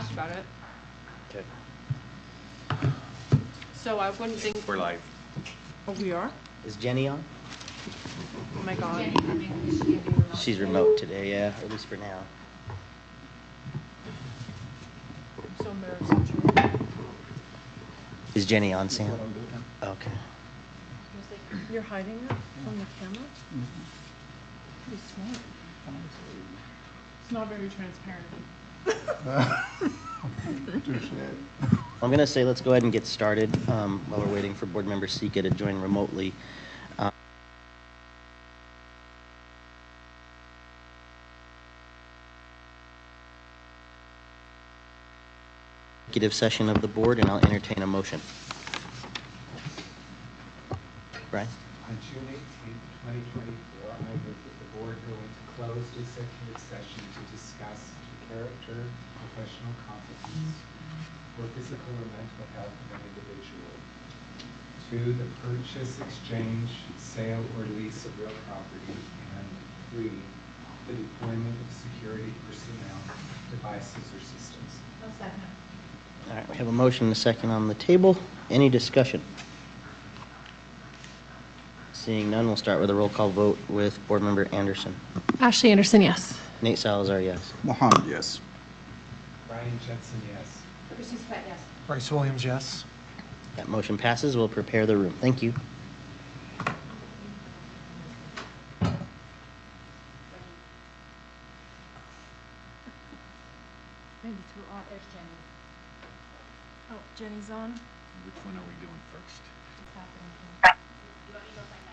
asked about it. Okay. So I wouldn't think. We're live. Oh, we are? Is Jenny on? Oh my God. She's remote today, yeah, or at least for now. I'm so embarrassed. Is Jenny on, Sam? Okay. You're hiding it from the camera? Pretty smart. It's not very transparent. I'm going to say let's go ahead and get started while we're waiting for Board Member Sika to join remotely. Executive session of the board, and I'll entertain a motion. Brian? On June 18th, 2024, I move that the board go into closed executive session to discuss character, professional competence, or physical or mental health of an individual. 2, the purchase, exchange, sale, or lease of real property. And 3, the deployment of security personnel, devices, or systems. I'll second. All right, we have a motion and a second on the table. Any discussion? Seeing none, we'll start with a roll call vote with Board Member Anderson. Ashley Anderson, yes. Nate Salazar, yes. Mohammed, yes. Brian Jensen, yes. Christine Sweat, yes. Bryce Williams, yes. That motion passes. We'll prepare the room. Thank you. Maybe too off. There's Jenny. Oh, Jenny's on. Which one are we doing first? It's happening. You want me to go find my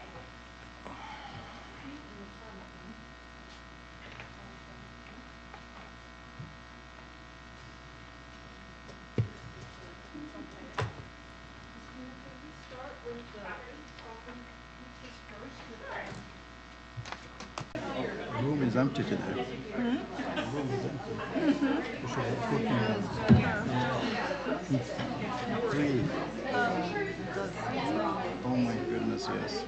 The room is empty today. Really? Oh my goodness, yes.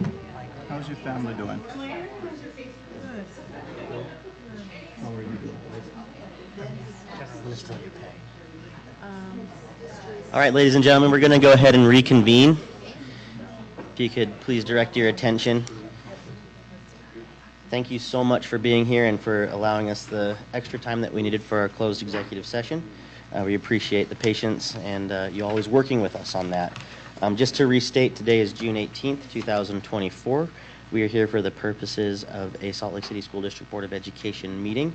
How's your family doing? How are you doing? All right, ladies and gentlemen, we're going to go ahead and reconvene. If you could please direct your attention. Thank you so much for being here and for allowing us the extra time that we needed for our closed executive session. We appreciate the patience and you always working with us on that. Just to restate, today is June 18th, 2024. We are here for the purposes of a Salt Lake City School District Board of Education meeting.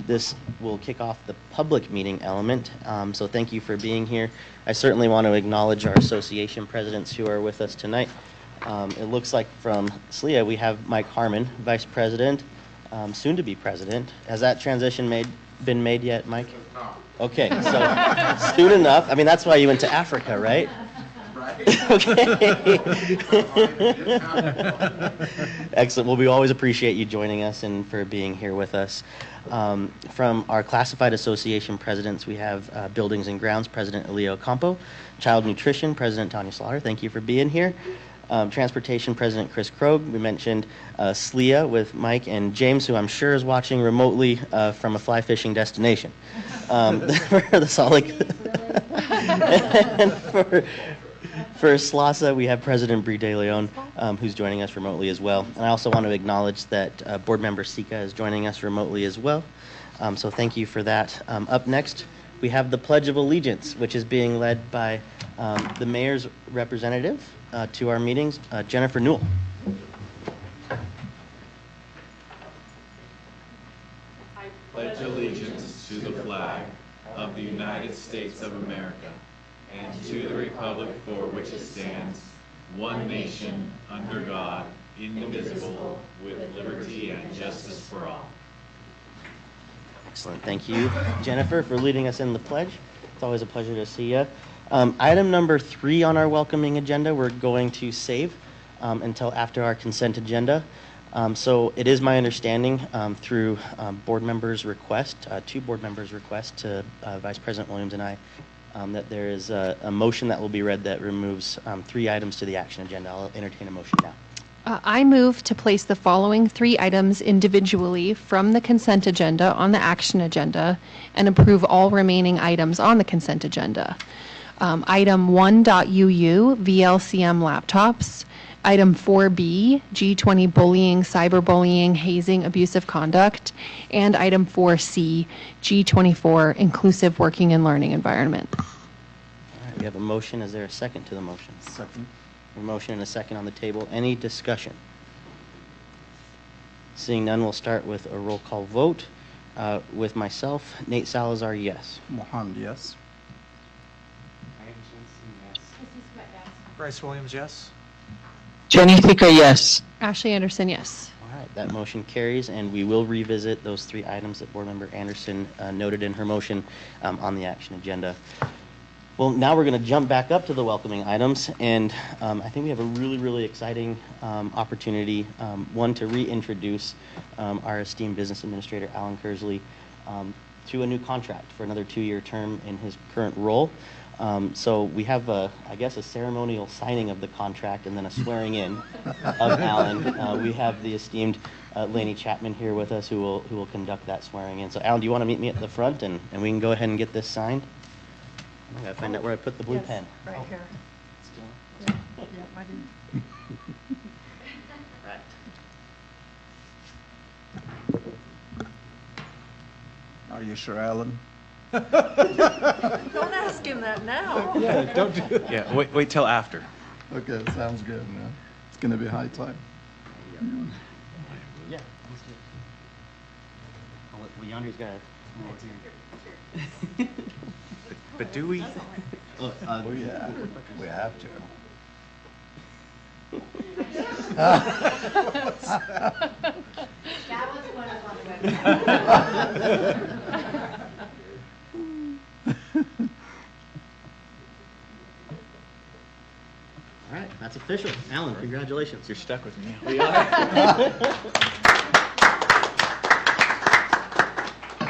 This will kick off the public meeting element, so thank you for being here. I certainly want to acknowledge our association presidents who are with us tonight. It looks like from SLEA we have Mike Harmon, Vice President, soon to be President. Has that transition been made yet, Mike? Okay, so soon enough. I mean, that's why you went to Africa, right? Okay. Excellent. Well, we always appreciate you joining us and for being here with us. From our classified association presidents, we have Buildings and Grounds President Elio Campo, Child Nutrition President Tanya Slaughter. Thank you for being here. Transportation President Chris Krogh. We mentioned SLEA with Mike and James, who I'm sure is watching remotely from a fly fishing destination. For the Salt Lake. And for SLASA, we have President Brie De Leon, who's joining us remotely as well. And I also want to acknowledge that Board Member Sika is joining us remotely as well. So thank you for that. Up next, we have the Pledge of Allegiance, which is being led by the Mayor's representative to our meetings, Jennifer Newell. I pledge allegiance to the flag of the United States of America and to the republic for which it stands, one nation, under God, indivisible, with liberty and justice for all. Excellent. Thank you, Jennifer, for leading us in the pledge. It's always a pleasure to see you. Item number 3 on our welcoming agenda, we're going to save until after our consent agenda. So it is my understanding through board members' request, 2 board members' request to Vice President Williams and I, that there is a motion that will be read that removes 3 items to the action agenda. I'll entertain a motion now. I move to place the following 3 items individually from the consent agenda on the action agenda and approve all remaining items on the consent agenda. Item 1.UU, VLCM laptops. Item 4B, G20 bullying, cyberbullying, hazing, abusive conduct. And item 4C, G24 inclusive working and learning environment. All right, we have a motion. Is there a second to the motion? Second. A motion and a second on the table. Any discussion? Seeing none, we'll start with a roll call vote. With myself, Nate Salazar, yes. Mohammed, yes. Ryan Jensen, yes. Bryce Williams, yes. Jenny Thicker, yes. Ashley Anderson, yes. All right, that motion carries, and we will revisit those 3 items that Board Member Anderson noted in her motion on the action agenda. Well, now we're going to jump back up to the welcoming items, and I think we have a really, really exciting opportunity, one, to reintroduce our esteemed business administrator, Alan Kersley, to a new contract for another 2-year term in his current role. So we have, I guess, a ceremonial signing of the contract and then a swearing in of Alan. We have the esteemed Lainey Chapman here with us who will conduct that swearing in. So Alan, do you want to meet me at the front and we can go ahead and get this signed? I gotta find out where I put the blue Yes, pen. Right Oh, here. still- Yeah, I didn't. Right. Are you sure, Alan? Don't ask him that now. Yeah, don't do it. Yeah, wait till after. Okay, sounds good, man. It's gonna be high time. Yeah. Well, Yandri's got But do we? Oh, yeah, we have to. That was one of on the website. All right, that's official. Alan, congratulations. You're stuck with me.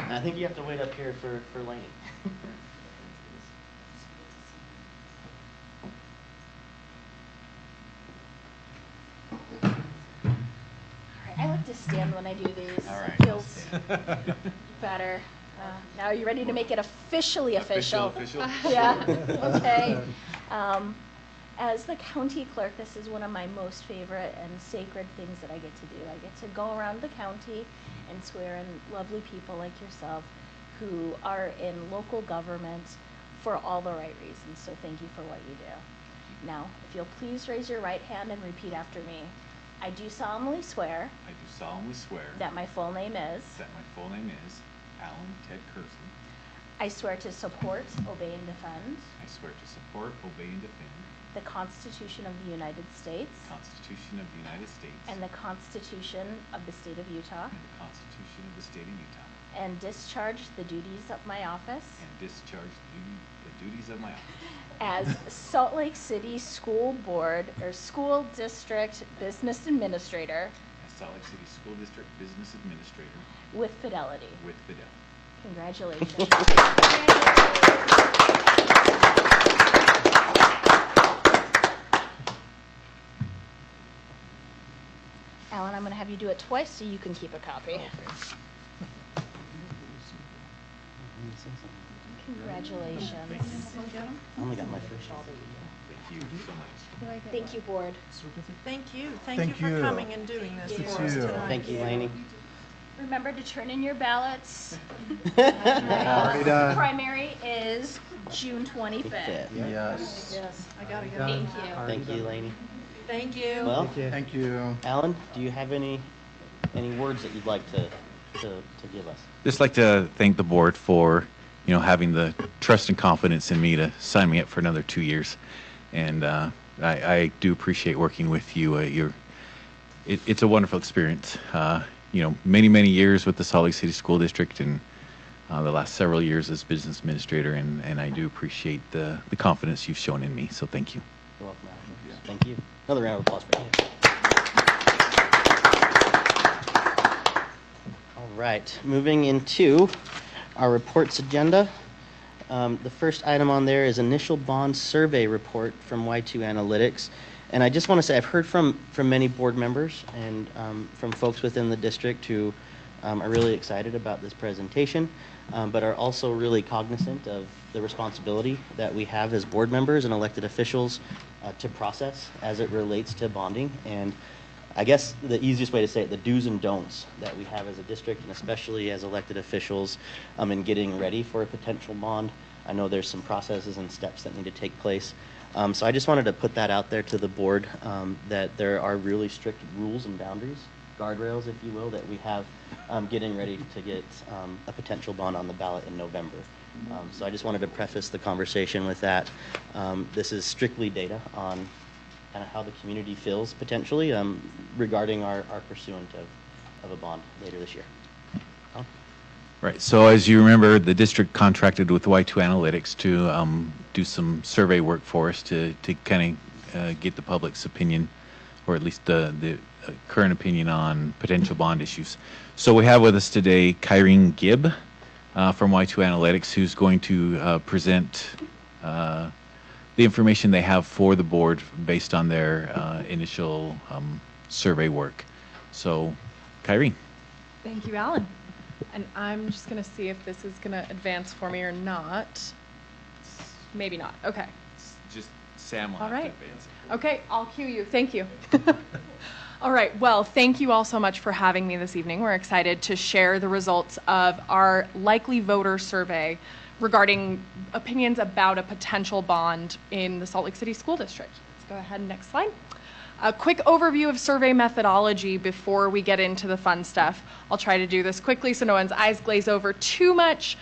I think you have to wait up here for Lainey. I like to stand when I do these. All right, It feels better. Now, are you ready to make it official? Official. Yeah, okay. As the county clerk, this is one of my most favorite and sacred things that I get to do. I get to go around the county and swear in lovely people like yourself who are in local government for all the right reasons. So thank you for what you do. Now, if you'll please raise your right hand and repeat after me. I do solemnly swear I do solemnly swear that my full name is, that my full name is Alan Ted Kersley. I swear to support, obey, and defend I swear to support, obey, and defend the Constitution of the United States the Constitution of the United States and the Constitution of the State of Utah, and the Constitution of the State of Utah, and discharge the duties of my office and discharge the duties of my office as Salt Lake City School Board or School District Business Administrator as Salt Lake City School District Business Administrator with fidelity. with fidelity. Congratulations. Alan, I'm going to have you do it twice so you can keep a copy. Congratulations. I only got my first one. Thank you so much. Thank you, board. Thank you. Thank you Thank for you. coming and doing this Thank for us you. tonight. Thank you, Lainey. Remember to turn in your ballots. Already done. Primary is June 25th. Yes. Yes, I gotta go. Thank you. Thank you, Lainey. Thank you. Well, Thank you. Alan, do you have any words that you'd like to give us? Just like to thank the board for, having the trust and confidence in me to sign me up for another 2 years. And I do appreciate working with you. It's a wonderful experience. Many, many years with the Salt Lake City School District and the last several years as business administrator, and I do appreciate the confidence you've shown in me. So thank you. You're welcome, Alan. Thank you. Another round of applause for you. All right, moving into our reports agenda. The first item on there is initial bond survey report from Y2 Analytics. And I just want to say I've heard from many board members and from folks within the district who are really excited about this presentation, but are also really cognizant of the responsibility that we have as board members and elected officials to process as it relates to bonding. And I guess the easiest way to say it, the do's and don'ts that we have as a district, and especially as elected officials in getting ready for a potential bond. I know there's some processes and steps that need to take place. So I just wanted to put that out there to the board, that there are really strict rules and boundaries, guardrails, if you will, that we have getting ready to get a potential bond on the ballot in November. So I just wanted to preface the conversation with that. This is strictly data on kind of how the community feels potentially regarding our pursuant of a bond later this year. Right. So as you remember, the district contracted with Y2 Analytics to do some survey work for us to kind of get the public's opinion, or at least the current opinion on potential bond issues. So we have with us today Kyrene Gibb from Y2 Analytics, who's going to present the information they have for the board based on their initial survey work. So, Kyrene. Thank you, Alan. And I'm just going to see if this is going to advance for me or not. Maybe not. Okay. Just Sam will All have right. to advance. Okay, I'll cue you. Thank you. All right. Well, thank you all so much for having me this evening. We're excited to share the results of our likely voter survey regarding opinions about a potential bond in the Salt Lake City School District. Let's go ahead. Next slide. A quick overview of survey methodology before we get into the fun stuff. I'll try to do this quickly so no one's eyes glaze over too much.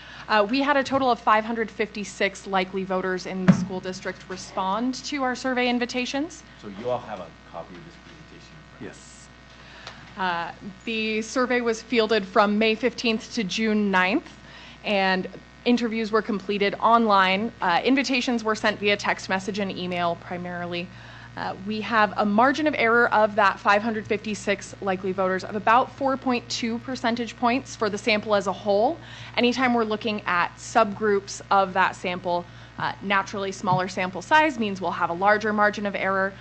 We had a total of 556 likely voters in the school district respond to our survey invitations. So you all have a copy of this presentation? Yes. The survey was fielded from May 15th to June 9th, and interviews were completed online. Invitations were sent via text message and email primarily. We have a margin of error of that 556 likely voters of about 4.2 percentage points for the sample as a whole. Anytime we're looking at subgroups of that sample, naturally smaller sample size means we'll have a larger margin of error.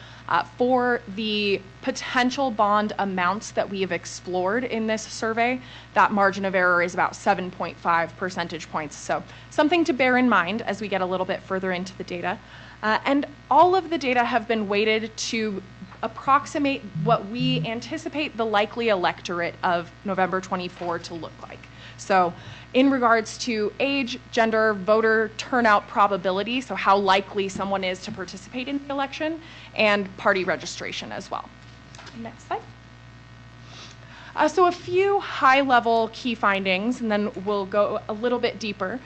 For the potential bond amounts that we have explored in this survey, that margin of error is about 7.5 percentage points. So something to bear in mind as we get a little bit further into the data. And all of the data have been weighted to approximate what we anticipate the likely electorate of November 24 to look like. So in regards to age, gender, voter turnout probability, so how likely someone is to participate in the election, and party registration as well. Next slide. So a few high-level key findings, and then we'll go a little bit deeper.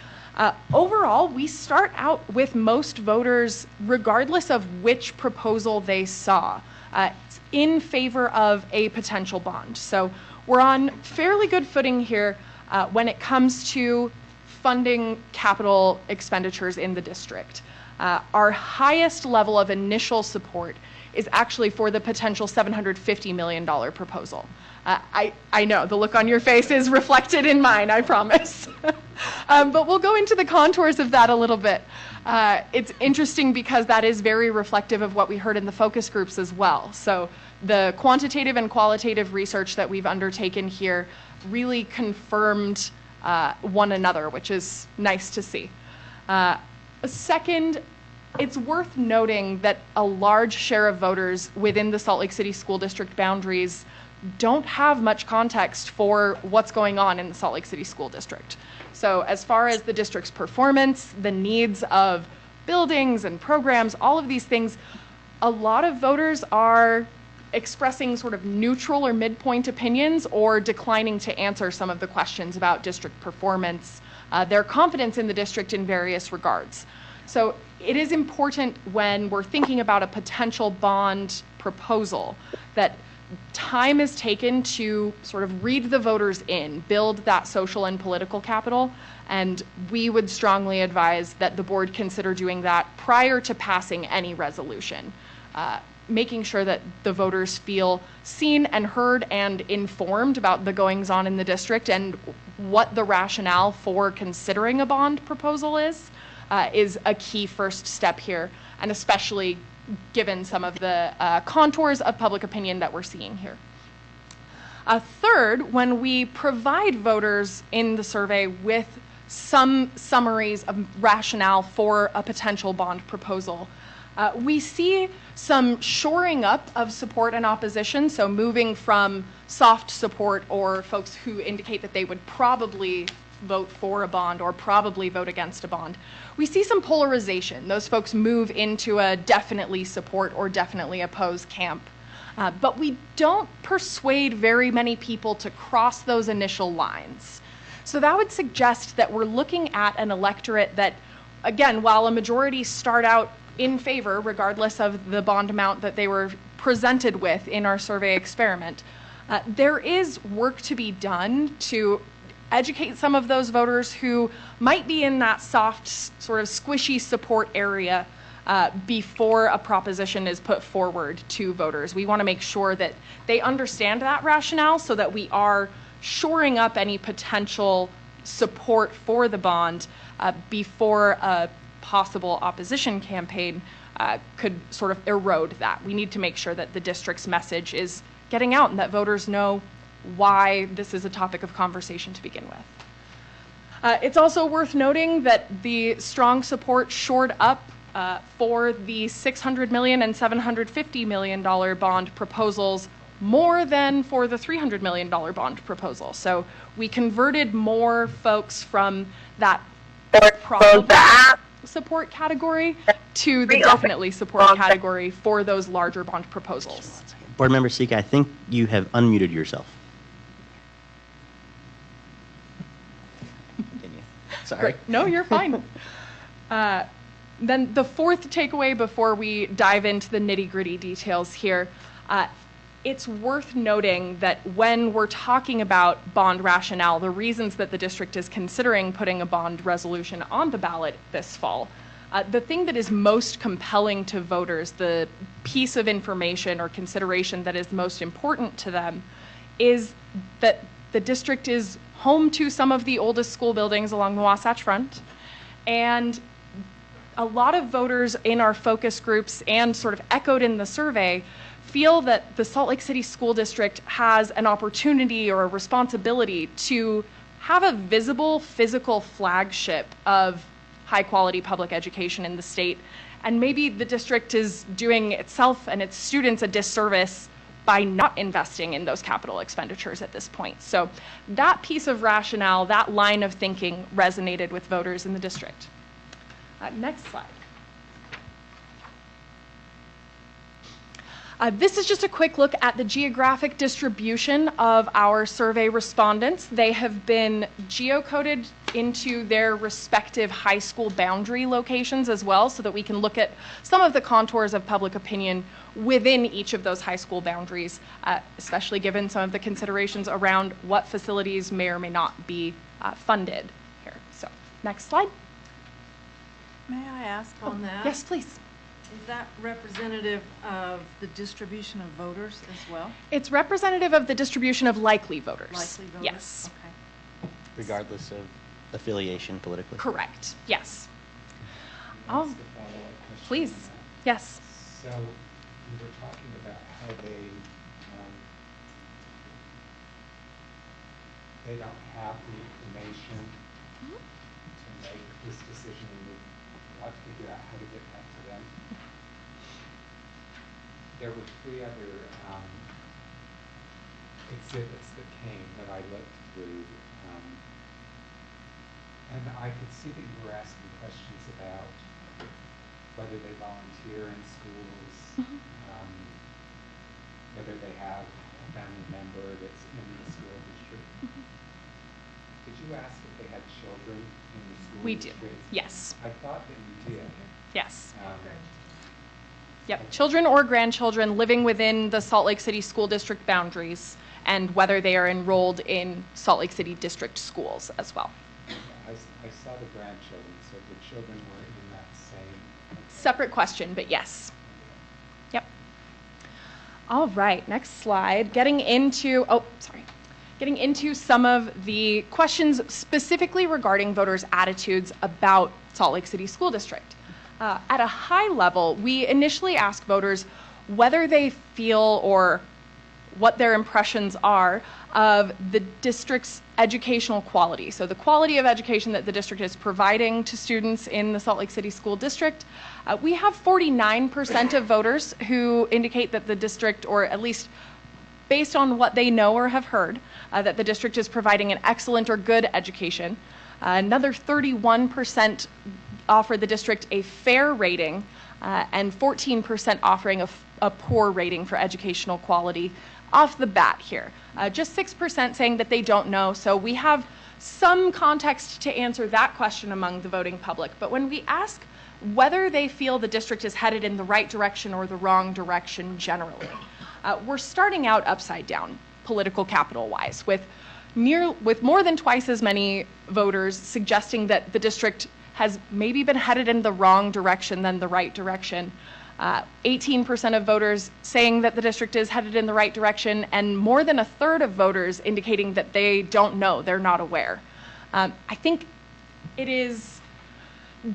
Overall, we start out with most voters, regardless of which proposal they saw, in favor of a potential bond. So we're on fairly good footing here when it comes to funding capital expenditures in the district. Our highest level of initial support is actually for the potential $750 million proposal. I know, the look on your face is reflected in mine, I promise. But we'll go into the contours of that a little bit. It's interesting because that is very reflective of what we heard in the focus groups as well. So the quantitative and qualitative research that we've undertaken here really confirmed one another, which is nice to see. Second, it's worth noting that a large share of voters within the Salt Lake City School District boundaries don't have much context for what's going on in the Salt Lake City School District. So as far as the district's performance, the needs of buildings and programs, all of these things, a lot of voters are expressing sort of neutral or midpoint opinions or declining to answer some of the questions about district performance, their confidence in the district in various regards. So it is important when we're thinking about a potential bond proposal that time is taken to sort of read the voters in, build that social and political capital, and we would strongly advise that the board consider doing that prior to passing any resolution, making sure that the voters feel seen and heard and informed about the goings-on in the district and what the rationale for considering a bond proposal is a key first step here, and especially given some of the contours of public opinion that we're seeing here. Third, when we provide voters in the survey with some summaries of rationale for a potential bond proposal, we see some shoring up of support and opposition, so moving from soft support or folks who indicate that they would probably vote for a bond or probably vote against a bond. We see some polarization. Those folks move into a definitely support or definitely oppose camp. But we don't persuade very many people to cross those initial lines. So that would suggest that we're looking at an electorate that, again, while a majority start out in favor, regardless of the bond amount that they were presented with in our survey experiment, there is work to be done to educate some of those voters who might be in that soft, sort of squishy support area before a proposition is put forward to voters. We want to make sure that they understand that rationale so that we are shoring up any potential support for the bond before a possible opposition campaign could sort of erode that. We need to make sure that the district's message is getting out and that voters know why this is a topic of conversation to begin with. It's also worth noting that the strong support shored up for the $600 million and $750 million bond proposals more than for the $300 million bond proposal. So we converted more folks from that probable support category to the definitely support category for those larger bond proposals. Board Member Sika, I think you have unmuted yourself. Continue. Sorry. Great. No, you're fine. Then the fourth takeaway before we dive into the nitty-gritty details here, it's worth noting that when we're talking about bond rationale, the reasons that the district is considering putting a bond resolution on the ballot this fall, the thing that is most compelling to voters, the piece of information or consideration that is most important to them, is that the district is home to some of the oldest school buildings along the Wasatch Front, and a lot of voters in our focus groups and sort of echoed in the survey feel that the Salt Lake City School District has an opportunity or a responsibility to have a visible physical flagship of high quality public education in the state. And maybe the district is doing itself and its students a disservice by not investing in those capital expenditures at this point. So that piece of rationale, that line of thinking resonated with voters in the district. Next slide. This is just a quick look at the geographic distribution of our survey respondents. They have been geocoded into their respective high school boundary locations as well, so that we can look at some of the contours of public opinion within each of those high school boundaries, especially given some of the considerations around what facilities may or may not be funded here. So, next slide. May I ask on that? Yes, please. Is that representative of the distribution of voters as well? It's representative of the distribution of likely voters. Likely voters? Yes. Okay. Regardless of affiliation politically. Correct. Yes. Can I ask a follow-up question Please. on that? Yes. So we were talking about how they don't have the information to make this decision, and we'll have to figure out how to get that to them. There were three other exhibits that came that I looked through, and I could see that you were asking questions about whether they volunteer in schools, whether they have a family member that's in the school district. Did you ask if they had children in the school We do. district? Yes. I thought that you did. Yes. Okay. Yep. Children or grandchildren living within the Salt Lake City School District boundaries, and whether they are enrolled in Salt Lake City District schools as well. I saw the grandchildren, so the children were in that same. Separate question, but yes. Yep. All right, next slide. Getting into some of the questions specifically regarding voters' attitudes about Salt Lake City School District. At a high level, we initially ask voters whether they feel or what their impressions are of the district's educational quality. So the quality of education that the district is providing to students in the Salt Lake City School District. We have 49% of voters who indicate that the district, or at least based on what they know or have heard, that the district is providing an excellent or good education. Another 31% offer the district a fair rating, and 14% offering a poor rating for educational quality off the bat here. Just 6% saying that they don't know, so we have some context to answer that question among the voting public. But when we ask whether they feel the district is headed in the right direction or the wrong direction generally, we're starting out upside down, political capital-wise, with more than twice as many voters suggesting that the district has maybe been headed in the wrong direction than the right direction. 18% of voters saying that the district is headed in the right direction, and more than a third of voters indicating that they don't know, they're not aware. I think it is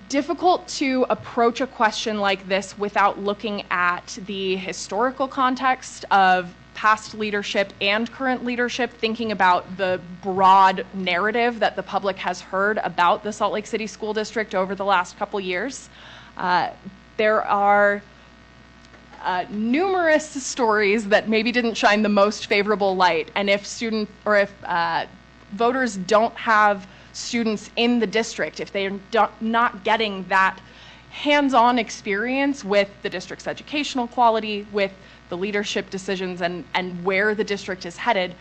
difficult to approach a question like this without looking at the historical context of past leadership and current leadership, thinking about the broad narrative that the public has heard about the Salt Lake City School District over the last couple years. There are numerous stories that maybe didn't shine the most favorable light, and if voters don't have students in the district, if they're not getting that hands-on experience with the district's educational quality, with the leadership decisions and where the district is headed,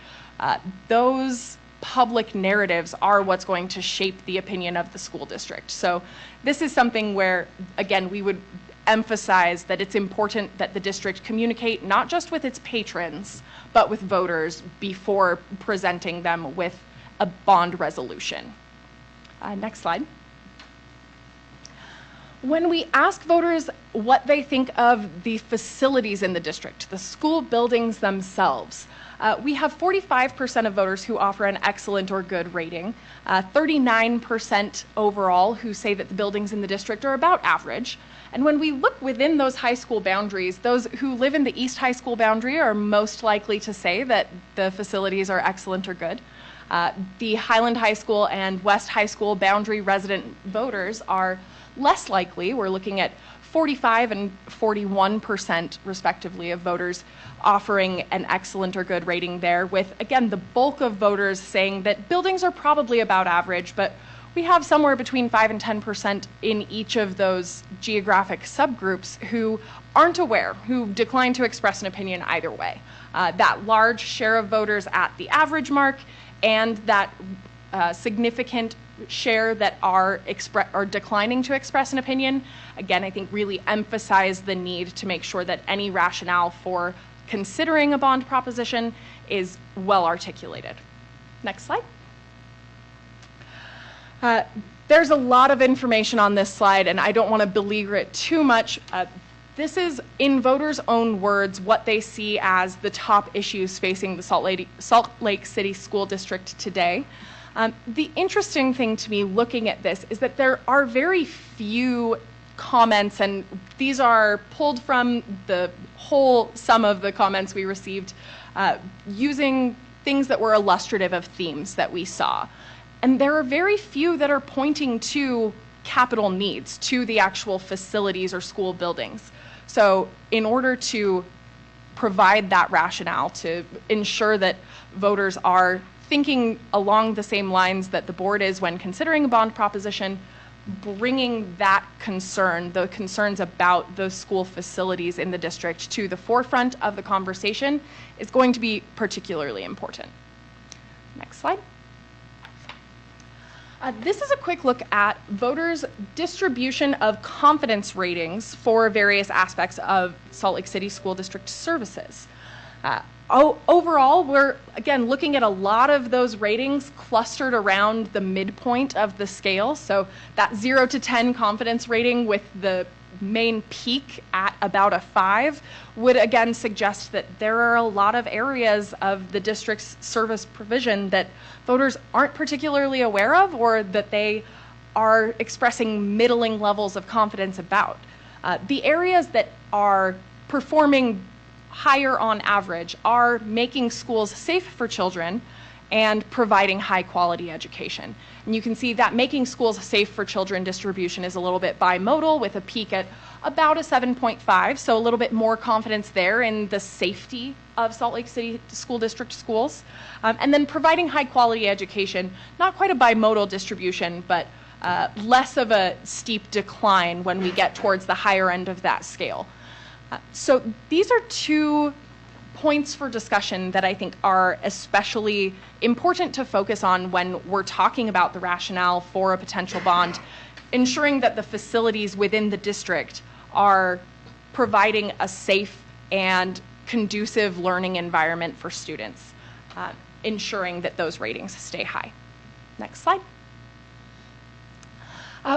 those public narratives are what's going to shape the opinion of the school district. So this is something where, again, we would emphasize that it's important that the district communicate not just with its patrons, but with voters before presenting them with a bond resolution. Next slide. When we ask voters what they think of the facilities in the district, the school buildings themselves, we have 45% of voters who offer an excellent or good rating, 39% overall who say that the buildings in the district are about average. And when we look within those high school boundaries, those who live in the East High School boundary are most likely to say that the facilities are excellent or good. The Highland High School and West High School boundary resident voters are less likely. We're looking at 45 and 41% respectively of voters offering an excellent or good rating there, with, again, the bulk of voters saying that buildings are probably about average, but we have somewhere between 5 and 10% in each of those geographic subgroups who aren't aware, who decline to express an opinion either way. That large share of voters at the average mark and that significant share that are declining to express an opinion, again, I think really emphasize the need to make sure that any rationale for considering a bond proposition is well articulated. Next slide. There's a lot of information on this slide, and I don't want to beleaguer it too much. This is, in voters' own words, what they see as the top issues facing the Salt Lake City School District today. The interesting thing to me looking at this is that there are very few comments, and these are pulled from the whole sum of the comments we received, using things that were illustrative of themes that we saw. And there are very few that are pointing to capital needs, to the actual facilities or school buildings. So in order to provide that rationale, to ensure that voters are thinking along the same lines that the board is when considering a bond proposition, bringing that concern, the concerns about the school facilities in the district, to the forefront of the conversation is going to be particularly important. Next slide. This is a quick look at voters' distribution of confidence ratings for various aspects of Salt Lake City School District services. Overall, we're, again, looking at a lot of those ratings clustered around the midpoint of the scale. So that 0 to 10 confidence rating with the main peak at about a 5 would, again, suggest that there are a lot of areas of the district's service provision that voters aren't particularly aware of, or that they are expressing middling levels of confidence about. The areas that are performing higher on average are making schools safe for children and providing high quality education. And you can see that making schools safe for children distribution is a little bit bimodal with a peak at about a 7.5, so a little bit more confidence there in the safety of Salt Lake City School District schools. And then providing high quality education, not quite a bimodal distribution, but less of a steep decline when we get towards the higher end of that scale. So these are two points for discussion that I think are especially important to focus on when we're talking about the rationale for a potential bond, ensuring that the facilities within the district are providing a safe and conducive learning environment for students, ensuring that those ratings stay high. Next slide.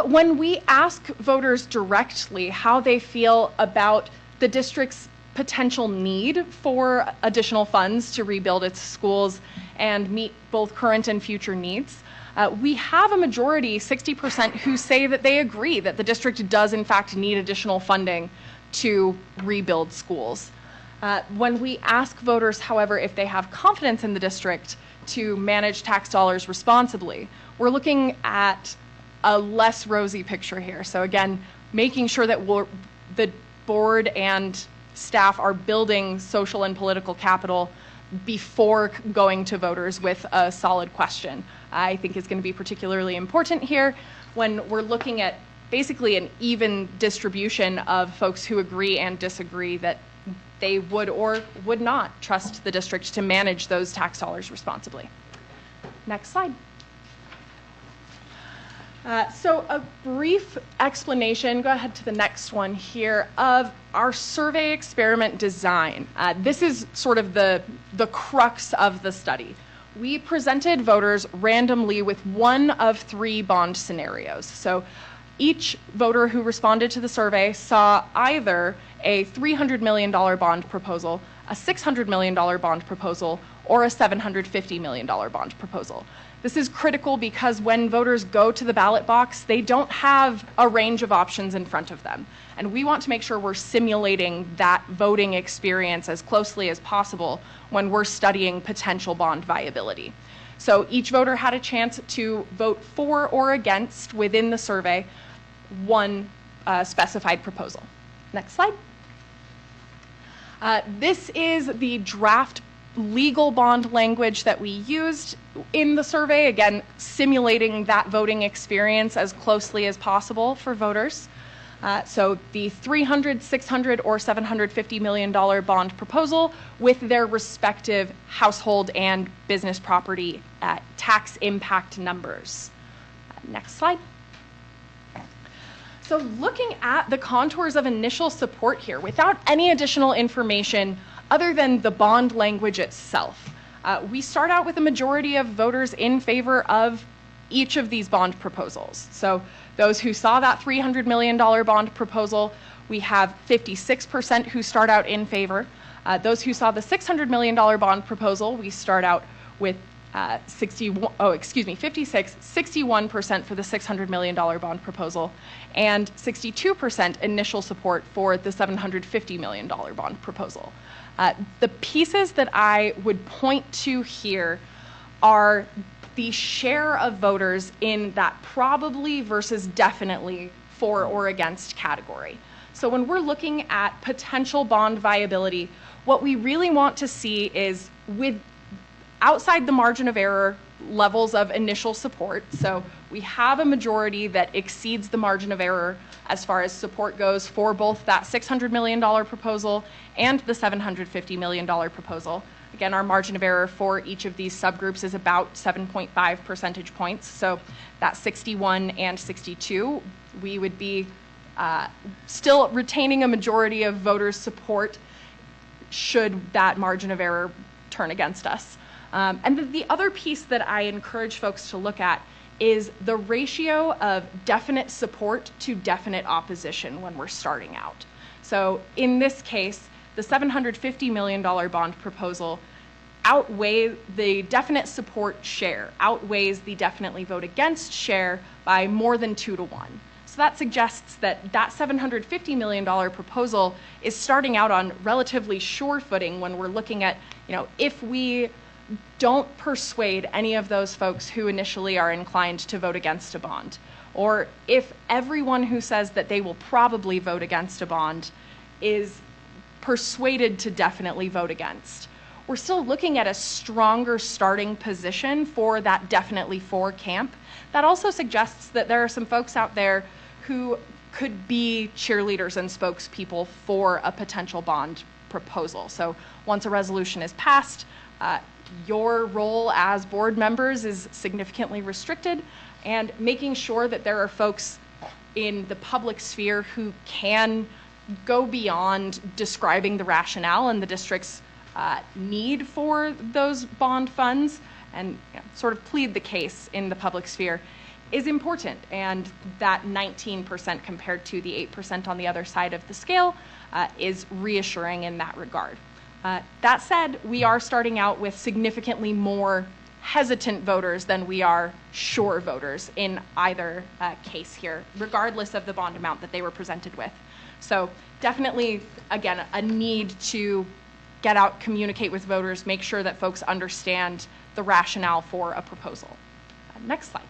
When we ask voters directly how they feel about the district's potential need for additional funds to rebuild its schools and meet both current and future needs, we have a majority, 60%, who say that they agree that the district does in fact need additional funding to rebuild schools. When we ask voters, however, if they have confidence in the district to manage tax dollars responsibly, we're looking at a less rosy picture here. So again, making sure that the board and staff are building social and political capital before going to voters with a solid question, I think is going to be particularly important here when we're looking at basically an even distribution of folks who agree and disagree that they would or would not trust the district to manage those tax dollars responsibly. Next slide. So a brief explanation, go ahead to the next one here, of our survey experiment design. This is sort of the crux of the study. We presented voters randomly with one of three bond scenarios. So each voter who responded to the survey saw either a $300 million bond proposal, a $600 million bond proposal, or a $750 million bond proposal. This is critical because when voters go to the ballot box, they don't have a range of options in front of them. And we want to make sure we're simulating that voting experience as closely as possible when we're studying potential bond viability. So each voter had a chance to vote for or against within the survey one specified proposal. Next slide. This is the draft legal bond language that we used in the survey, again, simulating that voting experience as closely as possible for voters. So the $300, $600, or $750 million bond proposal with their respective household and business property tax impact numbers. Next slide. So looking at the contours of initial support here without any additional information other than the bond language itself, we start out with a majority of voters in favor of each of these bond proposals. So those who saw that $300 million bond proposal, we have 56% who start out in favor. Those who saw the $600 million bond proposal, we start out with 61% for the $600 million bond proposal, and 62% initial support for the $750 million bond proposal. The pieces that I would point to here are the share of voters in that probably versus definitely for or against category. So when we're looking at potential bond viability, what we really want to see is with outside the margin of error levels of initial support. So we have a majority that exceeds the margin of error as far as support goes for both that $600 million proposal and the $750 million proposal. Again, our margin of error for each of these subgroups is about 7.5 percentage points. So that 61 and 62, we would be still retaining a majority of voters' support should that margin of error turn against us. And the other piece that I encourage folks to look at is the ratio of definite support to definite opposition when we're starting out. So in this case, the $750 million bond proposal the definite support share outweighs the definitely vote against share by more than 2 to 1. So that suggests that that $750 million proposal is starting out on relatively sure footing when we're looking at, if we don't persuade any of those folks who initially are inclined to vote against a bond, or if everyone who says that they will probably vote against a bond is persuaded to definitely vote against, we're still looking at a stronger starting position for that definitely for camp. That also suggests that there are some folks out there who could be cheerleaders and spokespeople for a potential bond proposal. So once a resolution is passed, your role as board members is significantly restricted, and making sure that there are folks in the public sphere who can go beyond describing the rationale and the district's need for those bond funds and sort of plead the case in the public sphere is important. And that 19% compared to the 8% on the other side of the scale is reassuring in that regard. That said, we are starting out with significantly more hesitant voters than we are sure voters in either case here, regardless of the bond amount that they were presented with. So definitely, again, a need to get out, communicate with voters, make sure that folks understand the rationale for a proposal. Next slide.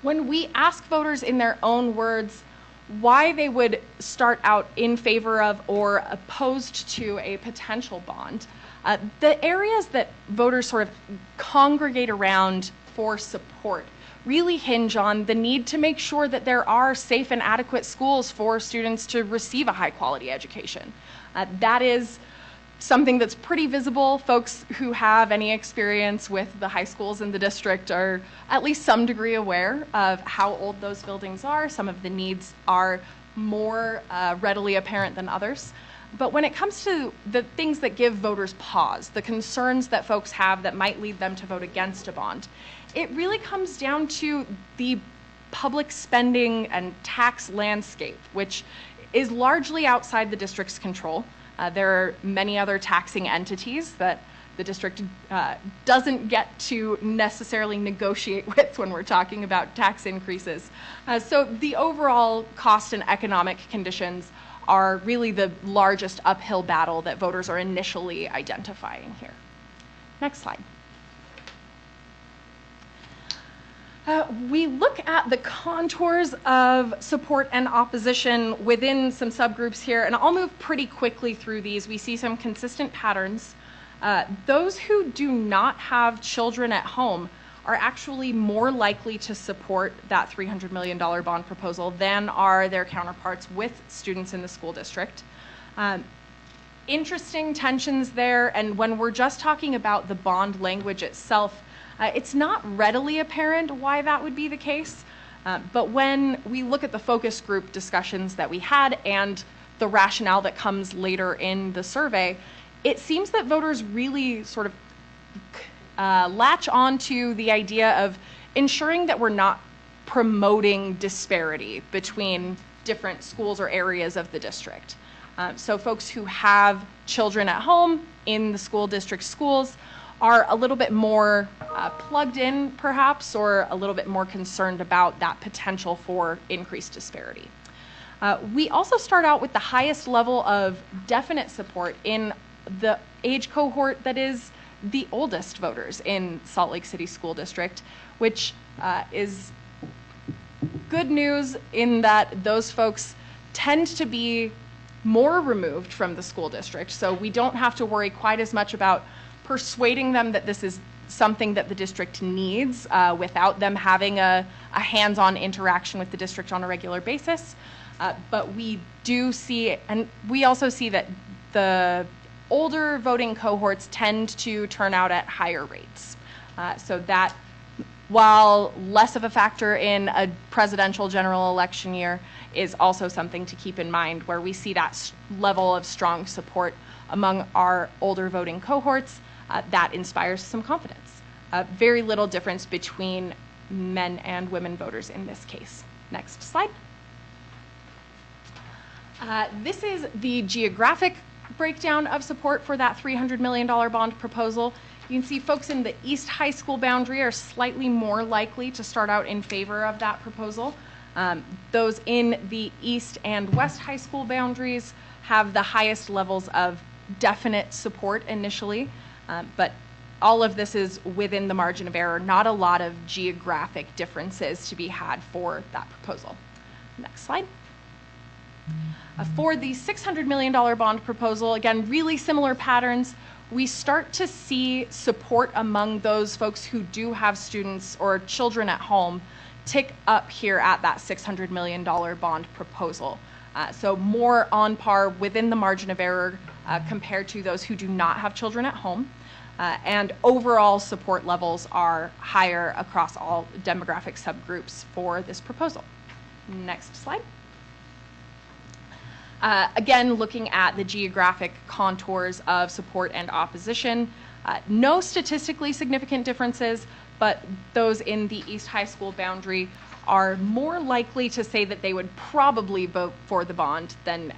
When we ask voters in their own words why they would start out in favor of or opposed to a potential bond, the areas that voters sort of congregate around for support really hinge on the need to make sure that there are safe and adequate schools for students to receive a high quality education. That is something that's pretty visible. Folks who have any experience with the high schools in the district are at least some degree aware of how old those buildings are. Some of the needs are more readily apparent than others. But when it comes to the things that give voters pause, the concerns that folks have that might lead them to vote against a bond, it really comes down to the public spending and tax landscape, which is largely outside the district's control. There are many other taxing entities that the district doesn't get to necessarily negotiate with when we're talking about tax increases. So the overall cost and economic conditions are really the largest uphill battle that voters are initially identifying here. Next slide. We look at the contours of support and opposition within some subgroups here, and I'll move pretty quickly through these. We see some consistent patterns. Those who do not have children at home are actually more likely to support that $300 million bond proposal than are their counterparts with students in the school district. Interesting tensions there, and when we're just talking about the bond language itself, it's not readily apparent why that would be the case, but when we look at the focus group discussions that we had and the rationale that comes later in the survey, it seems that voters really sort of latch on to the idea of ensuring that we're not promoting disparity between different schools or areas of the district. So folks who have children at home in the school district schools are a little bit more plugged in, perhaps, or a little bit more concerned about that potential for increased disparity. We also start out with the highest level of definite support in the age cohort that is the oldest voters in Salt Lake City School District, which is good news in that those folks tend to be more removed from the school district, so we don't have to worry quite as much about persuading them that this is something that the district needs without them having a hands-on interaction with the district on a regular basis. But we do see, and we also see that the older voting cohorts tend to turn out at higher rates. So that, while less of a factor in a presidential general election year, is also something to keep in mind, where we see that level of strong support among our older voting cohorts. That inspires some confidence. Very little difference between men and women voters in this case. Next slide. This is the geographic breakdown of support for that $300 million bond proposal. You can see folks in the East High School boundary are slightly more likely to start out in favor of that proposal. Those in the East and West High School boundaries have the highest levels of definite support initially, but all of this is within the margin of error, not a lot of geographic differences to be had for that proposal. Next slide. For the $600 million bond proposal, again, really similar patterns. We start to see support among those folks who do have students or children at home tick up here at that $600 million bond proposal. So more on par within the margin of error compared to those who do not have children at home. And overall support levels are higher across all demographic subgroups for this proposal. Next slide. Again, looking at the geographic contours of support and opposition, no statistically significant differences, but those in the East High School boundary are more likely to say that they would probably vote for the bond than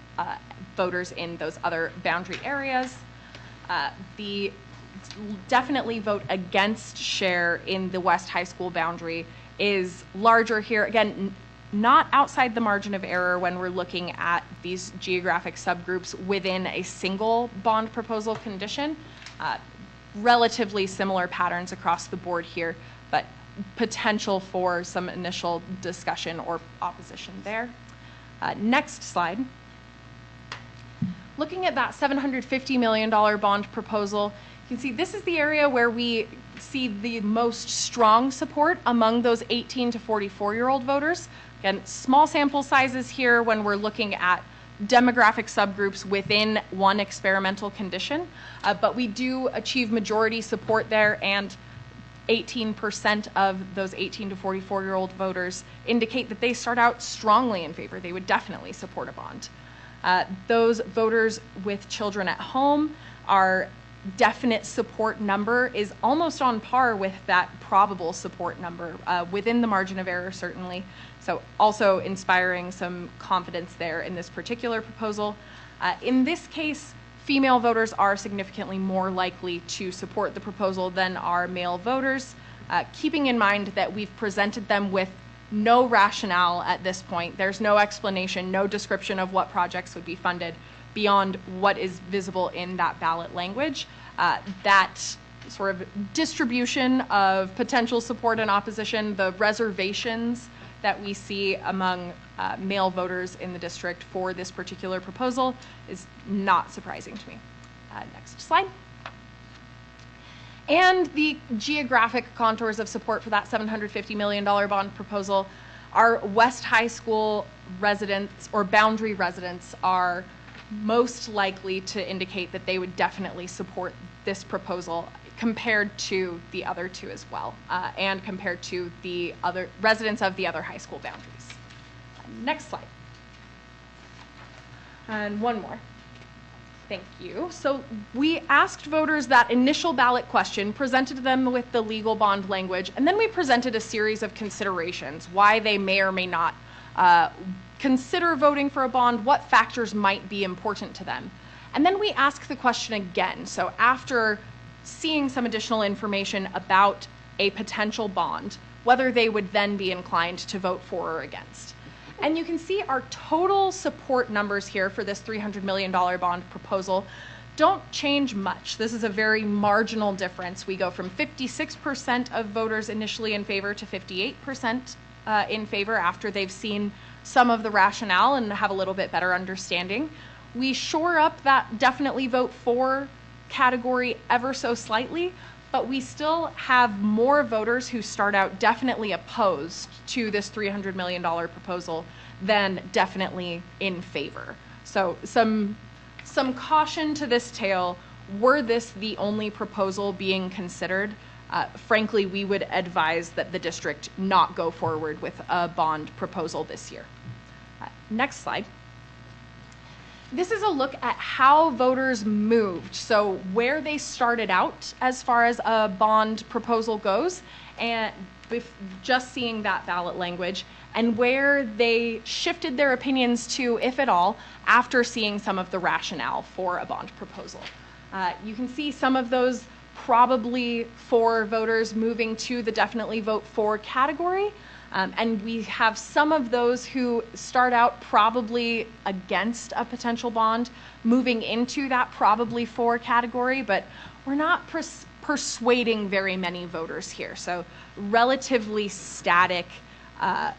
voters in those other boundary areas. The definitely vote against share in the West High School boundary is larger here. Again, not outside the margin of error when we're looking at these geographic subgroups within a single bond proposal condition. Relatively similar patterns across the board here, but potential for some initial discussion or opposition there. Next slide. Looking at that $750 million bond proposal, you can see this is the area where we see the most strong support among those 18 to 44-year-old voters. Again, small sample sizes here when we're looking at demographic subgroups within one experimental condition, but we do achieve majority support there, and 18% of those 18 to 44-year-old voters indicate that they start out strongly in favor. They would definitely support a bond. Those voters with children at home, our definite support number is almost on par with that probable support number, within the margin of error certainly. So also inspiring some confidence there in this particular proposal. In this case, female voters are significantly more likely to support the proposal than are male voters, keeping in mind that we've presented them with no rationale at this point. There's no explanation, no description of what projects would be funded beyond what is visible in that ballot language. That sort of distribution of potential support and opposition, the reservations that we see among male voters in the district for this particular proposal is not surprising to me. Next slide. And the geographic contours of support for that $750 million bond proposal. Our West High School residents or boundary residents are most likely to indicate that they would definitely support this proposal compared to the other two as well, and compared to the other residents of the other high school boundaries. Next slide. And one more. Thank you. So we asked voters that initial ballot question, presented them with the legal bond language, and then we presented a series of considerations, why they may or may not consider voting for a bond, what factors might be important to them. And then we ask the question again. So after seeing some additional information about a potential bond, whether they would then be inclined to vote for or against. And you can see our total support numbers here for this $300 million bond proposal don't change much. This is a very marginal difference. We go from 56% of voters initially in favor to 58% in favor after they've seen some of the rationale and have a little bit better understanding. We shore up that definitely vote for category ever so slightly, but we still have more voters who start out definitely opposed to this $300 million proposal than definitely in favor. So some caution to this tale. Were this the only proposal being considered, frankly, we would advise that the district not go forward with a bond proposal this year. Next slide. This is a look at how voters moved, so where they started out as far as a bond proposal goes, and just seeing that ballot language, and where they shifted their opinions to, if at all, after seeing some of the rationale for a bond proposal. You can see some of those probably for voters moving to the definitely vote for category. And we have some of those who start out probably against a potential bond moving into that probably for category, but we're not persuading very many voters here. So relatively static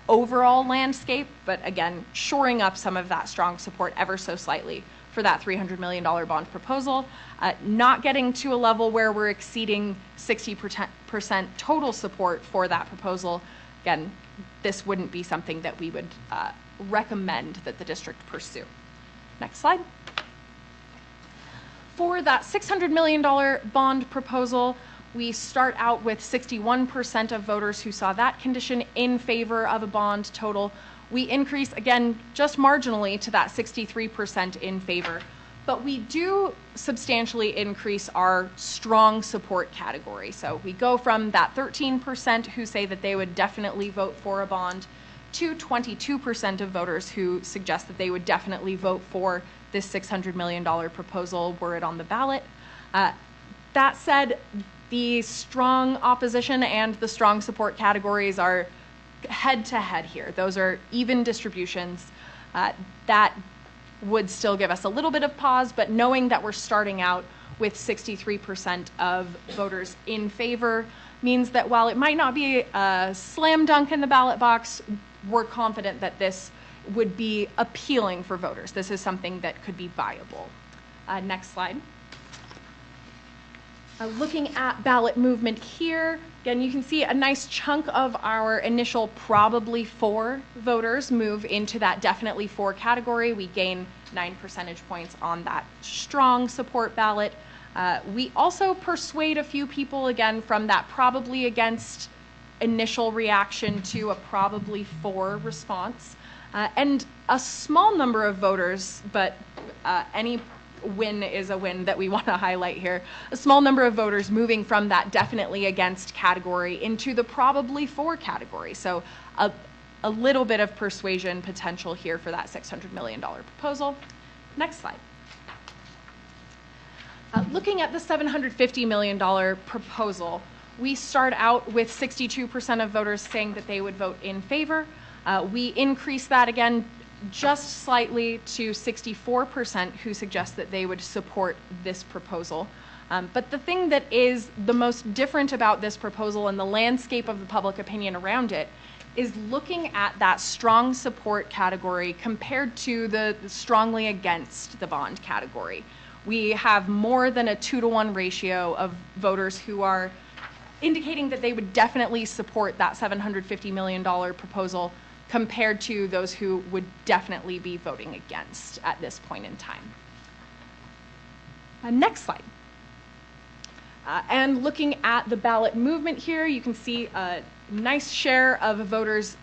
overall landscape, but again, shoring up some of that strong support ever so slightly for that $300 million bond proposal, not getting to a level where we're exceeding 60% total support for that proposal. Again, this wouldn't be something that we would recommend that the district pursue. Next slide. For that $600 million bond proposal, we start out with 61% of voters who saw that condition in favor of a bond total. We increase, again, just marginally to that 63% in favor, but we do substantially increase our strong support category. So we go from that 13% who say that they would definitely vote for a bond to 22% of voters who suggest that they would definitely vote for this $600 million proposal were it on the ballot. That said, the strong opposition and the strong support categories are head-to-head here. Those are even distributions. That would still give us a little bit of pause, but knowing that we're starting out with 63% of voters in favor means that while it might not be a slam dunk in the ballot box, we're confident that this would be appealing for voters. This is something that could be viable. Next slide. Looking at ballot movement here, again, you can see a nice chunk of our initial probably for voters move into that definitely for category. We gain 9 percentage points on that strong support ballot. We also persuade a few people, again, from that probably against initial reaction to a probably for response. And a small number of voters, but any win is a win that we want to highlight here. A small number of voters moving from that definitely against category into the probably for category. So a little bit of persuasion potential here for that $600 million proposal. Next slide. Looking at the $750 million proposal, we start out with 62% of voters saying that they would vote in favor. We increase that again just slightly to 64% who suggest that they would support this proposal. But the thing that is the most different about this proposal and the landscape of the public opinion around it is looking at that strong support category compared to the strongly against the bond category. We have more than a 2-to-1 ratio of voters who are indicating that they would definitely support that $750 million proposal compared to those who would definitely be voting against at this point in time. Next slide. And looking at the ballot movement here, you can see a nice share of voters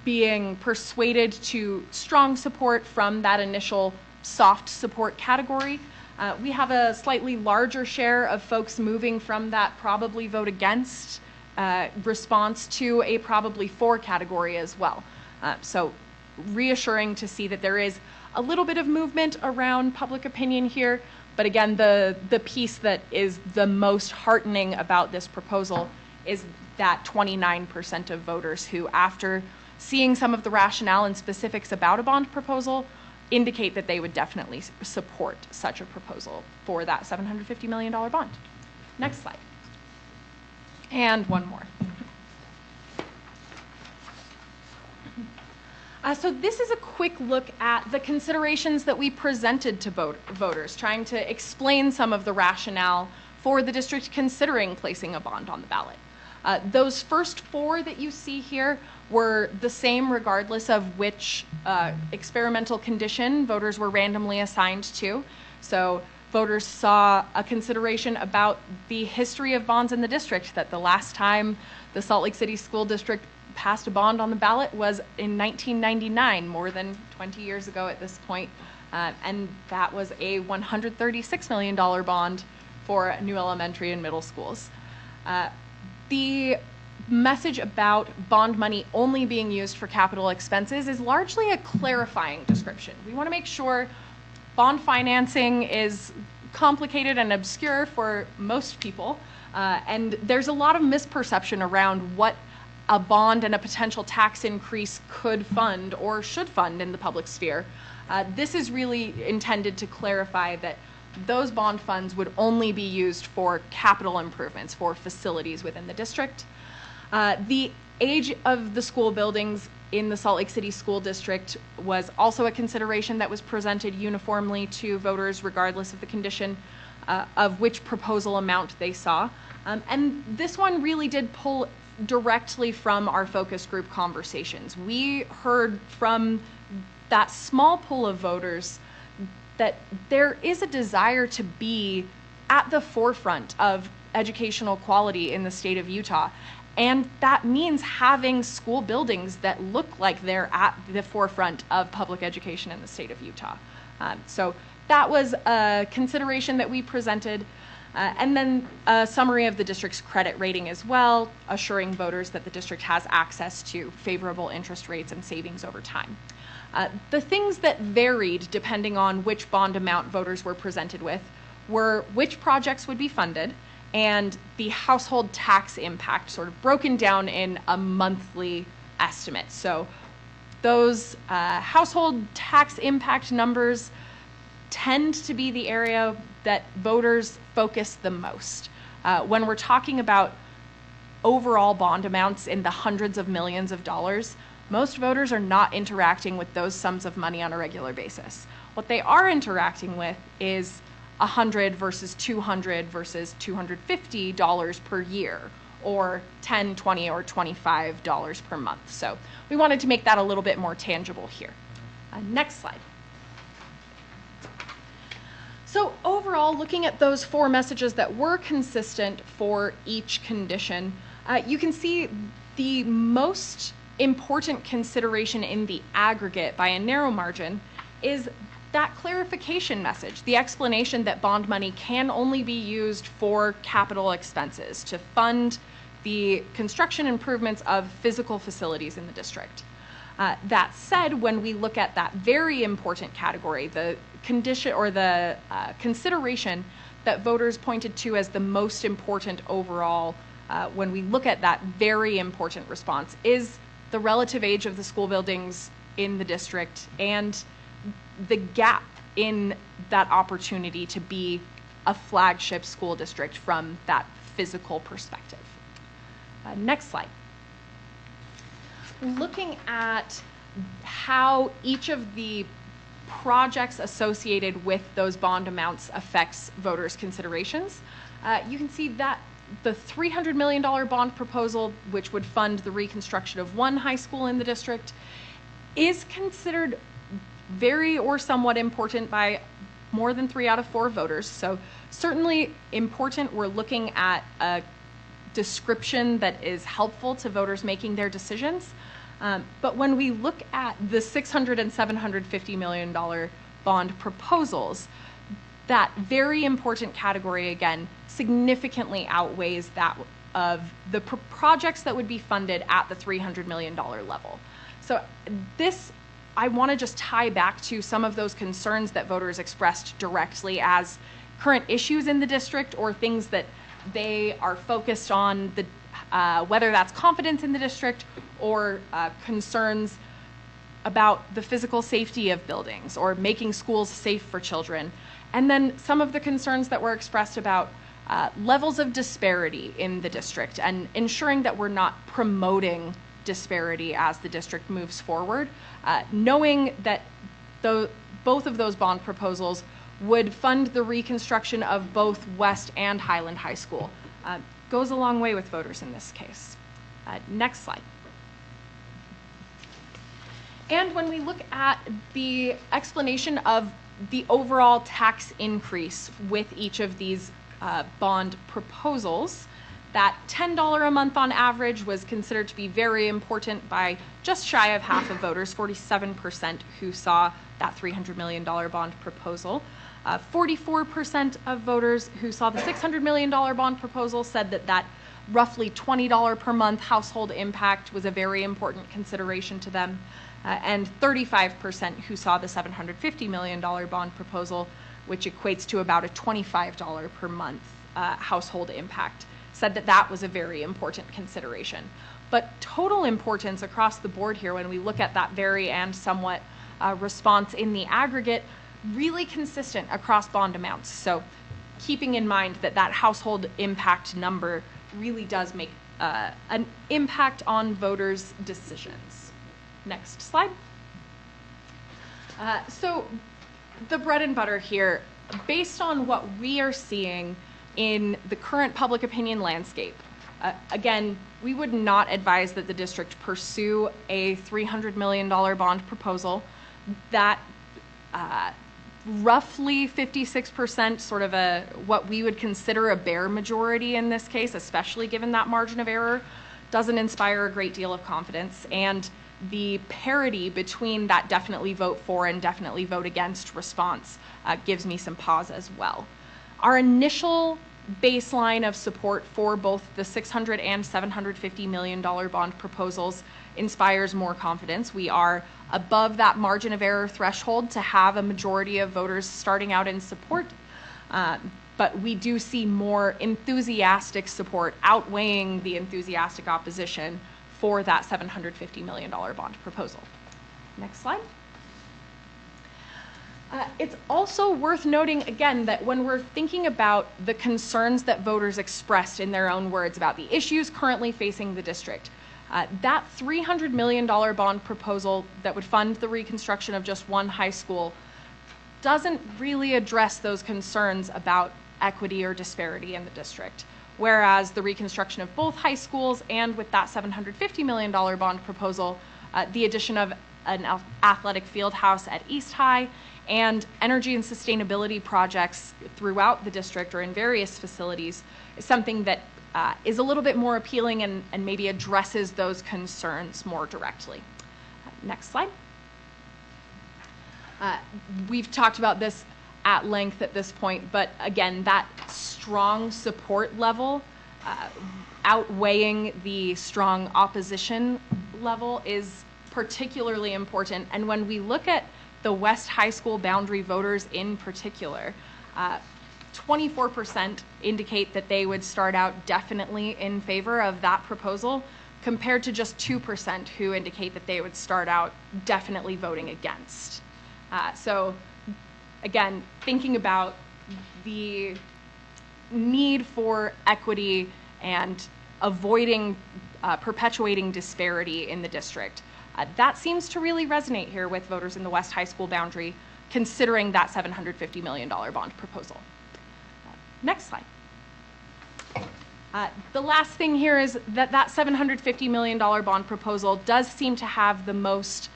being persuaded to strong support from that initial soft support category. We have a slightly larger share of folks moving from that probably vote against response to a probably for category as well. So reassuring to see that there is a little bit of movement around public opinion here. But again, the piece that is the most heartening about this proposal is that 29% of voters who, after seeing some of the rationale and specifics about a bond proposal, indicate that they would definitely support such a proposal for that $750 million bond. Next slide. And one more. So this is a quick look at the considerations that we presented to voters, trying to explain some of the rationale for the district considering placing a bond on the ballot. Those first 4 that you see here were the same regardless of which experimental condition voters were randomly assigned to. So voters saw a consideration about the history of bonds in the district, that the last time the Salt Lake City School District passed a bond on the ballot was in 1999, more than 20 years ago at this point. And that was a $136 million bond for new elementary and middle schools. The message about bond money only being used for capital expenses is largely a clarifying description. We want to make sure bond financing is complicated and obscure for most people, and there's a lot of misperception around what a bond and a potential tax increase could fund or should fund in the public sphere. This is really intended to clarify that those bond funds would only be used for capital improvements, for facilities within the district. The age of the school buildings in the Salt Lake City School District was also a consideration that was presented uniformly to voters regardless of the condition of which proposal amount they saw. And this one really did pull directly from our focus group conversations. We heard from that small pool of voters that there is a desire to be at the forefront of educational quality in the state of Utah. And that means having school buildings that look like they're at the forefront of public education in the state of Utah. So that was a consideration that we presented. And then a summary of the district's credit rating as well, assuring voters that the district has access to favorable interest rates and savings over time. The things that varied depending on which bond amount voters were presented with were which projects would be funded and the household tax impact, sort of broken down in a monthly estimate. So those household tax impact numbers tend to be the area that voters focus the most. When we're talking about overall bond amounts in the hundreds of millions of dollars, most voters are not interacting with those sums of money on a regular basis. What they are interacting with is $100 versus $200 versus $250 per year, or $10, $20, or $25 per month. So we wanted to make that a little bit more tangible here. Next slide. So overall, looking at those four messages that were consistent for each condition, you can see the most important consideration in the aggregate by a narrow margin is that clarification message, the explanation that bond money can only be used for capital expenses to fund the construction improvements of physical facilities in the district. That said, when we look at that very important category, the condition or the consideration that voters pointed to as the most important overall, when we look at that very important response, is the relative age of the school buildings in the district and the gap in that opportunity to be a flagship school district from that physical perspective. Next slide. Looking at how each of the projects associated with those bond amounts affects voters' considerations, you can see that the $300 million bond proposal, which would fund the reconstruction of one high school in the district, is considered very or somewhat important by more than 3 out of 4 voters. So certainly important. We're looking at a description that is helpful to voters making their decisions. But when we look at the $600 and $750 million bond proposals, that very important category, again, significantly outweighs that of the projects that would be funded at the $300 million level. So this, I want to just tie back to some of those concerns that voters expressed directly as current issues in the district or things that they are focused on, whether that's confidence in the district or concerns about the physical safety of buildings or making schools safe for children. And then some of the concerns that were expressed about levels of disparity in the district and ensuring that we're not promoting disparity as the district moves forward, knowing that both of those bond proposals would fund the reconstruction of both West and Highland High School goes a long way with voters in this case. Next slide. And when we look at the explanation of the overall tax increase with each of these bond proposals, that $10 a month on average was considered to be very important by just shy of half of voters, 47% who saw that $300 million bond proposal. 44% of voters who saw the $600 million bond proposal said that that roughly $20 per month household impact was a very important consideration to them. And 35% who saw the $750 million bond proposal, which equates to about a $25 per month household impact, said that that was a very important consideration. But total importance across the board here, when we look at that very and somewhat response in the aggregate, really consistent across bond amounts. So keeping in mind that that household impact number really does make an impact on voters' decisions. Next slide. So the bread and butter here, based on what we are seeing in the current public opinion landscape, again, we would not advise that the district pursue a $300 million bond proposal. That roughly 56%, sort of what we would consider a bare majority in this case, especially given that margin of error, doesn't inspire a great deal of confidence. And the parity between that definitely vote for and definitely vote against response gives me some pause as well. Our initial baseline of support for both the $600 and $750 million bond proposals inspires more confidence. We are above that margin of error threshold to have a majority of voters starting out in support, but we do see more enthusiastic support outweighing the enthusiastic opposition for that $750 million bond proposal. Next slide. It's also worth noting, again, that when we're thinking about the concerns that voters expressed in their own words about the issues currently facing the district, that $300 million bond proposal that would fund the reconstruction of just one high school doesn't really address those concerns about equity or disparity in the district. Whereas the reconstruction of both high schools and with that $750 million bond proposal, the addition of an athletic field house at East High and energy and sustainability projects throughout the district or in various facilities is something that is a little bit more appealing and maybe addresses those concerns more directly. Next slide. We've talked about this at length at this point, but again, that strong support level outweighing the strong opposition level is particularly important. And when we look at the West High School boundary voters in particular, 24% indicate that they would start out definitely in favor of that proposal, compared to just 2% who indicate that they would start out definitely voting against. So again, thinking about the need for equity and avoiding perpetuating disparity in the district, that seems to really resonate here with voters in the West High School boundary, considering that $750 million bond proposal. Next slide. The last thing here is that that $750 million bond proposal does seem to have the most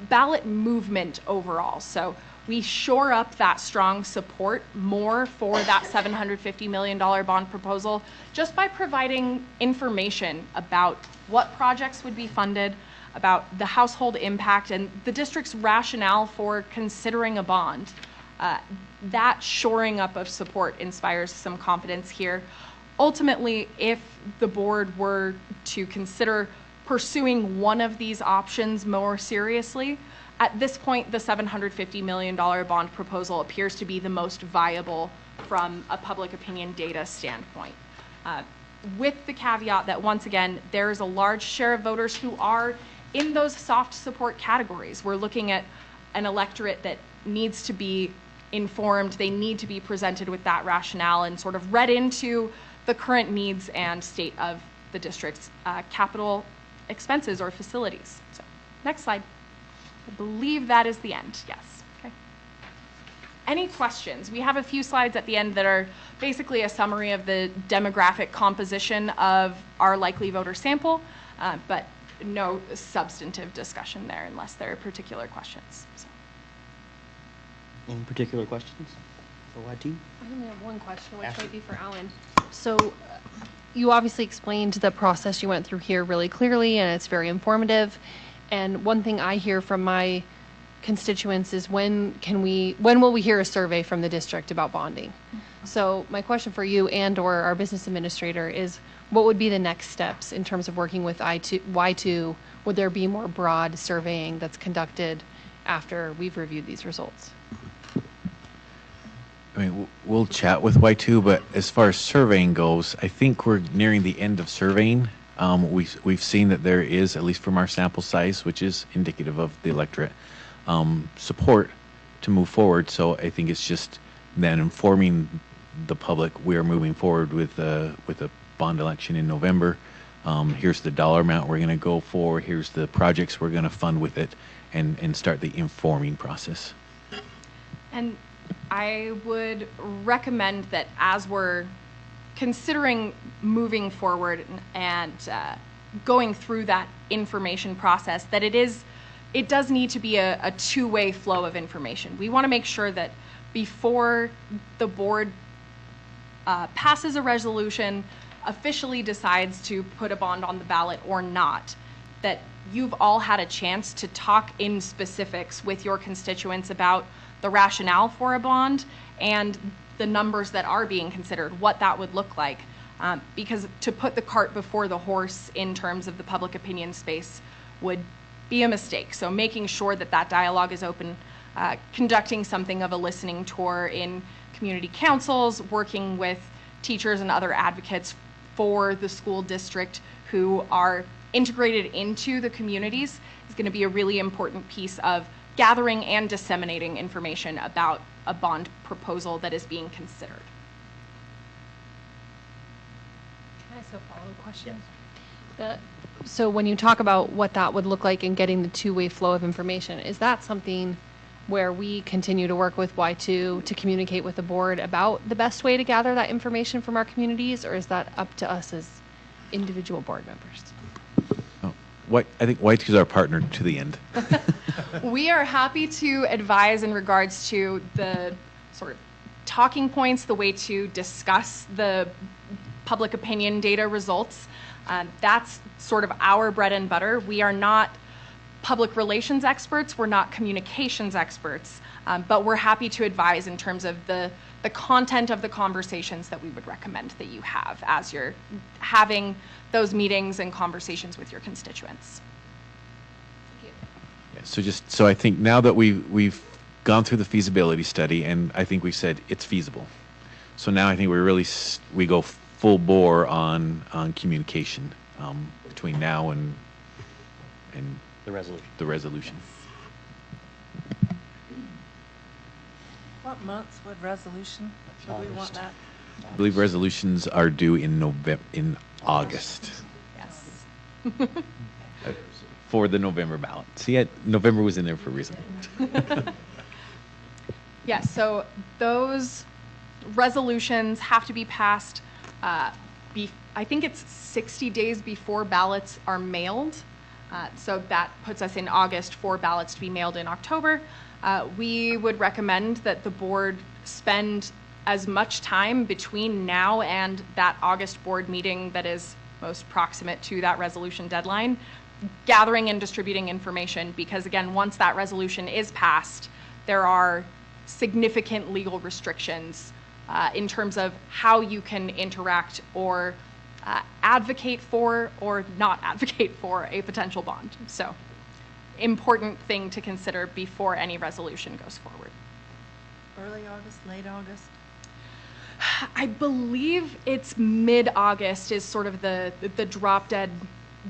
ballot movement overall. So we shore up that strong support more for that $750 million bond proposal just by providing information about what projects would be funded, about the household impact, and the district's rationale for considering a bond. That shoring up of support inspires some confidence here. Ultimately, if the board were to consider pursuing one of these options more seriously, at this point, the $750 million bond proposal appears to be the most viable from a public opinion data standpoint. With the caveat that, once again, there is a large share of voters who are in those soft support categories. We're looking at an electorate that needs to be informed. They need to be presented with that rationale and sort of read into the current needs and state of the district's capital expenses or facilities. So, next slide. I believe that is the end. Yes. Okay. Any questions? We have a few slides at the end that are basically a summary of the demographic composition of our likely voter sample, but no substantive discussion there unless there are particular questions. So. Any particular questions for YT? I only have one question, which might be for Alan. So you obviously explained the process you went through here really clearly, and it's very informative. And one thing I hear from my constituents is when will we hear a survey from the district about bonding? So my question for you and or our business administrator is, what would be the next steps in terms of working with Y2? Would there be more broad surveying that's conducted after we've reviewed these results? I mean, we'll chat with Y2, but as far as surveying goes, I think we're nearing the end of surveying. We've seen that there is, at least from our sample size, which is indicative of the electorate, support to move forward. So I think it's just then informing the public we are moving forward with a bond election in November. Here's the dollar amount we're going to go for. Here's the projects we're going to fund with it, and start the informing process. And I would recommend that as we're considering moving forward and going through that information process, that it does need to be a two-way flow of information. We want to make sure that before the board passes a resolution, officially decides to put a bond on the ballot or not, that you've all had a chance to talk in specifics with your constituents about the rationale for a bond and the numbers that are being considered, what that would look like. Because to put the cart before the horse in terms of the public opinion space would be a mistake. So making sure that that dialogue is open, conducting something of a listening tour in community councils, working with teachers and other advocates for the school district who are integrated into the communities is going to be a really important piece of gathering and disseminating information about a bond proposal that is being considered. Can I ask a follow-up question? So when you talk about what that would look like in getting the two-way flow of information, is that something where we continue to work with Y2 to communicate with the board about the best way to gather that information from our communities, or is that up to us as individual board members? I think Y2 is our partner to the end. We are happy to advise in regards to the sort of talking points, the way to discuss the public opinion data results. That's sort of our bread and butter. We are not public relations experts, we're not communications experts, but we're happy to advise in terms of the content of the conversations that we would recommend that you have as you're having those meetings and conversations with your constituents. Yeah, so I think now that we've gone through the feasibility study, and I think we've said it's feasible. So now I think we go full bore on communication between now and the resolution. What months would resolution, would we want that? I believe resolutions are due in August. Yes. For the November ballot. See, November was in there for a reason. Yes, so those resolutions have to be passed, I think it's 60 days before ballots are mailed. So that puts us in August for ballots to be mailed in October. We would recommend that the board spend as much time between now and that August board meeting that is most proximate to that resolution deadline, gathering and distributing information, because again, once that resolution is passed, there are significant legal restrictions in terms of how you can interact or advocate for or not advocate for a potential bond. So, important thing to consider before any resolution goes forward. Early August, late August? I believe it's mid-August is sort of the drop dead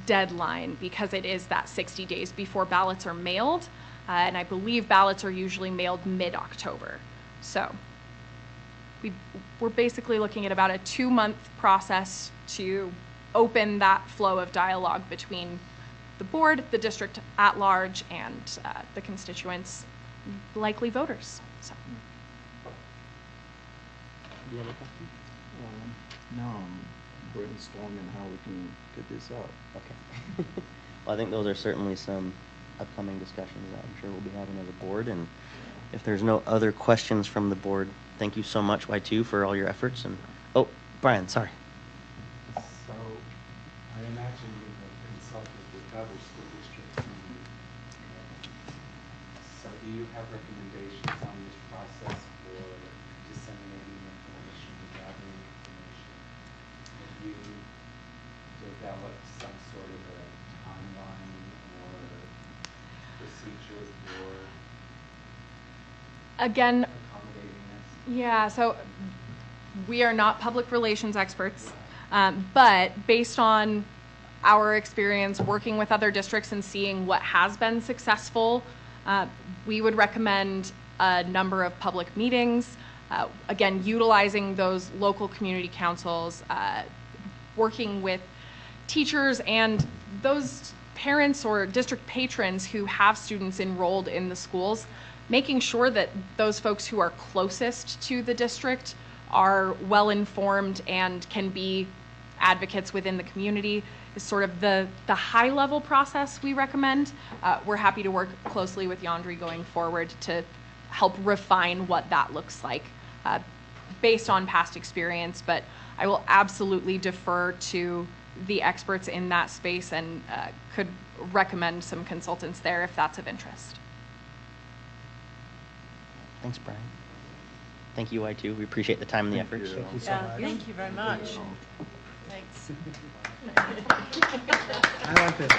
deadline, because it is that 60 days before ballots are mailed, and I believe ballots are usually mailed mid-October. So we're basically looking at about a 2-month process to open that flow of dialogue between the board, the district at large, and the constituents, likely voters. So. Do you have a question? No, I'm brainstorming how we can get this out. Okay. Well, I think those are certainly some upcoming discussions that I'm sure we'll be having as a board. And if there's no other questions from the board, thank you so much, Y2, for all your efforts. And oh, Brian, sorry. So I imagine you have consulted with other school districts. So do you have recommendations on this process for disseminating information, gathering information? Have you develop some sort of a timeline or procedure for Again, accommodating this? yeah, so we are not public relations experts, but based on our experience working with other districts and seeing what has been successful, we would recommend a number of public meetings, again, utilizing those local community councils, working with teachers and those parents or district patrons who have students enrolled in the schools, making sure that those folks who are closest to the district are well informed and can be advocates within the community is sort of the high level process we recommend. We're happy to work closely with Yandri going forward to help refine what that looks like based on past experience, but I will absolutely defer to the experts in that space and could recommend some consultants there if that's of interest. Thanks, Brian. Thank you, Y2. We appreciate the time and the effort. you. Thank you so Yeah, much. thank you very much. Thanks. I like this.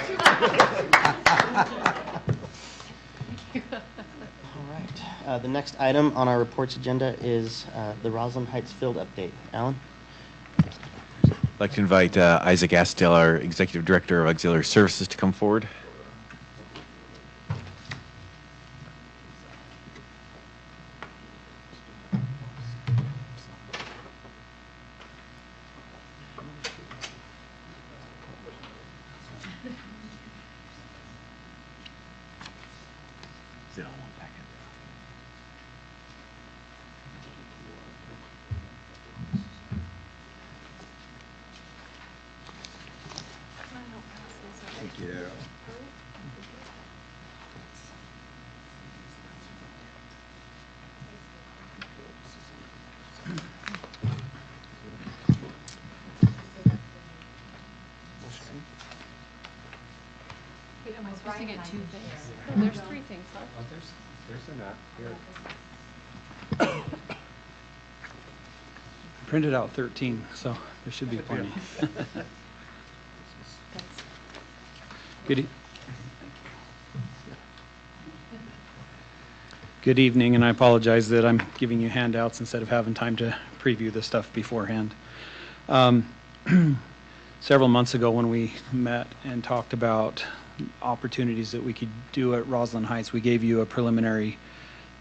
All right. The next item on our reports agenda is the Rosland Heights field update. Alan? I'd like to invite Isaac Astel, our Executive Director of Auxiliary Services, to come forward. Thank you. Am I supposed to get 2 things? There's 3 things left. Oh, there's enough here. Printed out 13, so there should be plenty. Good evening, and I apologize that I'm giving you handouts instead of having time to preview this stuff beforehand. Several months ago when we met and talked about opportunities that we could do at Rosland Heights, we gave you a preliminary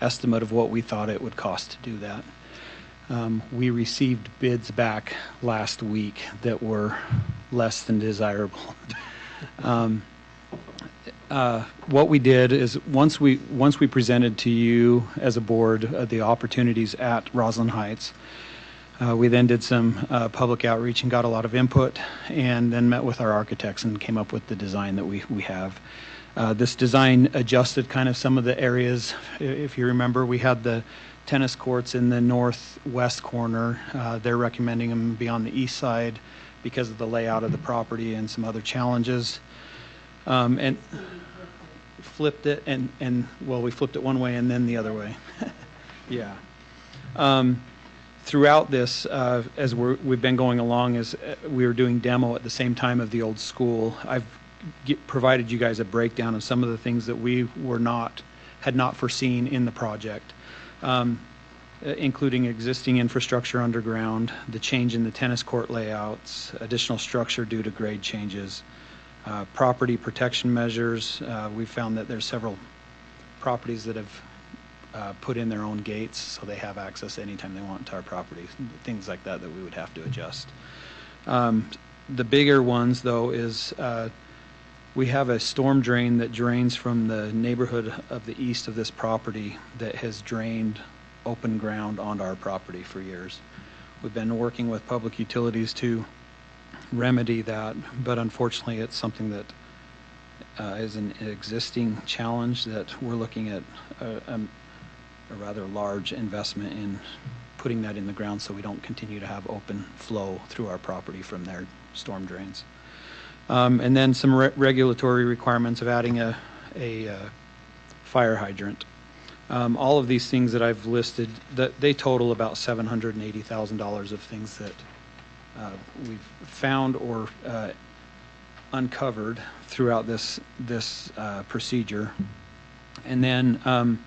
estimate of what we thought it would cost to do that. We received bids back last week that were less than desirable. What we did is once we presented to you as a board the opportunities at Rosland Heights, we then did some public outreach and got a lot of input, and then met with our architects and came up with the design that we have. This design adjusted kind of some of the areas. If you remember, we had the tennis courts in the northwest corner. They're recommending them be on the east side because of the layout of the property and some other challenges. And flipped it, and well, we flipped it one way and then the other way. Yeah. Throughout this, as we've been going along, as we were doing demo at the same time of the old school, I've provided you guys a breakdown of some of the things that we had not foreseen in the project, including existing infrastructure underground, the change in the tennis court layouts, additional structure due to grade changes, property protection measures. We found that there's several properties that have put in their own gates, so they have access anytime they want to our property. Things like that we would have to adjust. The bigger ones, though, is we have a storm drain that drains from the neighborhood of the east of this property that has drained open ground onto our property for years. We've been working with public utilities to remedy that, but unfortunately it's something that is an existing challenge that we're looking at a rather large investment in putting that in the ground so we don't continue to have open flow through our property from their storm drains. And then some regulatory requirements of adding a fire hydrant. All of these things that I've listed, that they total about $780,000 of things that we've found or uncovered throughout this procedure. And then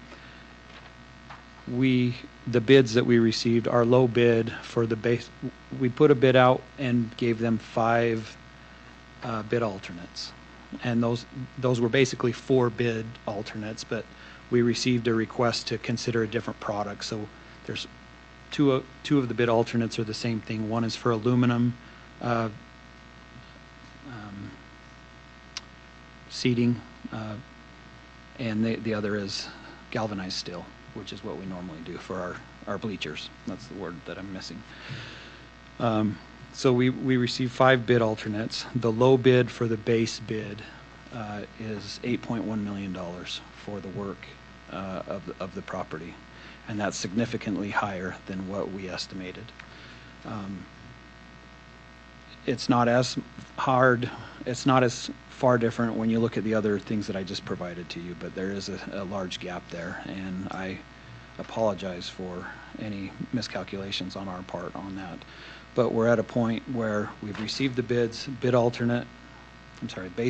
the bids that we received, our low bid for the base, we put a bid out and gave them 5 bid alternates. And those were basically 4 bid alternates, but we received a request to consider a different product. So there's two of the bid alternates are the same thing. One is for aluminum seating, and the other is galvanized steel, which is what we normally do for our bleachers. That's the word that I'm missing. So we received 5 bid alternates. The low bid for the base bid is $8.1 million for the work of the property, and that's significantly higher than what we estimated. It's not as hard, it's not as far different when you look at the other things that I just provided to you, but there is a large gap there, and I apologize for any miscalculations on our part on that. But we're at a point where we've received the bids. Base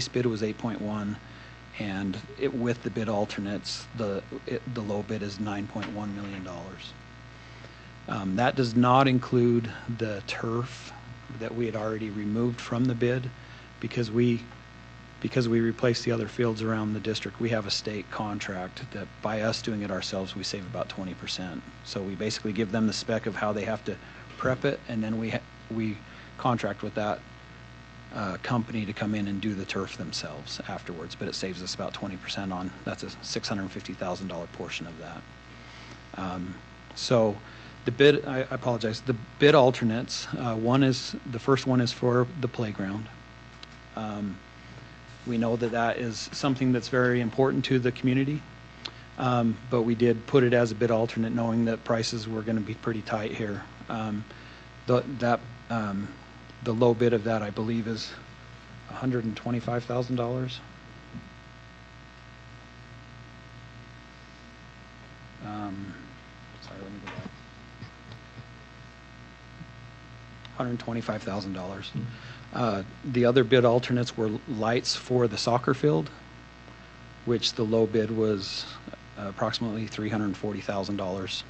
bid was 8.1, and with the bid alternates, the low bid is $9.1 million. That does not include the turf that we had already removed from the bid, because we replaced the other fields around the district. We have a state contract that by us doing it ourselves, we save about 20%. So we basically give them the spec of how they have to prep it, and then we contract with that company to come in and do the turf themselves afterwards. But it saves us about 20% on, that's a $650,000 portion of that. So the bid, I apologize, the bid alternates, the first one is for the playground. We know that is something that's very important to the community, but we did put it as a bid alternate knowing that prices were going to be pretty tight here. The low bid of that, I believe, is $125,000. Sorry, let me go back. $125,000. The other bid alternates were lights for the soccer field, which the low bid was approximately $340,000.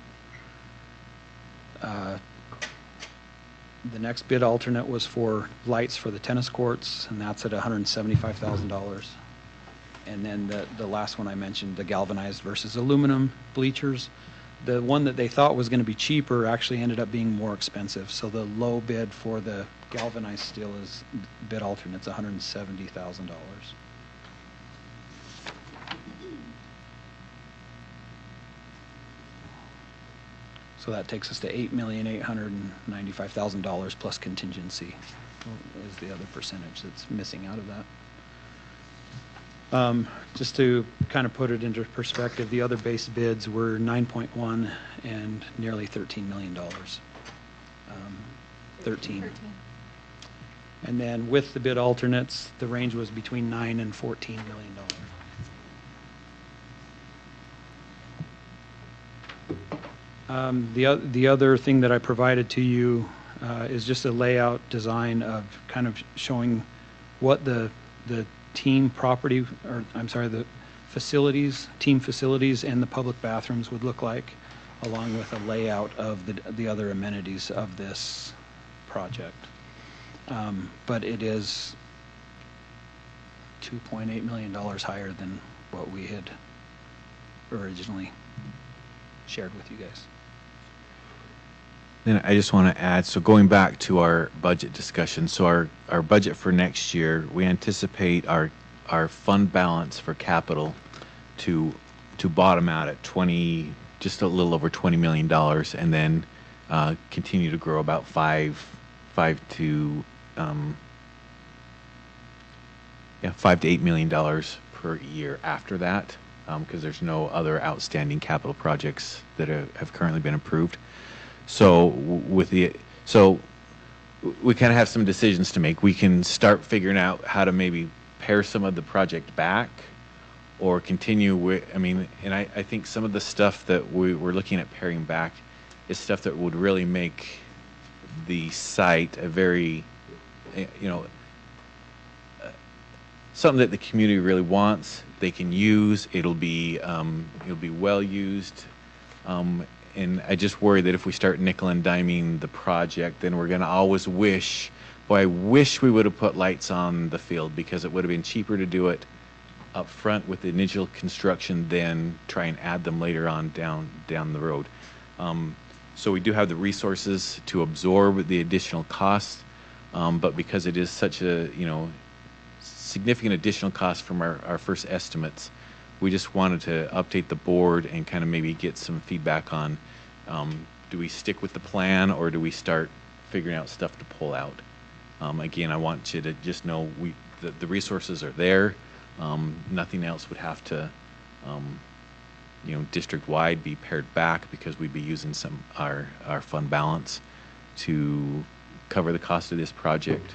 The next bid alternate was for lights for the tennis courts, and that's at $175,000. And then the last one I mentioned, the galvanized versus aluminum bleachers, the one that they thought was going to be cheaper actually ended up being more expensive. So the low bid for the galvanized steel is bid alternate's $170,000. So that takes us to $8,895,000 plus contingency is the other percentage that's missing out of that. Just to kind of put it into perspective, the other base bids were 9.1 and nearly $13 million. 13. And then with the bid alternates, the range was between $9 and $14 million. The other thing that I provided to you is just a layout design of kind of showing what the team property, or I'm sorry, the facilities, team facilities and the public bathrooms would look like, along with a layout of the other amenities of this project. But it is $2.8 million higher than what we had originally shared with you guys. Then I just want to add, so going back to our budget discussion, so our budget for next year, we anticipate our fund balance for capital to bottom out at just a little over $20 million, and then continue to grow about $5 to $8 million per year after that, because there's no other outstanding capital projects that have currently been approved. So we kind of have some decisions to make. We can start figuring out how to maybe pare some of the project back, or continue with, and I think some of the stuff that we're looking at paring back is stuff that would really make the site a very, something that the community really wants, they can use. It'll be well used. And I just worry that if we start nickel and diming the project, then we're going to always wish, boy, I wish we would have put lights on the field, because it would have been cheaper to do it up front with the initial construction than try and add them later on down the road. So we do have the resources to absorb the additional costs, but because it is such a significant additional cost from our first estimates, we just wanted to update the board and kind of maybe get some feedback on, do we stick with the plan, or do we start figuring out stuff to pull out? Again, I want you to just know the resources are there. Nothing else would have to, district-wide be pared back, because we'd be using our fund balance to cover the cost of this project.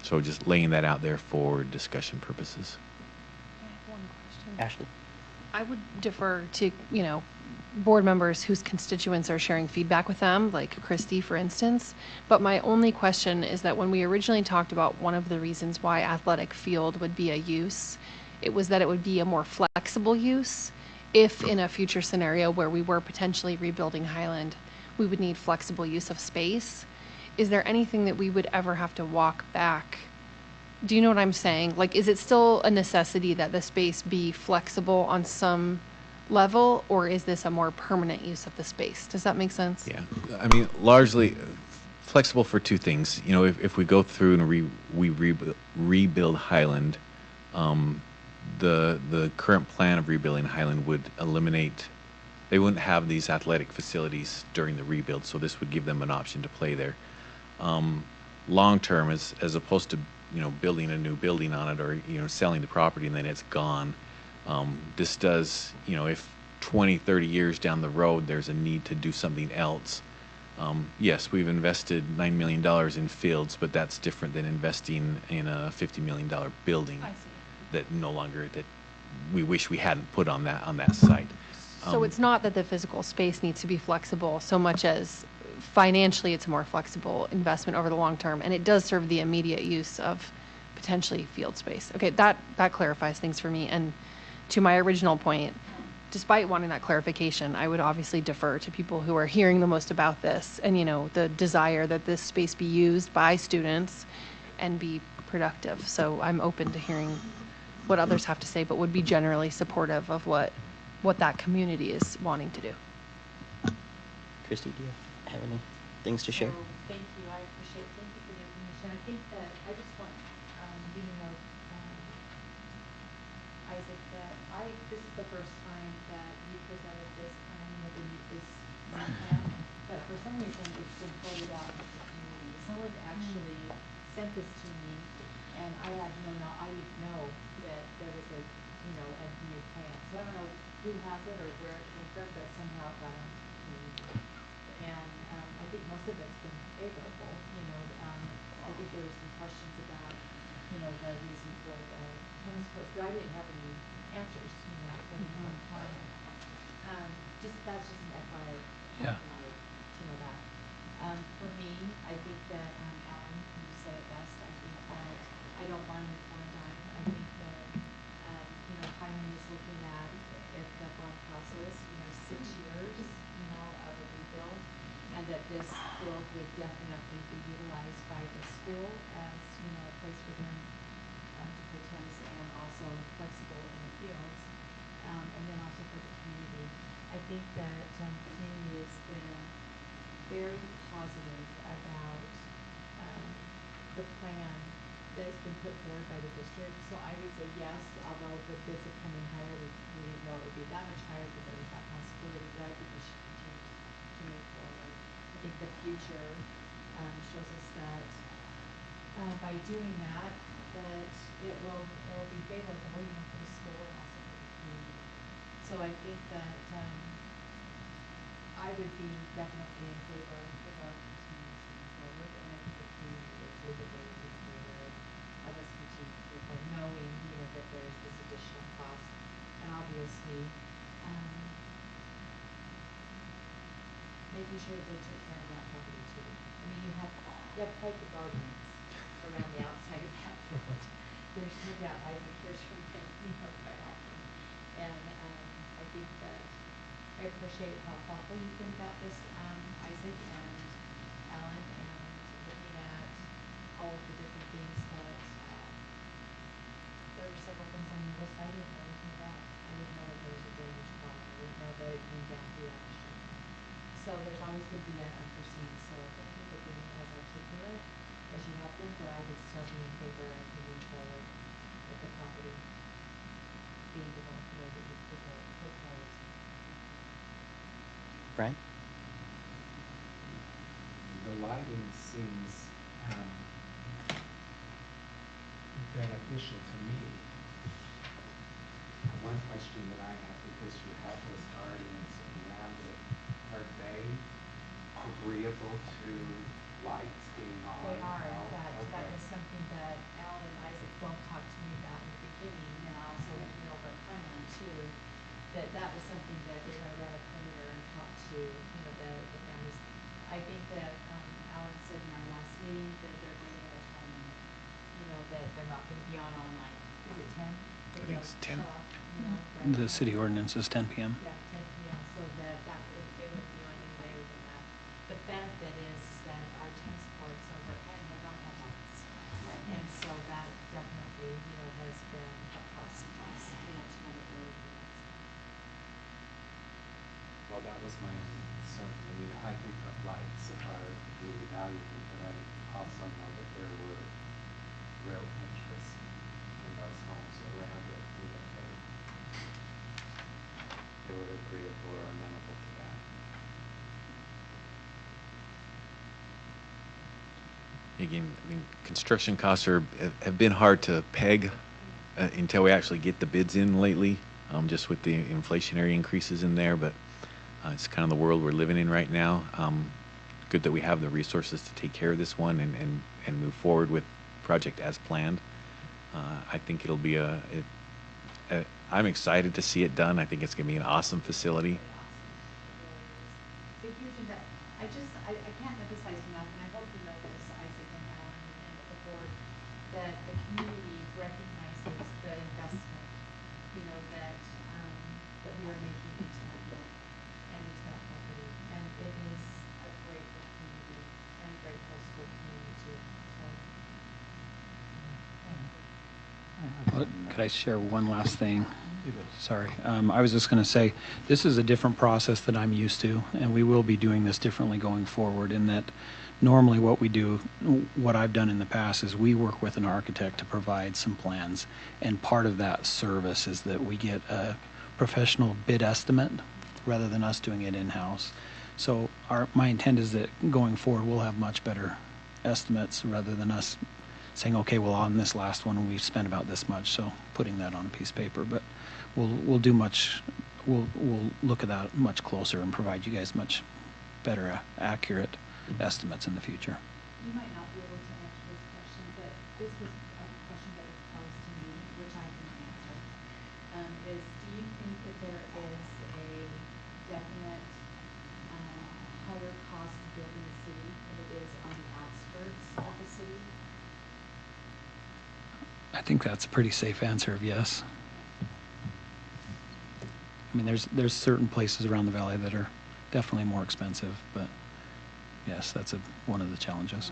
So just laying that out there for discussion purposes. One question. Ashley? I would defer to, board members whose constituents are sharing feedback with them, like Christy, for instance. But my only question is that when we originally talked about one of the reasons why athletic field would be a use, it was that it would be a more flexible use if in a future scenario where we were potentially rebuilding Highland, we would need flexible use of space. Is there anything that we would ever have to walk back? Do you know what I'm saying? Like, is it still a necessity that the space be flexible on some level, or is this a more permanent use of the space? Does that make sense? Yeah, I mean, largely flexible for two things. If we go through and we rebuild Highland, the current plan of rebuilding Highland would eliminate. They wouldn't have these athletic facilities during the rebuild, so this would give them an option to play there. Long term, as opposed to building a new building on it, or selling the property and then it's gone. This does, if 20, 30 years down the road there's a need to do something else. Yes, we've invested $9 million in fields, but that's different than investing in a $50 million building that we wish we hadn't put on that site. So it's not that the physical space needs to be flexible so much as financially it's a more flexible investment over the long term, and it does serve the immediate use of potentially field space. Okay, that clarifies things for me. And to my original point, despite wanting that clarification, I would obviously defer to people who are hearing the most about this and the desire that this space be used by students and be productive. So I'm open to hearing what others have to say, but would be generally supportive of what that community is wanting to do. Christy, do you have any things to share? Thank you. I appreciate it. Thank you for the information. I think that I just want you to know, Isaac, that this is the first time that you presented this plan with this plan, but for some reason it's been floated out into the community. Someone actually sent this to me, and I didn't know that there was a new plan. So I don't know who has it or where it came from, but somehow it got on the community. And I think most of it's been favorable. I think there were some questions about, the reason for the tennis courts, but I didn't have any answers, for the time. That's just an FYI. Yeah. To know that. For me, I think that, Alan, you said it best. I think that I don't want to nickel and dime. I think that, Highland is looking at, if the bond process, 6 years, of a rebuild, and that this field would definitely be utilized by the school as, a place for them to play tennis, and also flexible in the fields, and then also for the community. I think that the community has been very positive about the plan that has been put forward by the district. So I would say yes, although the bids have come in higher, we didn't know it would be that much higher, but there was that possibility. But I think we should continue to move forward. I think the future shows us that by doing that, it will be favorable for the school and also for the community. So I think that I would be definitely in favor of continuing to move forward, and I think the community would feel that they would be in favor of us continuing to move forward, knowing that there's this additional cost, and obviously making sure that they took care of that property too. I mean, you have quite the gardens around the outside of that field. there's no doubt I would hear from him, quite often. And I think that I appreciate how thoughtful you've been about this, Isaac and Alan, and looking at all of the different things that, there were several things on your list I didn't know anything about. I didn't know that there was a drainage problem. I didn't know that it came down the action. So there's always going to be an unforeseen. So thank you for being as articulate as you have been, but I would still be in favor of moving forward with the property being developed the way that you proposed. Brian? The lighting seems beneficial to me. One question that I have, because you have those guardians around it, are they agreeable to lights being on? They are, in fact, Okay. that was something that Alan and Isaac both talked to me about in the beginning, and also with over at Highland too, that was something that they went around the perimeter and talked to, the families. I think that, Alan said in our last meeting that they're going to have a time limit, that they're not gonna be on all night. Is it 10? I think it's 10. The city ordinance is 10 p.m. Yeah, 10 p.m. So that it wouldn't be on any later than that. The benefit is that our tennis courts overhead don't have lights. And so that definitely, has been a plus to us, to know that we're looking at stuff. Well, that was my concern. I mean, I think that lights are really valuable, but I also know that there were real interest in those homes around it, and that they were agreeable or amenable to that. Again, I mean, construction costs have been hard to peg until we actually get the bids in lately, just with the inflationary increases in there. But it's kind of the world we're living in right now. Good that we have the resources to take care of this one and move forward with project as planned. I think it'll be I'm excited to see it done. I think it's going to be an awesome facility. It's a huge investment. I can't emphasize enough, and I hope you know this, Isaac and Alan and the board, that the community recognizes the investment, that we are making into that building and into that property. And it is a great for the community and great for the school community too. So, Could I share one last thing? Sorry. I was just going to say, this is a different process that I'm used to, and we will be doing this differently going forward in that normally what I've done in the past is we work with an architect to provide some plans, and part of that service is that we get a professional bid estimate rather than us doing it in-house. So my intent is that going forward, we'll have much better estimates rather than us saying, okay, well, on this last one, we've spent about this much, so putting that on a piece of paper. But we'll look at that much closer and provide you guys much better, accurate estimates in the future. you might not be able to answer this question, but this was a question that was posed to me, which I can answer. Is do you think that there is a definite higher cost to build in the city than it is on the outskirts of the city? I think that's a pretty safe answer of yes. I mean, there's certain places around the valley that are definitely more expensive, but yes, that's one of the challenges.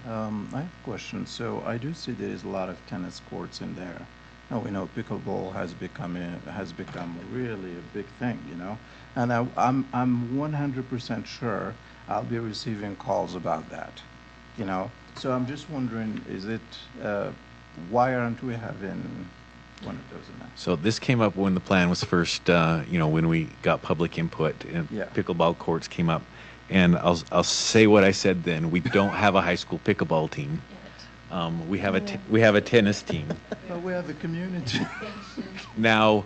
I have a question. So I do see there is a lot of tennis courts in there. Now we know pickleball has become really a big thing, and I'm 100% sure I'll be receiving calls about that, So I'm just wondering, why aren't we having one of those in there? So this came up when the plan was first, when we got public input and Yeah. pickleball courts came up. And I'll say what I said then. We don't have a high school pickleball team. We have a tennis team. But we have a community. Now,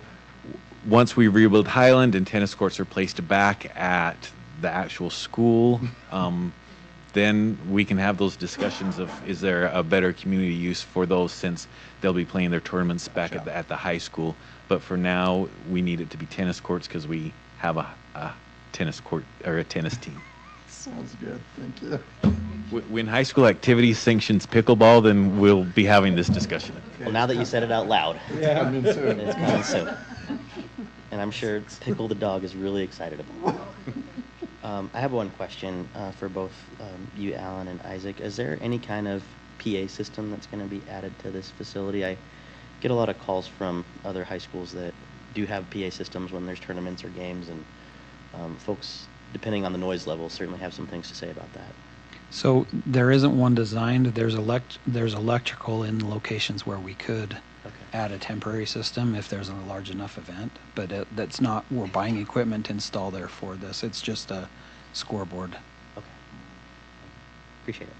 once we rebuild Highland and tennis courts are placed back at the actual school, then we can have those discussions of is there a better community use for those, since they'll be playing their tournaments back at the high school. But for now, we need it to be tennis courts because we have a tennis court or a tennis team. Sounds good. Thank you. When high school activities sanctions pickleball, then we'll be having this discussion. Well, now that you said it out loud, Yeah, I mean, soon. it's coming soon. And I'm sure Pickle the dog is really excited about it. I have one question for both you, Alan, and Isaac. Is there any kind of PA system that's going to be added to this facility? I get a lot of calls from other high schools that do have PA systems when there's tournaments or games, and folks, depending on the noise level, certainly have some things to say about that. So there isn't one designed. There's electrical in locations where we could add a temporary system if there's a large enough event, but that's not, we're buying equipment to install there for this. It's just a scoreboard. Okay. Appreciate it.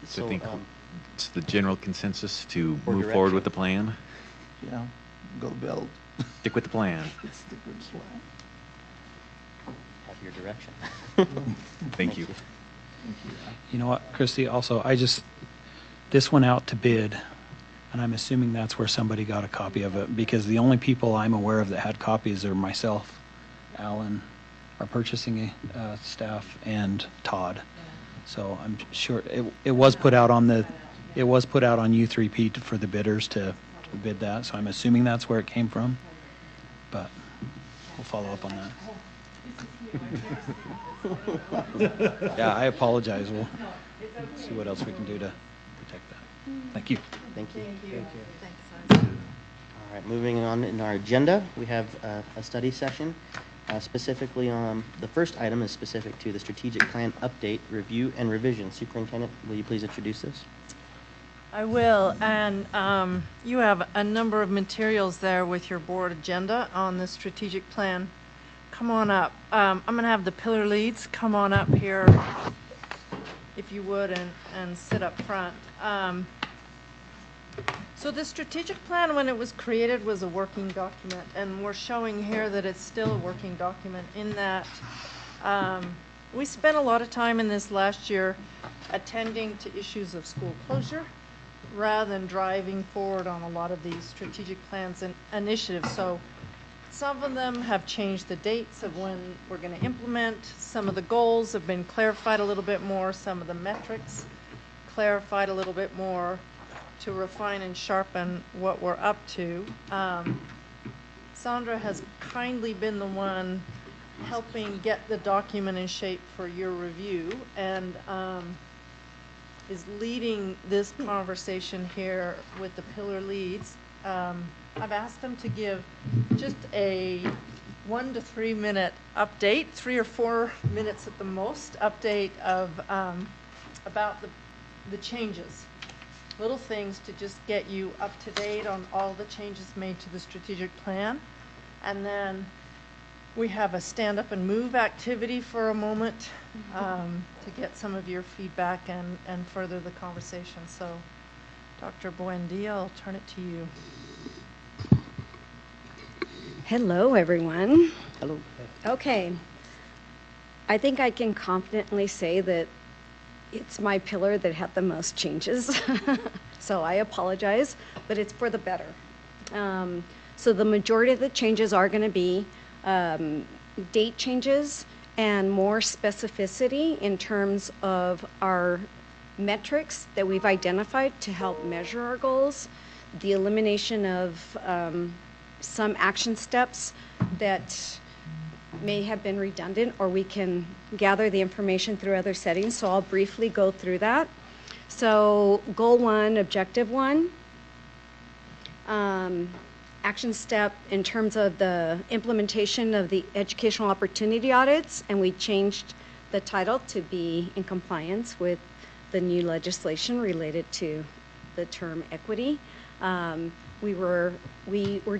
So I think it's the general consensus to Or move forward direction. with the plan. Yeah, go build. Stick with the plan. It's the good plan. Have your direction. Thank you. You know what, Christy, also, this went out to bid, and I'm assuming that's where somebody got a copy of it, because the only people I'm aware of that had copies are myself, Alan, our purchasing staff, and Todd. So I'm sure it was put out on U3P for the bidders to bid that, so I'm assuming that's where it came from, but we'll follow up on that. Yeah, I apologize. We'll see what else we can do to protect that. Thank you. Thank you. Thanks. All right, moving on in our agenda, we have a study session. Specifically, the first item is specific to the strategic plan update, review, and revision. Superintendent, will you please introduce this? I will, and you have a number of materials there with your board agenda on the strategic plan. Come on up. I'm going to have the pillar leads come on up here, if you would, and sit up front. So the strategic plan, when it was created, was a working document, and we're showing here that it's still a working document in that we spent a lot of time in this last year attending to issues of school closure rather than driving forward on a lot of these strategic plans and initiatives. So some of them have changed the dates of when we're going to implement. Some of the goals have been clarified a little bit more. Some of the metrics clarified a little bit more to refine and sharpen what we're up to. Sandra has kindly been the one helping get the document in shape for your review, and is leading this conversation here with the pillar leads. I've asked them to give just a 1 to 3 minute update, 3 or 4 minutes at the most, update of about the changes. Little things to just get you up to date on all the changes made to the strategic plan. And then we have a stand up and move activity for a moment to get some of your feedback and further the conversation. So Dr. Buendia, I'll turn it to you. Hello, everyone. Hello. Okay. I think I can confidently say that it's my pillar that had the most changes. So I apologize, but it's for the better. So the majority of the changes are going to be date changes and more specificity in terms of our metrics that we've identified to help measure our goals, the elimination of some action steps that may have been redundant, or we can gather the information through other settings. So I'll briefly go through that. So goal 1, objective 1, action step in terms of the implementation of the educational opportunity audits, and we changed the title to be in compliance with the new legislation related to the term equity. We were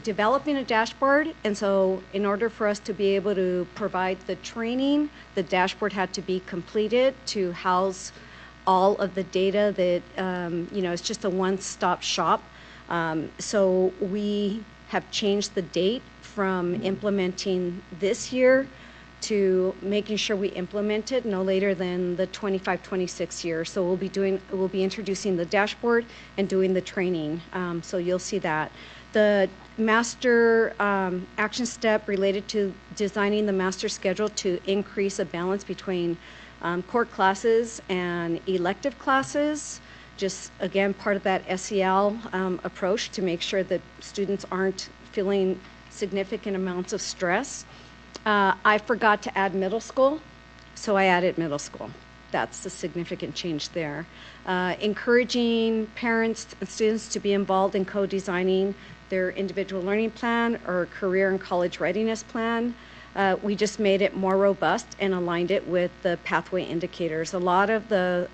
developing a dashboard, and so in order for us to be able to provide the training, the dashboard had to be completed to house all of the data that, it's just a one-stop shop. So we have changed the date from implementing this year to making sure we implement it no later than the 25-26 year. So we'll be introducing the dashboard and doing the training. So you'll see that. The master action step related to designing the master schedule to increase a balance between core classes and elective classes. Just again, part of that SEL approach to make sure that students aren't feeling significant amounts of stress. I forgot to add middle school, so I added middle school. That's a significant change there. Encouraging parents and students to be involved in co-designing their individual learning plan or career and college readiness plan. We just made it more robust and aligned it with the pathway indicators. A lot of the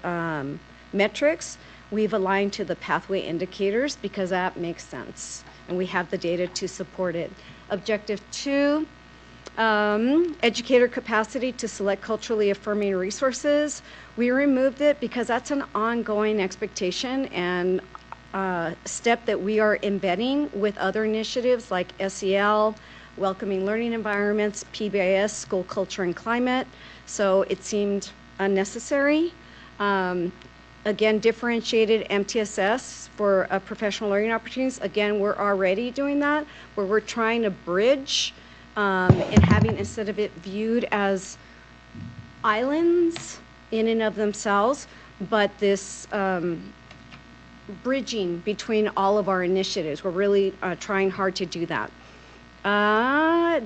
metrics we've aligned to the pathway indicators because that makes sense, and we have the data to support it. Objective 2, educator capacity to select culturally affirming resources. We removed it because that's an ongoing expectation and step that we are embedding with other initiatives like SEL, welcoming learning environments, PBIS, school culture and climate. So it seemed unnecessary. Again, differentiated MTSS for professional learning opportunities. Again, we're already doing that, where we're trying to bridge and having, instead of it viewed as islands in and of themselves, but this bridging between all of our initiatives. We're really trying hard to do that.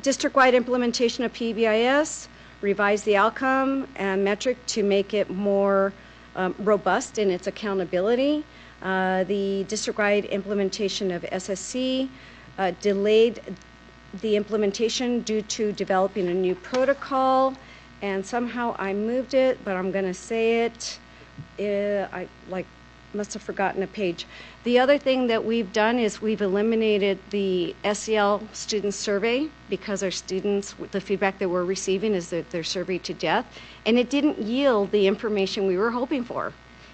District-wide implementation of PBIS, revise the outcome and metric to make it more robust in its accountability. The district-wide implementation of SSC delayed the implementation due to developing a new protocol, and somehow I moved it, but I'm going to say it. I must have forgotten a page. The other thing that we've done is we've eliminated the SEL student survey because our students, the feedback that we're receiving is that they're surveyed to death, and it didn't yield the information we were hoping for.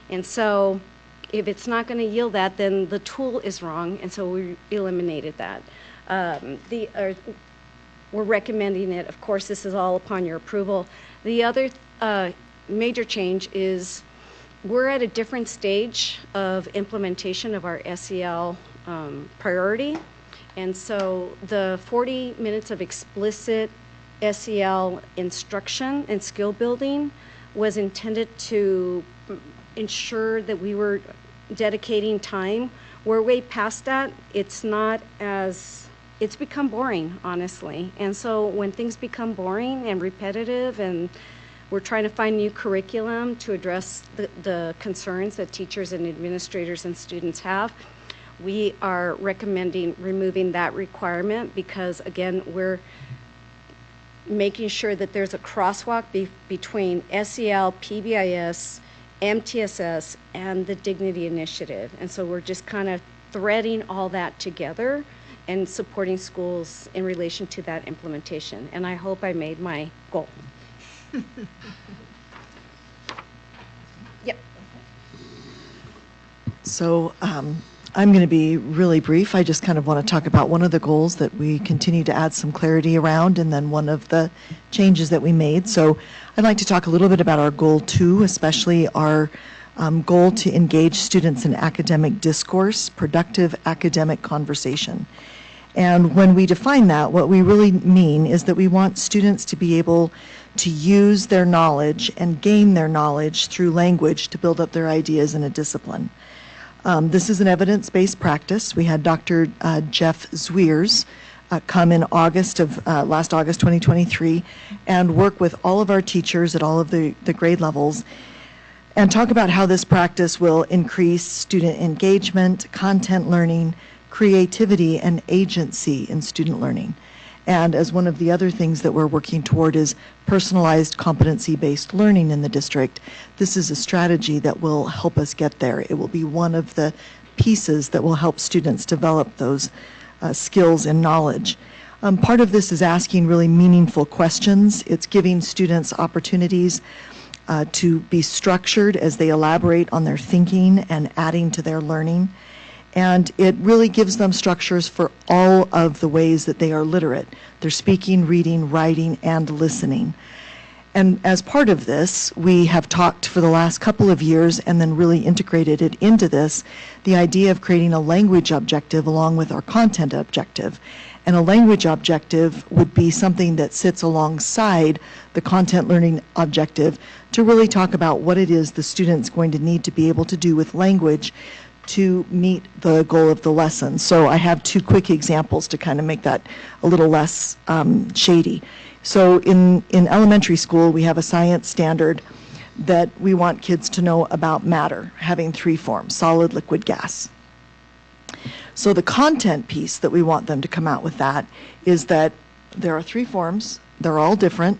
And so if it's not going to yield that, then the tool is wrong, and so we eliminated that. We're recommending it. Of course, this is all upon your approval. The other major change is we're at a different stage of implementation of our SEL priority. And so the 40 minutes of explicit SEL instruction and skill building was intended to ensure that we were dedicating time. We're way past that. It's become boring, honestly. And so when things become boring and repetitive, and we're trying to find new curriculum to address the concerns that teachers and administrators and students have, we are recommending removing that requirement because, again, we're making sure that there's a crosswalk between SEL, PBIS, MTSS, and the Dignity Initiative. And so we're just kind of threading all that together and supporting schools in relation to that implementation. And I hope I made my goal. Yep. So I'm going to be really brief. I just kind of want to talk about one of the goals that we continue to add some clarity around, and then one of the changes that we made. So I'd like to talk a little bit about our goal 2, especially our goal to engage students in academic discourse, productive academic conversation. And when we define that, what we really mean is that we want students to be able to use their knowledge and gain their knowledge through language to build up their ideas in a discipline. This is an evidence-based practice. We had Dr. Jeff Zwiers come in last August 2023, and work with all of our teachers at all of the grade levels and talk about how this practice will increase student engagement, content learning, creativity, and agency in student learning. And as one of the other things that we're working toward is personalized competency-based learning in the district, this is a strategy that will help us get there. It will be one of the pieces that will help students develop those skills and knowledge. Part of this is asking really meaningful questions. It's giving students opportunities to be structured as they elaborate on their thinking and adding to their learning. And it really gives them structures for all of the ways that they are literate. They're speaking, reading, writing, and listening. And as part of this, we have talked for the last couple of years and then really integrated it into this, the idea of creating a language objective along with our content objective. And a language objective would be something that sits alongside the content learning objective to really talk about what it is the student's going to need to be able to do with language to meet the goal of the lesson. So I have two quick examples to kind of make that a little less shady. So in elementary school, we have a science standard that we want kids to know about matter, having three forms: solid, liquid, gas. So the content piece that we want them to come out with that is that there are three forms. They're all different.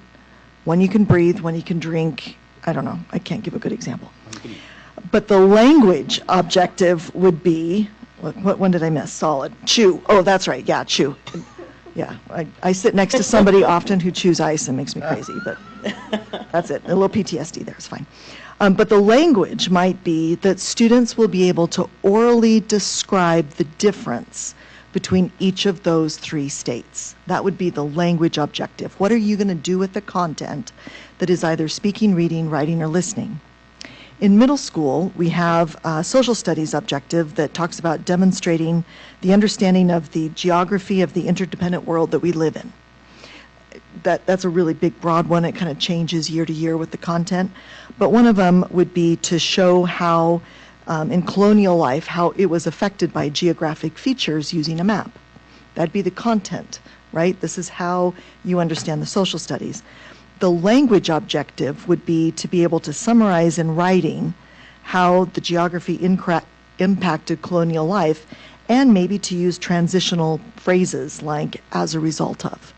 One you can breathe, one you can drink. I don't know. I can't give a good example. But the language objective would be, what one did I miss? Solid. Chew. Oh, that's right. Yeah, chew. Yeah, I sit next to somebody often who chews ice and makes me crazy, but that's it. A little PTSD there is fine. But the language might be that students will be able to orally describe the difference between each of those three states. That would be the language objective. What are you going to do with the content that is either speaking, reading, writing, or listening? In middle school, we have a social studies objective that talks about demonstrating the understanding of the geography of the interdependent world that we live in. That's a really big, broad one. It kind of changes year to year with the content. But one of them would be to show how, in colonial life, how it was affected by geographic features using a map. That'd be the content, right? This is how you understand the social studies. The language objective would be to be able to summarize in writing how the geography impacted colonial life, and maybe to use transitional phrases like "as a result of."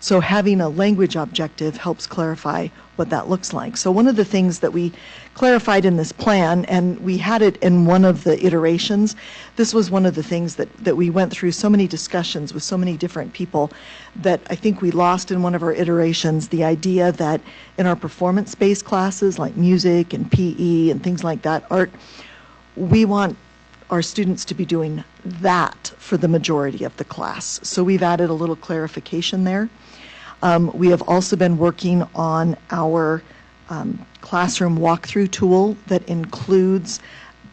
So having a language objective helps clarify what that looks like. So one of the things that we clarified in this plan, and we had it in one of the iterations, this was one of the things that we went through so many discussions with so many different people that I think we lost in one of our iterations the idea that in our performance-based classes like music and PE and things like that, art, we want our students to be doing that for the majority of the class. So we've added a little clarification there. We have also been working on our classroom walkthrough tool that includes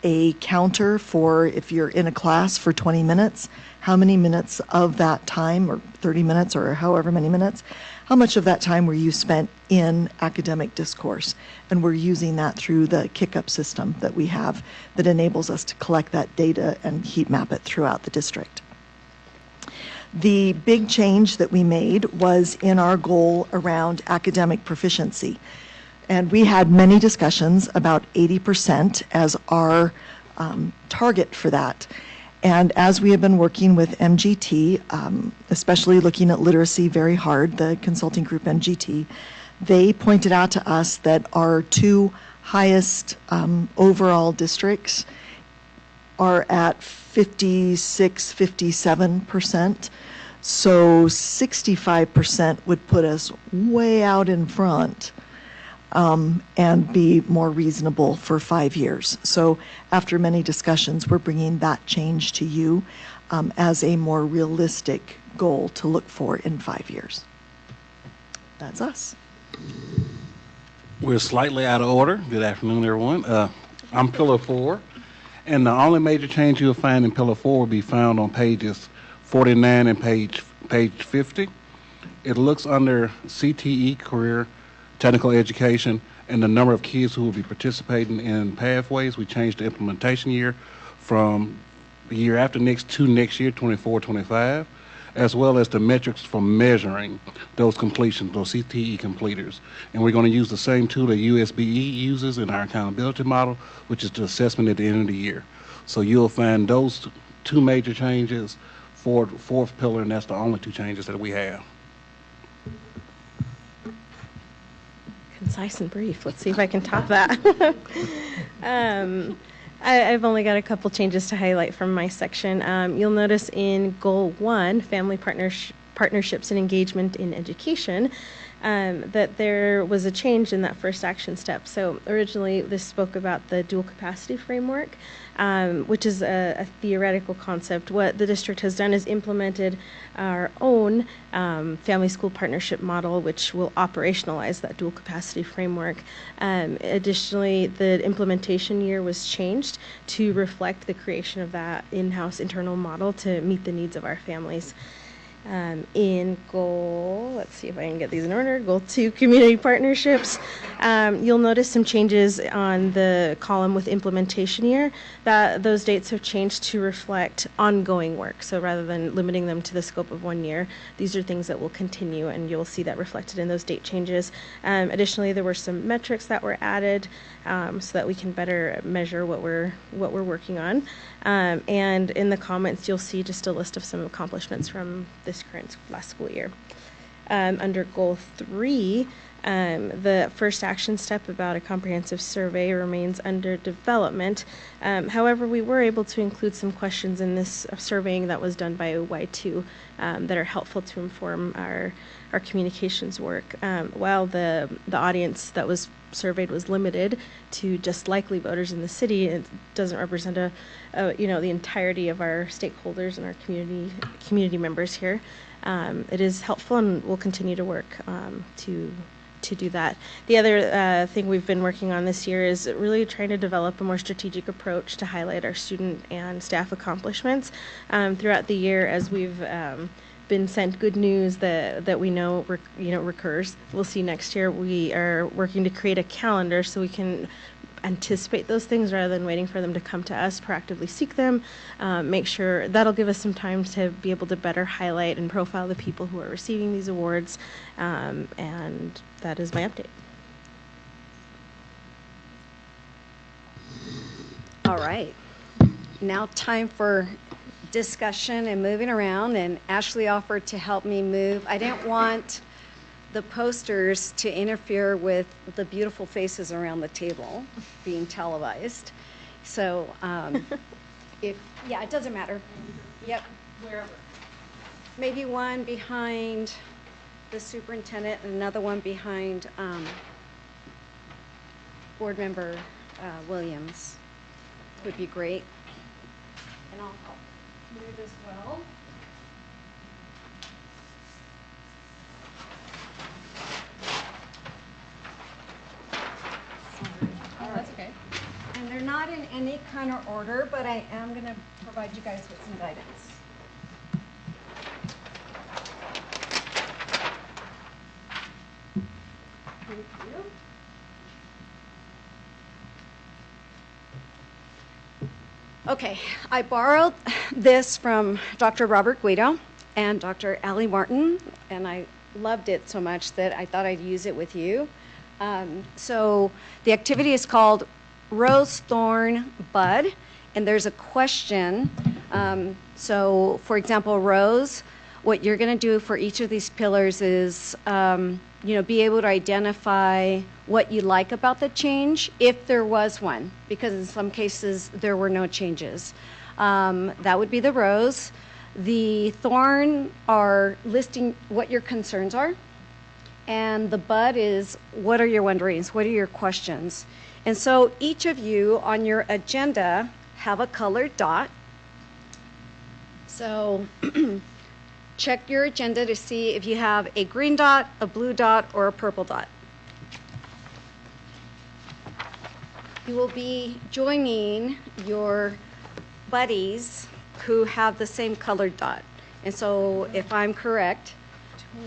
a counter for if you're in a class for 20 minutes, how many minutes of that time, or 30 minutes, or however many minutes, how much of that time were you spent in academic discourse? And we're using that through the kick-up system that we have that enables us to collect that data and heat map it throughout the district. The big change that we made was in our goal around academic proficiency. And we had many discussions about 80% as our target for that. And as we have been working with MGT, especially looking at literacy very hard, the consulting group MGT, they pointed out to us that our two highest overall districts are at 56, 57%. So 65% would put us way out in front and be more reasonable for 5 years. So after many discussions, we're bringing that change to you as a more realistic goal to look for in 5 years. That's us. We're slightly out of order. Good afternoon, everyone. I'm Pillar 4, and the only major change you'll find in Pillar 4 will be found on pages 49 and page 50. It looks under CTE, Career Technical Education, and the number of kids who will be participating in pathways. We changed the implementation year from the year after next to next year, 24-25, as well as the metrics for measuring those completions, those CTE completers. And we're going to use the same tool that USBE uses in our accountability model, which is the assessment at the end of the year. So you'll find those two major changes for the fourth pillar, and that's the only two changes that we have. Concise and brief. Let's see if I can top that. I've only got a couple changes to highlight from my section. You'll notice in Goal 1, Family Partnership partnerships and engagement in education, that there was a change in that first action step. So originally this spoke about the dual capacity framework, which is a theoretical concept. What the district has done is implemented our own family school partnership model, which will operationalize that dual capacity framework. Additionally, the implementation year was changed to reflect the creation of that in-house internal model to meet the needs of our families. In goal, let's see if I can get these in order, goal 2, community partnerships, you'll notice some changes on the column with implementation year, that those dates have changed to reflect ongoing work. So rather than limiting them to the scope of 1 year, these are things that will continue, and you'll see that reflected in those date changes. Additionally, there were some metrics that were added so that we can better measure what we're working on. And in the comments, you'll see just a list of some accomplishments from this current last school year. Under goal 3, the first action step about a comprehensive survey remains under development. However, we were able to include some questions in this surveying that was done by Y2 that are helpful to inform our communications work. While the audience that was surveyed was limited to just likely voters in the city, it doesn't represent the entirety of our stakeholders and our community members here. It is helpful, and we'll continue to work to do that. The other thing we've been working on this year is really trying to develop a more strategic approach to highlight our student and staff accomplishments throughout the year, as we've been sent good news that we know recurs. We'll see next year. We are working to create a calendar so we can anticipate those things rather than waiting for them to come to us, proactively seek them, make sure that'll give us some time to be able to better highlight and profile the people who are receiving these awards, and that is my update. All right, now time for discussion and moving around, and Ashley offered to help me move. I didn't want the posters to interfere with the beautiful faces around the table being televised. So it doesn't matter. Yep. Wherever. Maybe one behind the superintendent and another one behind board member Williams would be great. And I'll help move as well. That's okay. And they're not in any kind of order, but I am going to provide you guys with some guidance. Thank you. Okay, I borrowed this from Dr. Robert Guido and Dr. Allie Martin, and I loved it so much that I thought I'd use it with you. So the activity is called Rose, Thorn, Bud, and there's a question. So for example, Rose, what you're going to do for each of these pillars is be able to identify what you like about the change, if there was one, because in some cases there were no changes. That would be the Rose. The Thorn are listing what your concerns are. And the Bud is, what are your wonderings? What are your questions? And so each of you on your agenda have a colored dot. So check your agenda to see if you have a green dot, a blue dot, or a purple dot. You will be joining your buddies who have the same colored dot. And so if I'm correct,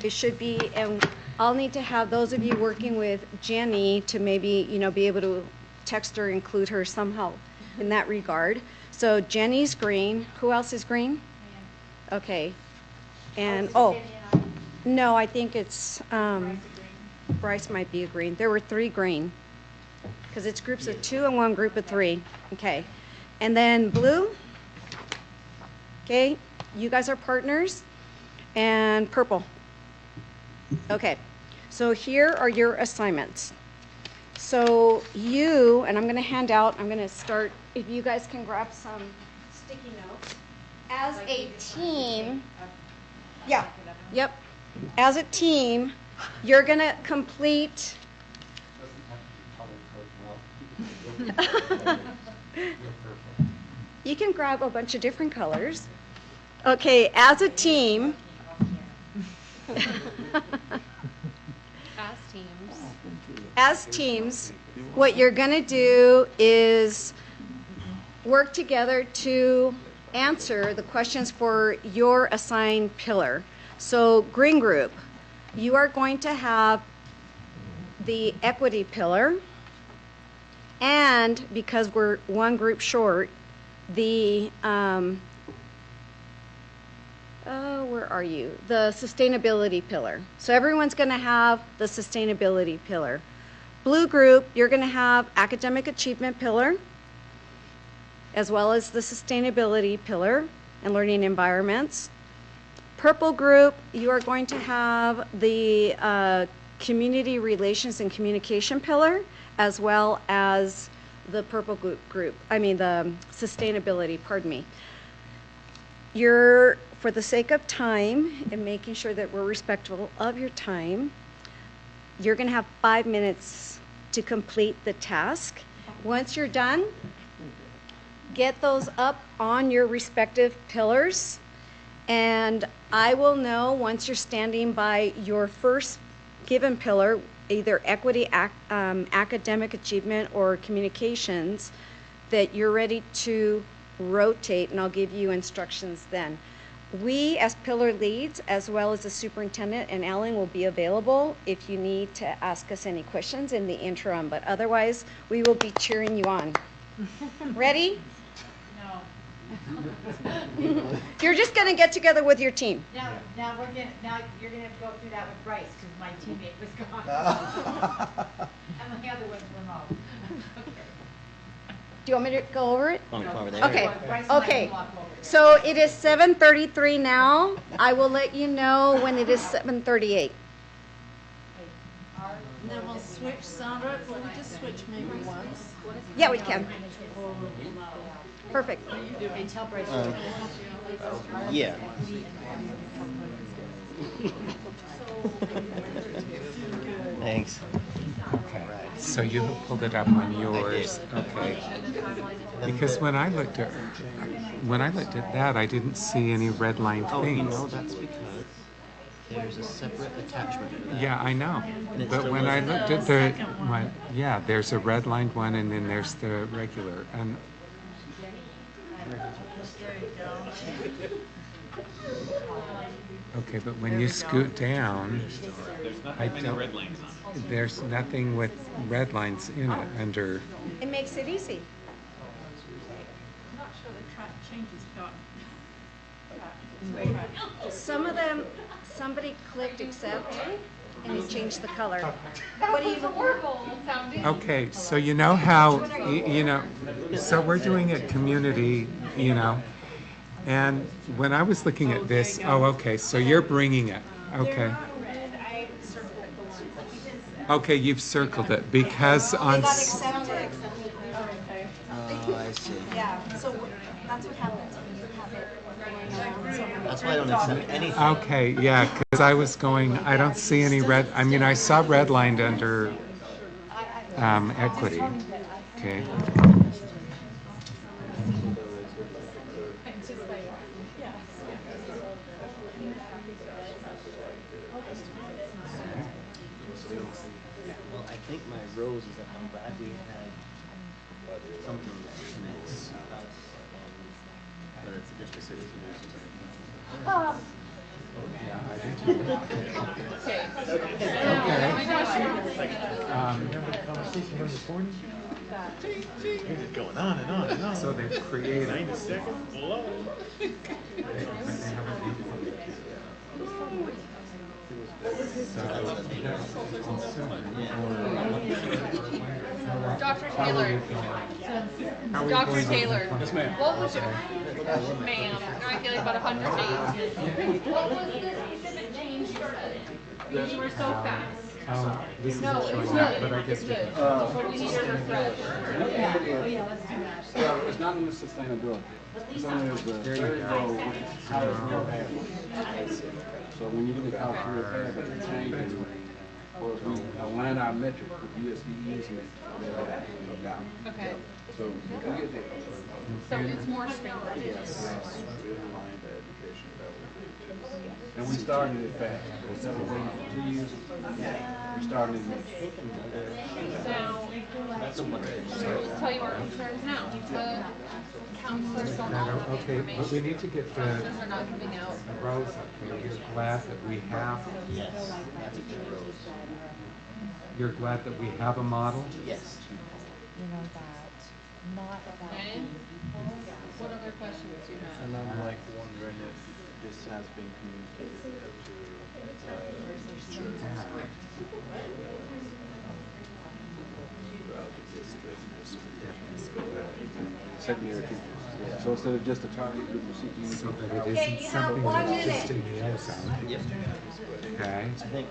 it should be, and I'll need to have those of you working with Jenny to maybe, be able to text her, include her somehow in that regard. So Jenny's green. Who else is green? Okay. And, no, I think it's, Bryce might be a green. There were 3 green, because it's groups of 2 and 1 group of 3. Okay. And then blue. Okay. You guys are partners. And purple. Okay, so here are your assignments. So and I'm going to hand out, I'm going to start, if you guys can grab some sticky notes. As a team, yeah, Yep. As a team, you're going to complete. You can grab a bunch of different colors. Okay, as a team. As teams, what you're going to do is work together to answer the questions for your assigned pillar. So, green group, you are going to have the equity pillar, and because we're one group short, the where are you? The sustainability pillar. So everyone's going to have the sustainability pillar. Blue group, you're going to have academic achievement pillar, as well as the sustainability pillar and learning environments. Purple group, you are going to have the community relations and communication pillar, as well as the purple group, the sustainability, pardon me. For the sake of time and making sure that we're respectful of your time, you're going to have 5 minutes to complete the task. Once you're done, get those up on your respective pillars, and I will know once you're standing by your first given pillar, either equity, academic achievement, or communications, that you're ready to rotate, and I'll give you instructions then. We, as pillar leads, as well as the superintendent and Alan, will be available if you need to ask us any questions in the interim, but otherwise, we will be cheering you on. Ready? No. You're just going to get together with your team. Now you're gonna have to go through that with Bryce, because my teammate was gone. And the other one's remote. Do you want me to go over it? Want me to come over there? Okay. Bryce and I Okay. can walk over. So it is 7:33 now. I will let you know when it is 7:38. And then we'll switch, Sandra, will we just switch maybe once? Yeah, we can. Perfect. Hey, tell Bryce. Yeah. Thanks. Okay, so you pulled it up on yours, okay. Because when I looked at that, I didn't see any red line Oh, you things. know, that's because there's a separate attachment for that. Yeah, I know. And it's But still when I listed. looked at the one, yeah, there's a red lined one and then there's the regular. And okay, but when you scoot down, I don't. There's nothing with red lines in it under. It makes it easy. I'm not sure the track change is done. Some of them, somebody clicked accept and it changed the color. What do you Okay, so you know how, so we're doing a community, and when I was looking at this, okay, so you're bringing it, okay. Okay, you've circled it because on. Oh, I see. Yeah, so that's what happens when you have it going around. That's why I don't accept anything. Okay, yeah, because I was going, I don't see any red, I saw redlined under equity. Okay. Well, I think my rose is that I'm glad we had something that connects us, whether it's a district or Going on and on and on. So they've created. 90 seconds below. Dr. Taylor. Dr. Taylor. Yes, ma'am. What was your, ma'am, I feel like about 100 days. What was this exhibit change? You were so fast. This No, isn't it's showing up, good. but I guess we can. But we need to refresh. Well, it's not in the sustainability. It's only the third row, which is how it's repair. So when you look at how it's repair, but the changes, or if we align our metrics with USDA's metrics. Okay. So we get there. So it's more streamlined. And we started it fast. Instead of waiting for 2 years, we started it. Now, let's tell you our concerns now. The counselors don't all have Okay, but we information. need to get the Counselors are not coming out. rows up here. You're glad that we have. You're glad that we have a model? Yes. You know, that, not about Okay. being equal. What other questions do you have? And I'm like wondering if this has been communicated to throughout the district. Secondary teachers. So instead of just a target group of CTE. So that it isn't something that's just in the ozone. Yep. Okay. I think.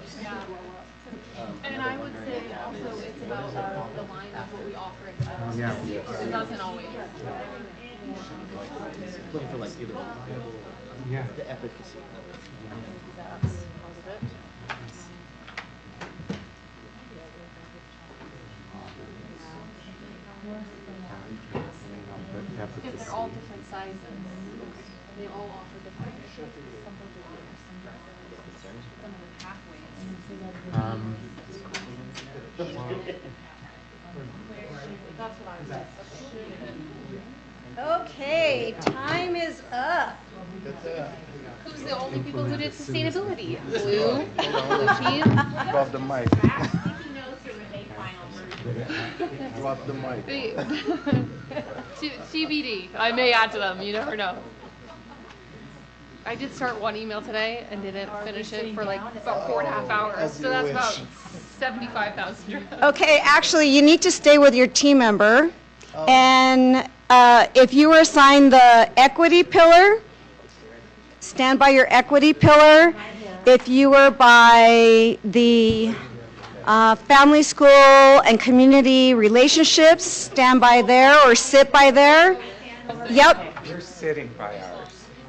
And I would say also it's about the line of what we offer. Yeah. It doesn't always. Looking for like either reliable, Yeah. the efficacy. Because they're all different sizes. They all offer different. Some of the pathways. That's what I was. Okay, time is up. Who's the only people who did sustainability? Blue, blue cheese. Drop the mic. Sticky notes or make final version? Drop the mic. TBD. I may add to them. You never know. I did start one email today and didn't finish it for like about 4.5 hours. So that's about 75,000. Okay, actually, you need to stay with your team member. And if you were assigned the equity pillar, stand by your equity pillar. If you were by the family, school, and community relationships, stand by there or sit by there. Yep. You're sitting by ours.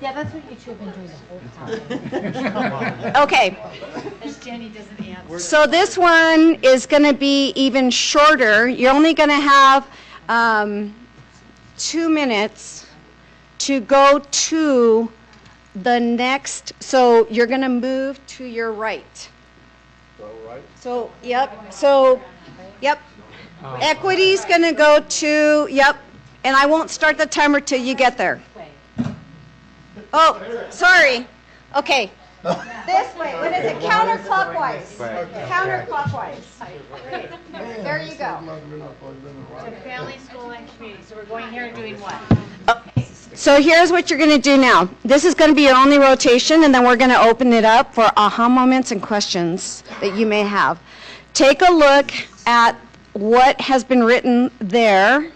Yeah, that's what you two have been doing the whole time. Okay. As Jenny doesn't answer. So this one is going to be even shorter. You're only going to have 2 minutes to go to the next. So you're going to move to your right. So, yep. So, yep. Equity's going to go to, yep. And I won't start the timer till you get there. Oh, sorry. Okay. This way. What is it? Counterclockwise. Counterclockwise. There you go. So family, school, and community. So we're going here and doing what? So here's what you're going to do now. This is going to be your only rotation, and then we're going to open it up for aha moments and questions that you may have. Take a look at what has been written there,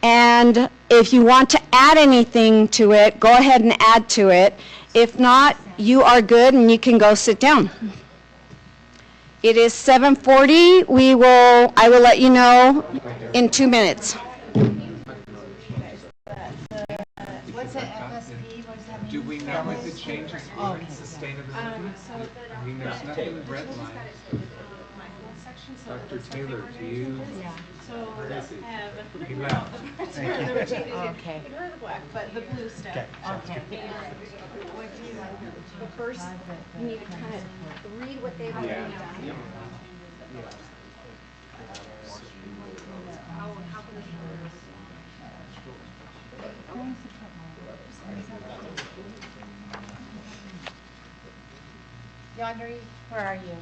and if you want to add anything to it, go ahead and add to it. If not, you are good and you can go sit down. It is 7:40. I will let you know in 2 minutes. What's it, FSP? What does that mean? Do we know what the changes were in sustainability? I mean, there's nothing redlined. Dr. Taylor, do you? Where is he? He left. Okay. Ignore the black, but the blue stuff. Okay. But first, you need to kind of read what they've written down. Yandere, where are you?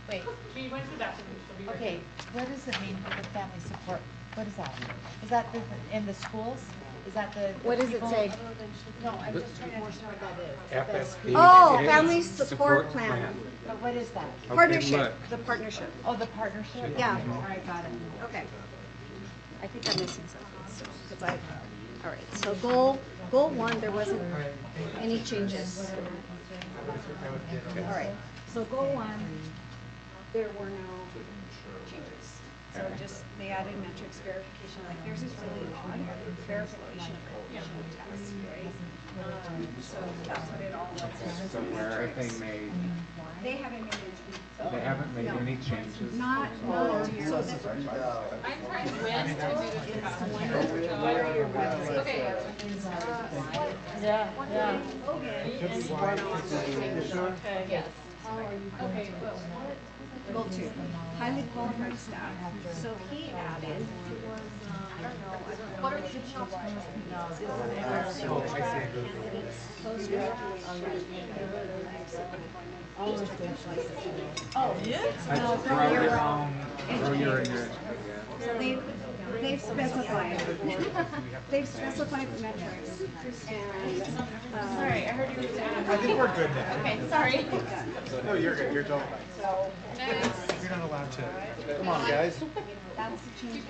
Wait, She went to the bathroom. She'll be right okay, what does it mean for the family support? What is that? Is that in the schools? Is that the? What does it people- say? No, I'm just trying to understand what that is. FSP. Oh, is family support plan. But what is that? Okay, Partnership, look. the partnership. Oh, the partnership? Yeah. All right, got it. Okay. I think I'm missing something. 'Cause all right, so goal 1, there wasn't any changes. All right, so goal 1, there were no changes. So just, they added metrics verification, like theirs is really odd, verification test, right? So that's what it all was. So where have they made, They haven't made any. they haven't made any changes? Not to your. I'm trying to win. Okay. Yeah, yeah. Okay. Yes. Okay, well, two, highly qualified staff. So he added, I don't know, what are the additional Oh, yeah. Throw your So they've specified, they've specified the metrics. And, Sorry, I heard you were saying. I think we're good now. Okay, sorry. No, you're good. You're totally So, You're not allowed to. Come on, guys. that's the change.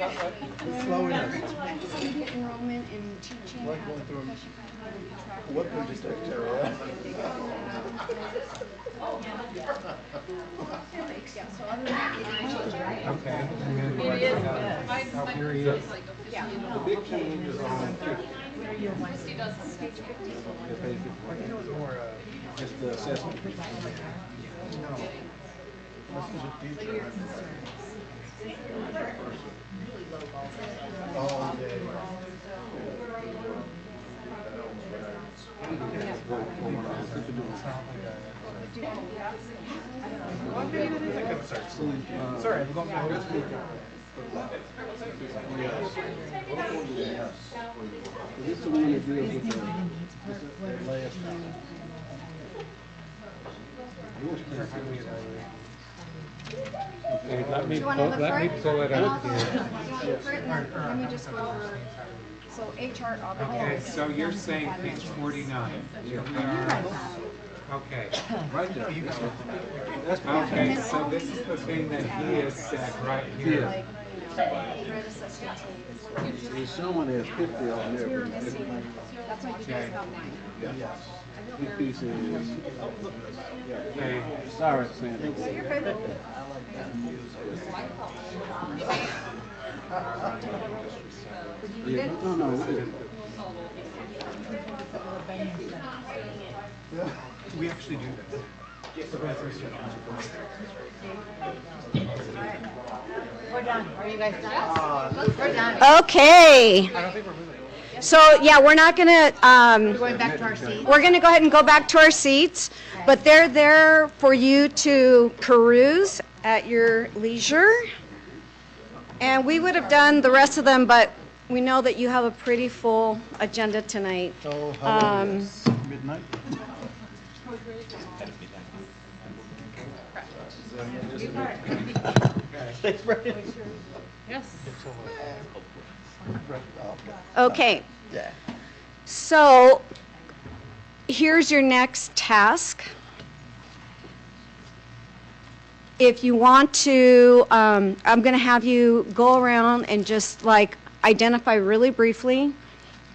Slowing us. Student enrollment in teaching as a profession. What would you take, Tara? Yeah, so other than that, Okay. It is. Oh, here he is. The big change is on Christy does page 50. Just the assessment. No. This is a teacher. Oh, sorry, I'm going to This is the one that deals with the last. Okay, let me Do you want to look for it? pull it And up also, here. do you want to look for it? And then let me just go over, so HR Okay, obligations. so you're saying page 49. Here we are. Okay. Right there. Okay, so this is the thing that he has said right here. Grade assessment teams. There's someone has 50 on We there. were missing, that's why you guys got mine. Yes. This piece is. Okay. Sorry, Sandy. So you're good. Yeah, no. We actually do this. We're done. Are you guys done? We're done. Okay. I don't think we're moving. So, yeah, we're not going to, We're going back to our seat. we're going to go ahead and go back to our seats, but they're there for you to peruse at your leisure. And we would have done the rest of them, but we know that you have a pretty full agenda tonight. So how long is midnight? Thanks, Brian. Yes. Okay. Yeah. So here's your next task. If you want to, I'm going to have you go around and just like identify really briefly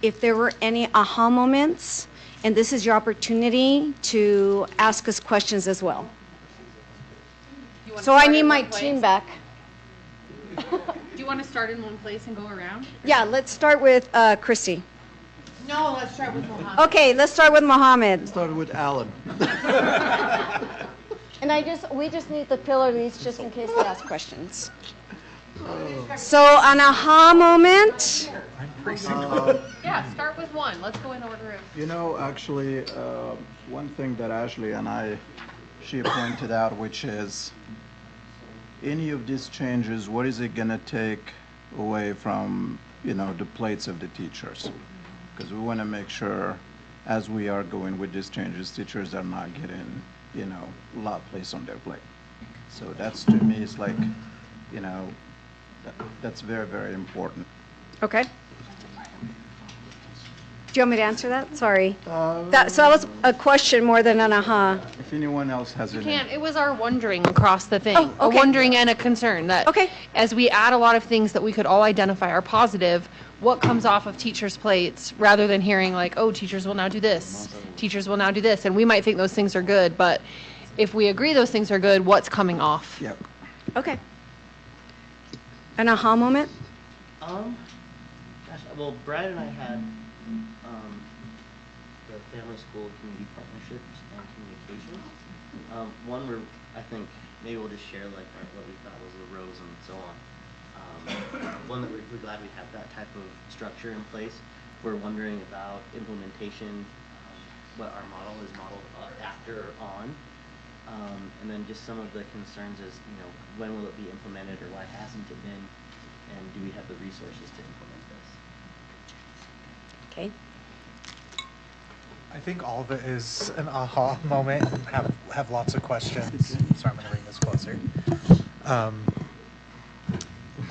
if there were any aha moments, and this is your opportunity to ask us questions as well. So I need my team back. Do you want to start in one place and go around? Yeah, let's start with Christy. No, let's start with Mohammed. Okay, let's start with Mohammed. Started with Alan. And we just need to fill our these just in case they ask questions. So an aha moment. Yeah, start with one. Let's go in order of. You know, actually, one thing that Ashley and she pointed out, which is any of these changes, what is it going to take away from, the plates of the teachers? Because we want to make sure, as we are going with these changes, teachers are not getting, a lot placed on their plate. So that's, to me, it's like, that's very, very important. Okay. Do you want me to answer that? Sorry. So that was a question more than an aha. If anyone else has You any. can't. It was our wondering across the thing. Oh, A okay. wondering and a concern that as we add a lot of things that we could all identify are positive, what comes off of teachers' plates rather than hearing like, oh, teachers will now do this, teachers will now do this. And we might think those things are good, but if we agree those things are good, what's coming off? Yep. Okay. An aha moment? Gosh, well, Brad and I had the family school community partnerships and communications. One where I think maybe we'll just share like what we thought was the rows and so on. One that we're glad we have that type of structure in place. We're wondering about implementation, what our model is modeled after or on. And then just some of the concerns is, when will it be implemented or why hasn't it been? And do we have the resources to implement this? Okay. I think all of it is an aha moment and have lots of questions. Sorry, I'm going to bring this closer.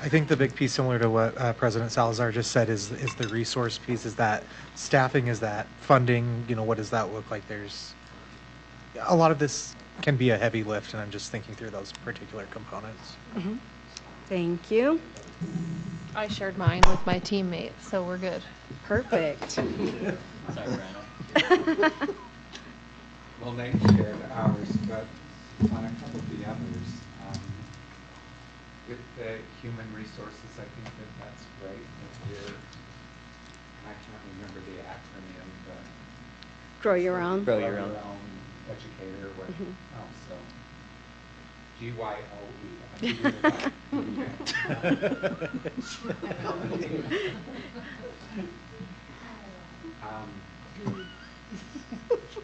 I think the big piece, similar to what President Salazar just said, is the resource piece. Is that staffing? Is that funding? What does that look like? There's a lot of this can be a heavy lift, and I'm just thinking through those particular components. Mm-hmm. Thank you. I shared mine with my teammates, so we're good. Perfect. Sorry, Brian. Well, Nate shared ours, but on a couple of the others, with the human resources, I think that's great. That I can't remember the acronym, but Grow your own. Grow your own. Educator. What? Mhm. Oh, so GYOE.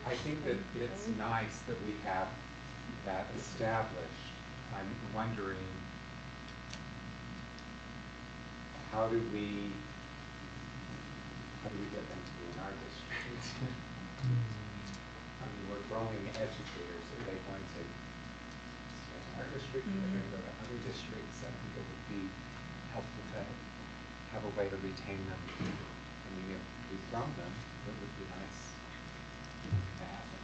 I think that it's nice that we have that established. I'm wondering, how do we get them to be in our district? I mean, we're growing educators. Are they going to stay in our district? Are they going to go to other districts? I think it would be helpful to have a way to retain them. I mean, if we've grown them, it would be nice to have them.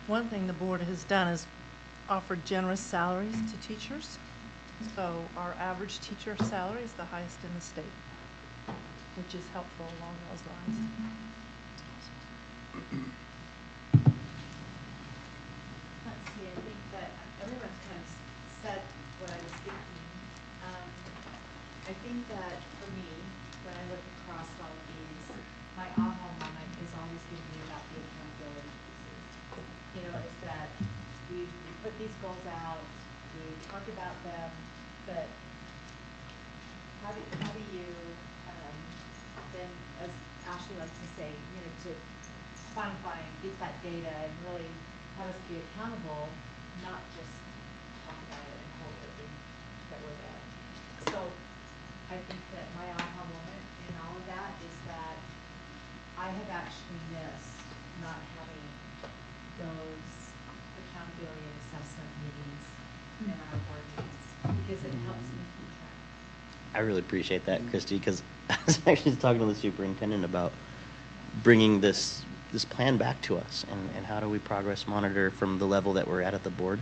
One thing the board has done is offered generous salaries to teachers. So our average teacher salary is the highest in the state, which is helpful along those lines. Let's see, I think that everyone's kind of said what I was thinking. I think that for me, when I look across all of these, my aha moment is always going to be about the accountability pieces. Is that we put these goals out, we talk about them, but how do you then, as Ashley likes to say, to quantify and get that data and really have us be accountable, not just talk about it and hope that we're there. So I think that my aha moment in all of that is that I have actually missed not having those accountability and assessment meetings in our board meetings, because it helps me keep track. I really appreciate that, Christy, because I was actually talking to the superintendent about bringing this plan back to us and how do we progress monitor from the level that we're at the board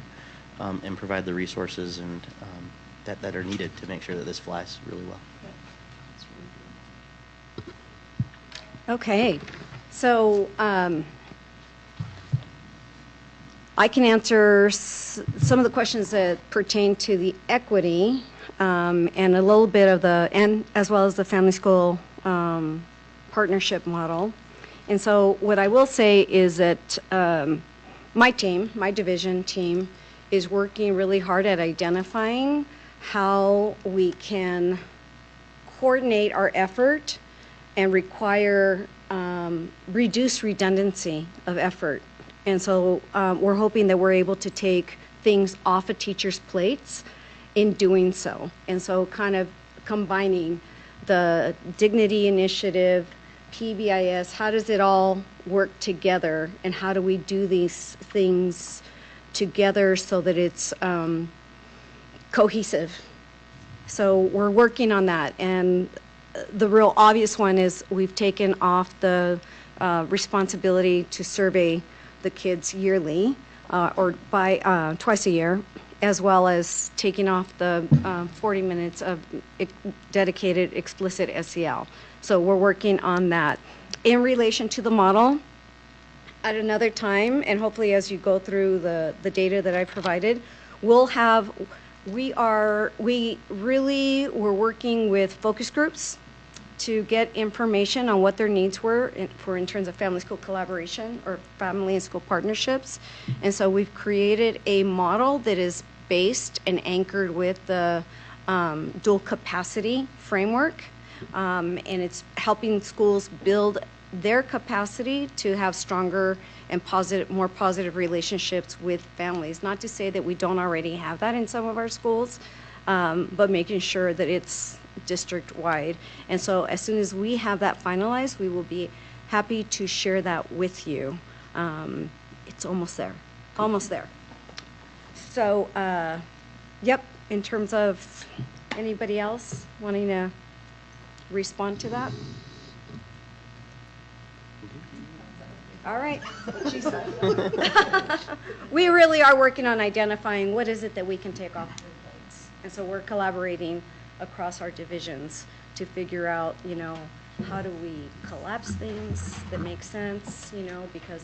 and provide the resources and that are needed to make sure that this flies really well. Okay. So I can answer some of the questions that pertain to the equity and a little bit of and as well as the family school partnership model. And so what I will say is that my division team, is working really hard at identifying how we can coordinate our effort and require reduce redundancy of effort. And so we're hoping that we're able to take things off of teachers' plates in doing so. And so kind of combining the Dignity Initiative, PBIS, how does it all work together, and how do we do these things together so that it's cohesive? So we're working on that, and the real obvious one is we've taken off the responsibility to survey the kids yearly or by twice a year, as well as taking off the 40 minutes of dedicated explicit SEL. So we're working on that. In relation to the model, at another time, and hopefully as you go through the data that I provided, we'll have we really were working with focus groups to get information on what their needs were in terms of family-school collaboration or family and school partnerships. And so we've created a model that is based and anchored with the dual capacity framework. And it's helping schools build their capacity to have stronger and more positive relationships with families. Not to say that we don't already have that in some of our schools, but making sure that it's district-wide. And so as soon as we have that finalized, we will be happy to share that with you. It's almost there, almost there. So, yep, in terms of anybody else wanting to respond to that? All right, that's what she said. We really are working on identifying what is it that we can take off their plates. And so we're collaborating across our divisions to figure out, you know, how do we collapse things that make sense, you know, because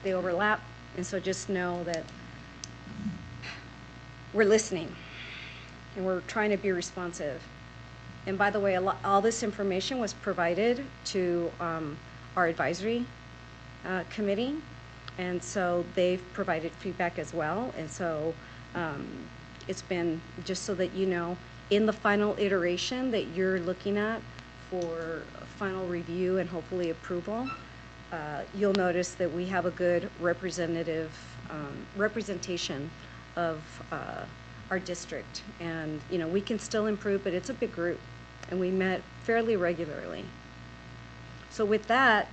they overlap. And so just know that we're listening and we're trying to be responsive. And by the way, all this information was provided to our advisory committee, and so they've provided feedback as well. And so it's been, just so that you know, in the final iteration that you're looking at for final review and hopefully approval, you'll notice that we have a good representation of our district. And you know, we can still improve, but it's a big group, and we met fairly regularly. So with that,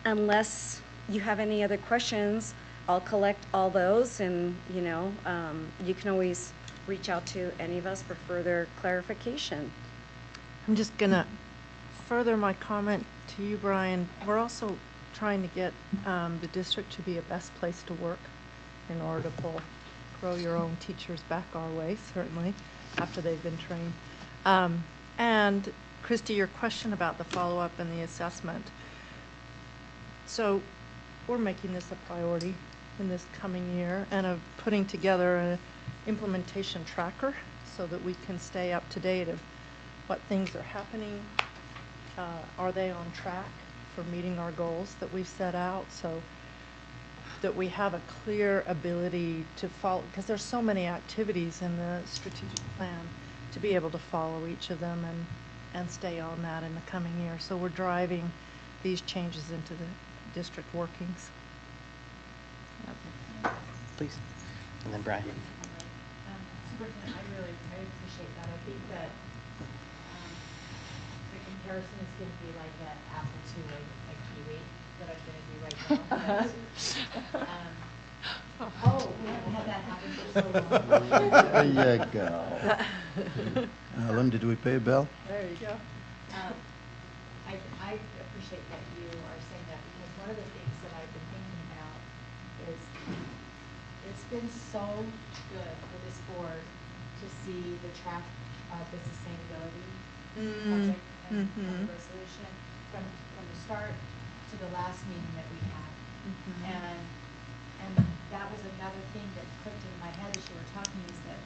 unless you have any other questions, I'll collect all those, and you know, you can always reach out to any of us for further clarification. I'm just gonna further my comment to you, Brian. We're also trying to get the district to be a best place to work in order to grow your own teachers back our way, certainly, after they've been trained. And Christy, your question about the follow-up and the assessment. So we're making this a priority in this coming year, and of putting together an implementation tracker so that we can stay up to date of what things are happening. Are they on track for meeting our goals that we've set out, so that we have a clear ability to follow, because there's so many activities in the strategic plan, to be able to follow each of them and stay on that in the coming year. So we're driving these changes into the district workings. Please. And then Brian. Superintendent, I appreciate that. I think that the comparison is going to be like an apple to a kiwi that I'm going to do right now. Oh, we haven't had that happen for so long. There you go. Alan, did we pay a bill? There you go. I appreciate that you are saying that, because one of the things that I've been thinking about is it's been so good for this board to see the track of the sustainability project and resolution from the start to the last meeting that we had. And that was another thing that clicked in my head as you were talking, is that,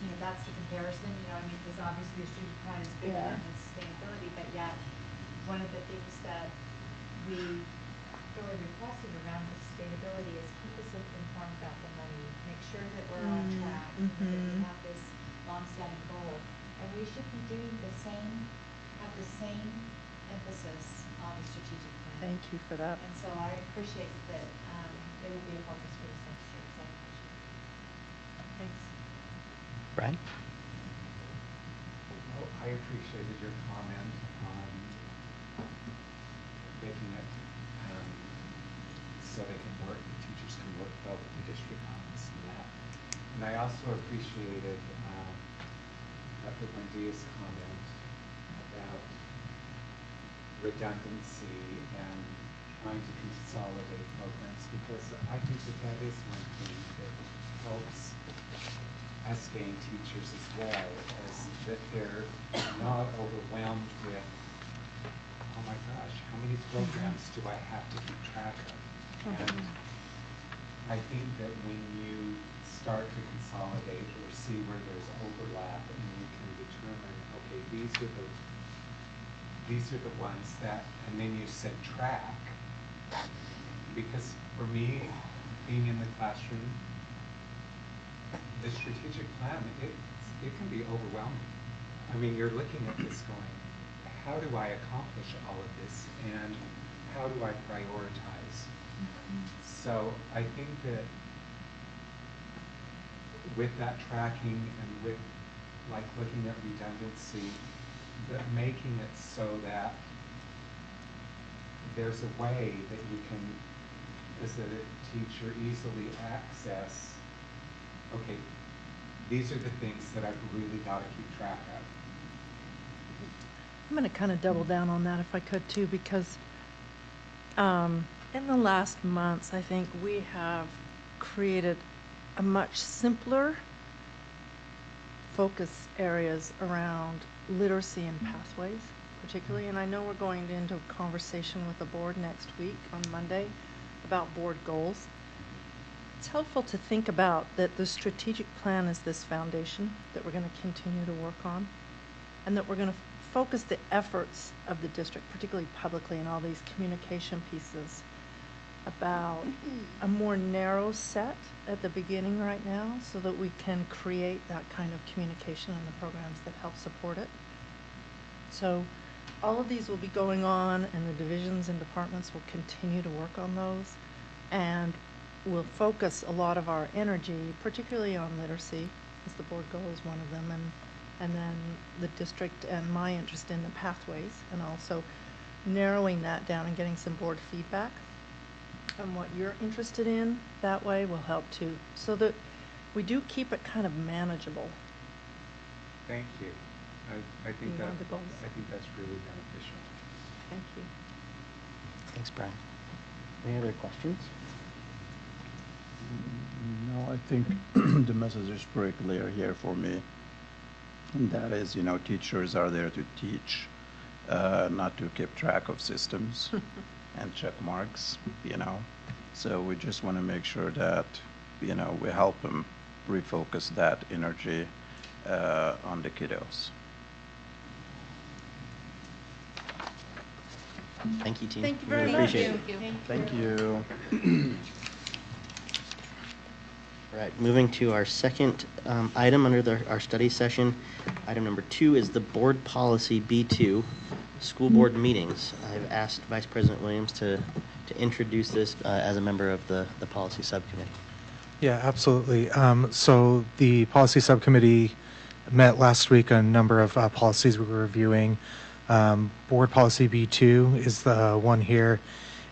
you know, that's the comparison, you know, I mean, because obviously the student plan is bigger than sustainability, but yet one of the things that we really requested around the sustainability is keep us informed about the money, make sure that we're on track, that we have this long-standing goal, and we should be doing the same, have the same emphasis on the strategic plan. Thank you for that. And so I appreciate that there will be a focus for this next year. So I appreciate it. Thanks. Brian? Well, I appreciated your comment on making it so they can work, the teachers can work well with the district on this and that. And I also appreciated Dr. Buendia's comment about redundancy and trying to consolidate programs, because I think that is one thing that helps us gain teachers as well, is that they're not overwhelmed with, oh my gosh, how many programs do I have to keep track of? And I think that when you start to consolidate or see where there's overlap and you can determine, okay, these are the ones that, and then you set track. Because for me, being in the classroom, the strategic plan, it can be overwhelming. I mean, you're looking at this going, how do I accomplish all of this, and how do I prioritize? So I think that with that tracking and with like looking at redundancy, that making it so that there's a way that you can, as a teacher, easily access, okay, these are the things that I've really got to keep track of. I'm going to kind of double down on that if I could too, because in the last months, I think we have created a much simpler focus areas around literacy and pathways, particularly. And I know we're going into a conversation with the board next week on Monday about board goals. It's helpful to think about that the strategic plan is this foundation that we're going to continue to work on, and that we're going to focus the efforts of the district, particularly publicly, in all these communication pieces about a more narrow set at the beginning right now so that we can create that kind of communication in the programs that help support it. So all of these will be going on, and the divisions and departments will continue to work on those, and we'll focus a lot of our energy, particularly on literacy, as the board goal is one of them, and then the district and my interest in the pathways, and also narrowing that down and getting some board feedback on what you're interested in. That way will help too, so that we do keep it kind of manageable. Thank you. I think You that want the goals? I think that's really beneficial. Thank you. Thanks, Brian. Any other questions? No, I think the message is pretty clear here for me. And that is, teachers are there to teach, not to keep track of systems and check marks, So we just want to make sure that, we help them refocus that energy on the kiddos. Thank you, team. Thank you Really very much. appreciate it. Thank you. Thank you. All right, moving to our second item under our study session. Item number 2 is the board policy B2, school board meetings. I've asked Vice President Williams to introduce this as a member of the policy subcommittee. Yeah, absolutely. So the policy subcommittee met last week on a number of policies we were reviewing. Board policy B2 is the one here.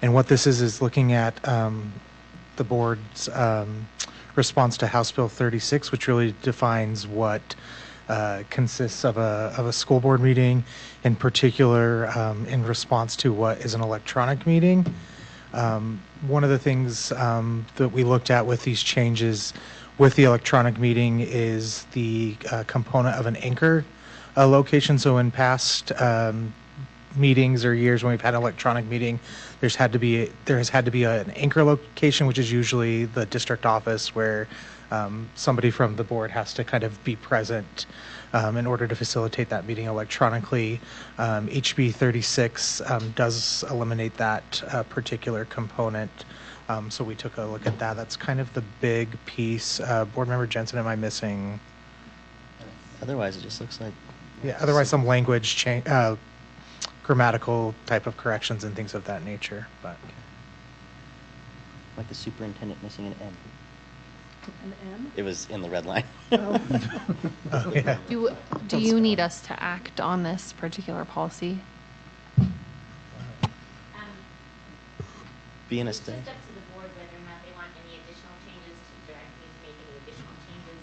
And what this is looking at the board's response to House Bill 36, which really defines what consists of a school board meeting, in particular in response to what is an electronic meeting. One of the things that we looked at with these changes with the electronic meeting is the component of an anchor location. So in past meetings or years when we've had an electronic meeting, there has had to be an anchor location, which is usually the district office, where somebody from the board has to kind of be present in order to facilitate that meeting electronically. HB 36 does eliminate that particular component. So we took a look at that. That's kind of the big piece. Board Member Jensen, am I missing? Otherwise, it just looks like... Yeah, otherwise some language change, grammatical type of corrections and things of that nature. But Like the superintendent missing an N. An M? It was in the red line. Oh. Oh, yeah. Do you need us to act on this particular policy? Being a It's state. just up to the board whether or not they want any additional changes, to direct me to make any additional changes,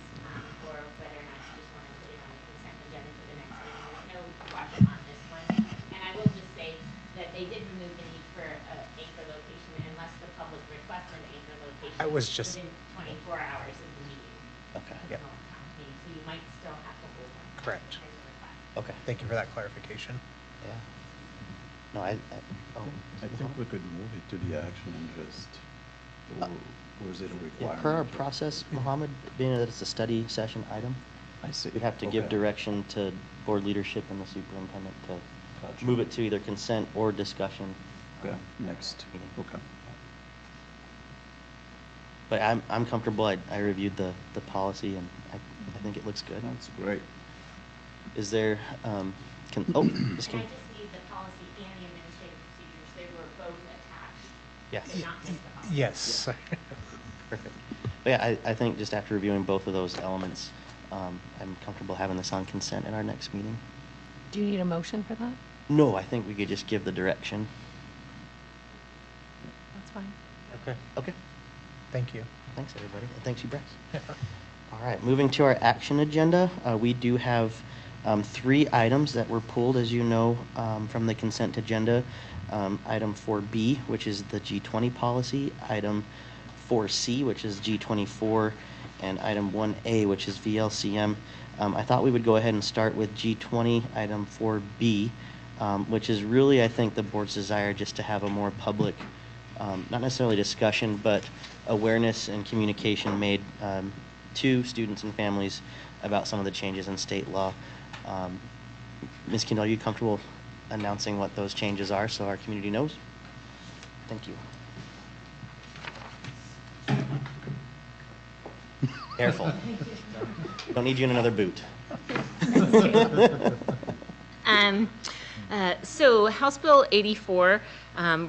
or whether or not you just want to put it on the consent agenda for the next meeting. There's no rush on this one. And I will just say that they did remove the need for an anchor location unless the public requests an anchor location I was just- within 24 hours of the meeting. Okay. Yeah. So you might still have to hold one. Correct. There's a request. Okay. Thank you for that clarification. Yeah. No, I I think we could move it to the action and just Or is it a Yeah, requirement? per our process, Mohammed, being that it's a study session item, I see. we'd have to give Okay. direction to board leadership and the superintendent to Gotcha. move it to either consent or discussion. Okay, next. meeting. Okay. But I'm comfortable. I reviewed the policy and I think it looks good. That's great. Is there, Ms. And Kim? I just need the policy and the administrative procedures. They were both attached. Yes. So not just the policy. Yes. Perfect. But yeah, I think just after reviewing both of those elements, I'm comfortable having this on consent in our next meeting. Do you need a motion for that? No, I think we could just give the direction. That's fine. Okay. Okay. Thank you. Thanks, everybody. And thanks, you, Bryce. All right, moving to our action agenda, we do have 3 items that were pulled, as you know, from the consent agenda. Item 4B, which is the G20 policy, item 4C, which is G24, and item 1A, which is VLCM. I thought we would go ahead and start with G20, item 4B, which is really, I think, the board's desire just to have a more public, not necessarily discussion, but awareness and communication made to students and families about some of the changes in state law. Ms. Kendall, are you comfortable announcing what those changes are so our community knows? Thank you. Careful. Don't need you in another boot. So House Bill 84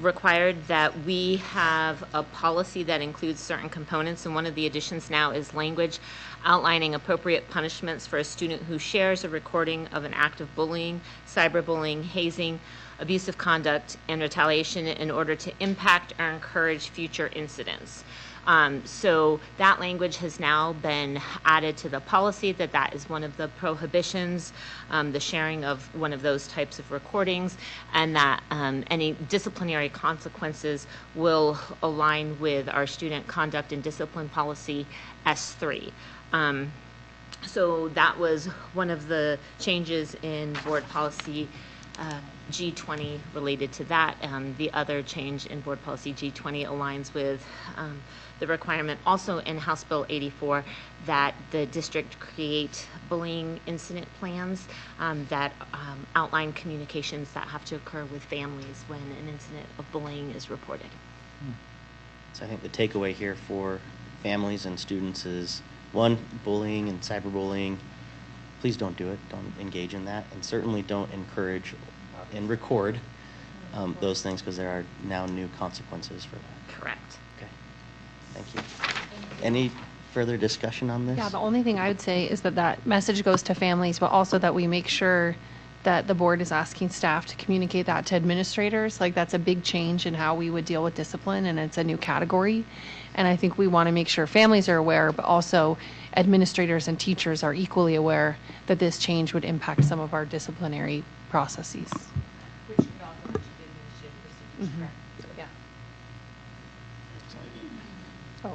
required that we have a policy that includes certain components, and one of the additions now is language outlining appropriate punishments for a student who shares a recording of an act of bullying, cyberbullying, hazing, abusive conduct, and retaliation in order to impact or encourage future incidents. So that language has now been added to the policy, that is one of the prohibitions, the sharing of one of those types of recordings, and that any disciplinary consequences will align with our student conduct and discipline policy S3. So that was one of the changes in board policy G20 related to that. The other change in board policy G20 aligns with the requirement also in House Bill 84 that the district create bullying incident plans that outline communications that have to occur with families when an incident of bullying is reported. So I think the takeaway here for families and students is, 1, bullying and cyberbullying, please don't do it. Don't engage in that. And certainly don't encourage and record those things, because there are now new consequences for that. Correct. Okay. Thank you. Any further discussion on this? Yeah, the only thing I would say is that that message goes to families, but also that we make sure that the board is asking staff to communicate that to administrators. Like, that's a big change in how we would deal with discipline, and it's a new category. And I think we want to make sure families are aware, but also administrators and teachers are equally aware that this change would impact some of our disciplinary processes. Which could all go into the administrative procedures, correct? Yeah.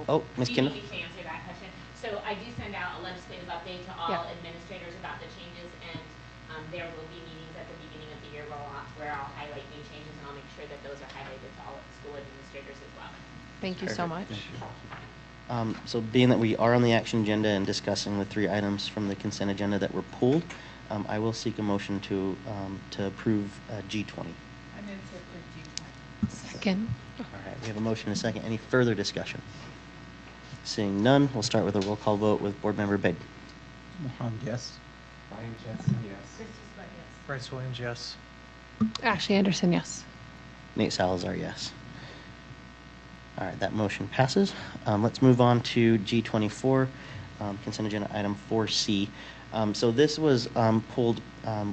Oh, Ms. Kendall? You need to answer that question. So I do send out a legislative update to all administrators about the changes, and there will be meetings at the beginning of the year where I'll highlight new changes, and I'll make sure that those are highlighted to all school administrators as well. Thank you so much. So being that we are on the action agenda and discussing the 3 items from the consent agenda that were pulled, I will seek a motion to approve G20. Second. All right, we have a motion and a second. Any further discussion? Seeing none, we'll start with a roll call vote with Board Member Beg. Mohammed, yes. Ryan Jetson, yes. Bryce Williams, yes. Ashley Anderson, yes. Nate Salazar, yes. All right, that motion passes. Let's move on to G24, consent agenda item 4C. So this was pulled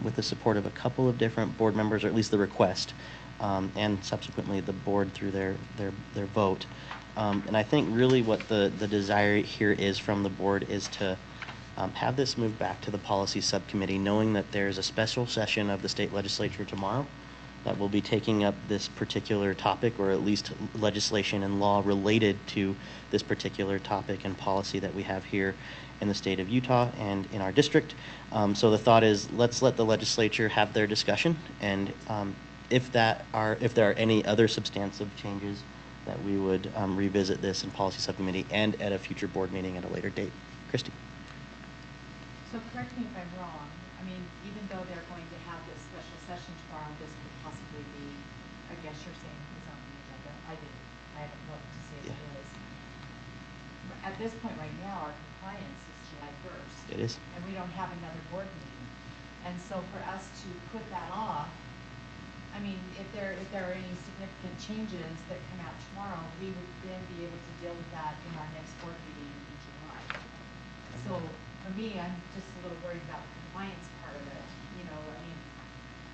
with the support of a couple of different board members, or at least the request, and subsequently the board through their vote. And I think really what the desire here is from the board is to have this move back to the policy subcommittee, knowing that there's a special session of the state legislature tomorrow that will be taking up this particular topic, or at least legislation and law related to this particular topic and policy that we have here in the state of Utah and in our district. So the thought is, let's let the legislature have their discussion, and if there are any other substantive changes that we would revisit this in policy subcommittee and at a future board meeting at a later date. Christy? So correct me if I'm wrong, I mean, even though they're going to have this special session tomorrow, this could possibly be, I guess you're saying it's on the agenda. I haven't looked to see if it is. But at this point right now, our compliance is July 1st. It is. And we don't have another board meeting. And so for us to put that off, I mean, if there are any significant changes that come out tomorrow, we would then be able to deal with that in our next board meeting in July. So for me, I'm just a little worried about the compliance part of it. You know, I mean,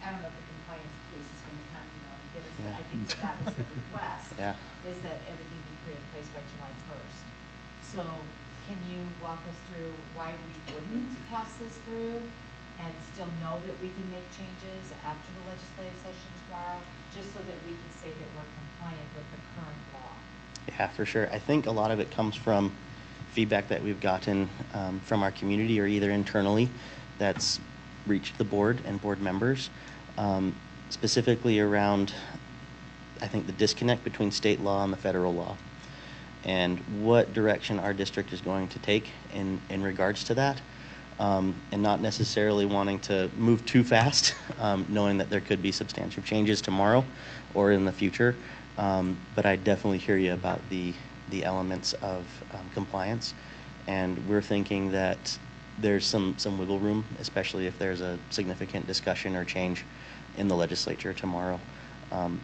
I don't know if the compliance police is going to come, you know, and get us, but I think that was the request, is that everything be put in place by July 1st. So can you walk us through why we wouldn't pass this through and still know that we can make changes after the legislative session tomorrow, just so that we can say that we're compliant with the current law? Yeah, for sure. I think a lot of it comes from feedback that we've gotten from our community or either internally that's reached the board and board members, specifically around, I think, the disconnect between state law and the federal law and what direction our district is going to take in regards to that. And not necessarily wanting to move too fast, knowing that there could be substantial changes tomorrow or in the future. But I definitely hear you about the elements of compliance. And we're thinking that there's some wiggle room, especially if there's a significant discussion or change in the legislature tomorrow.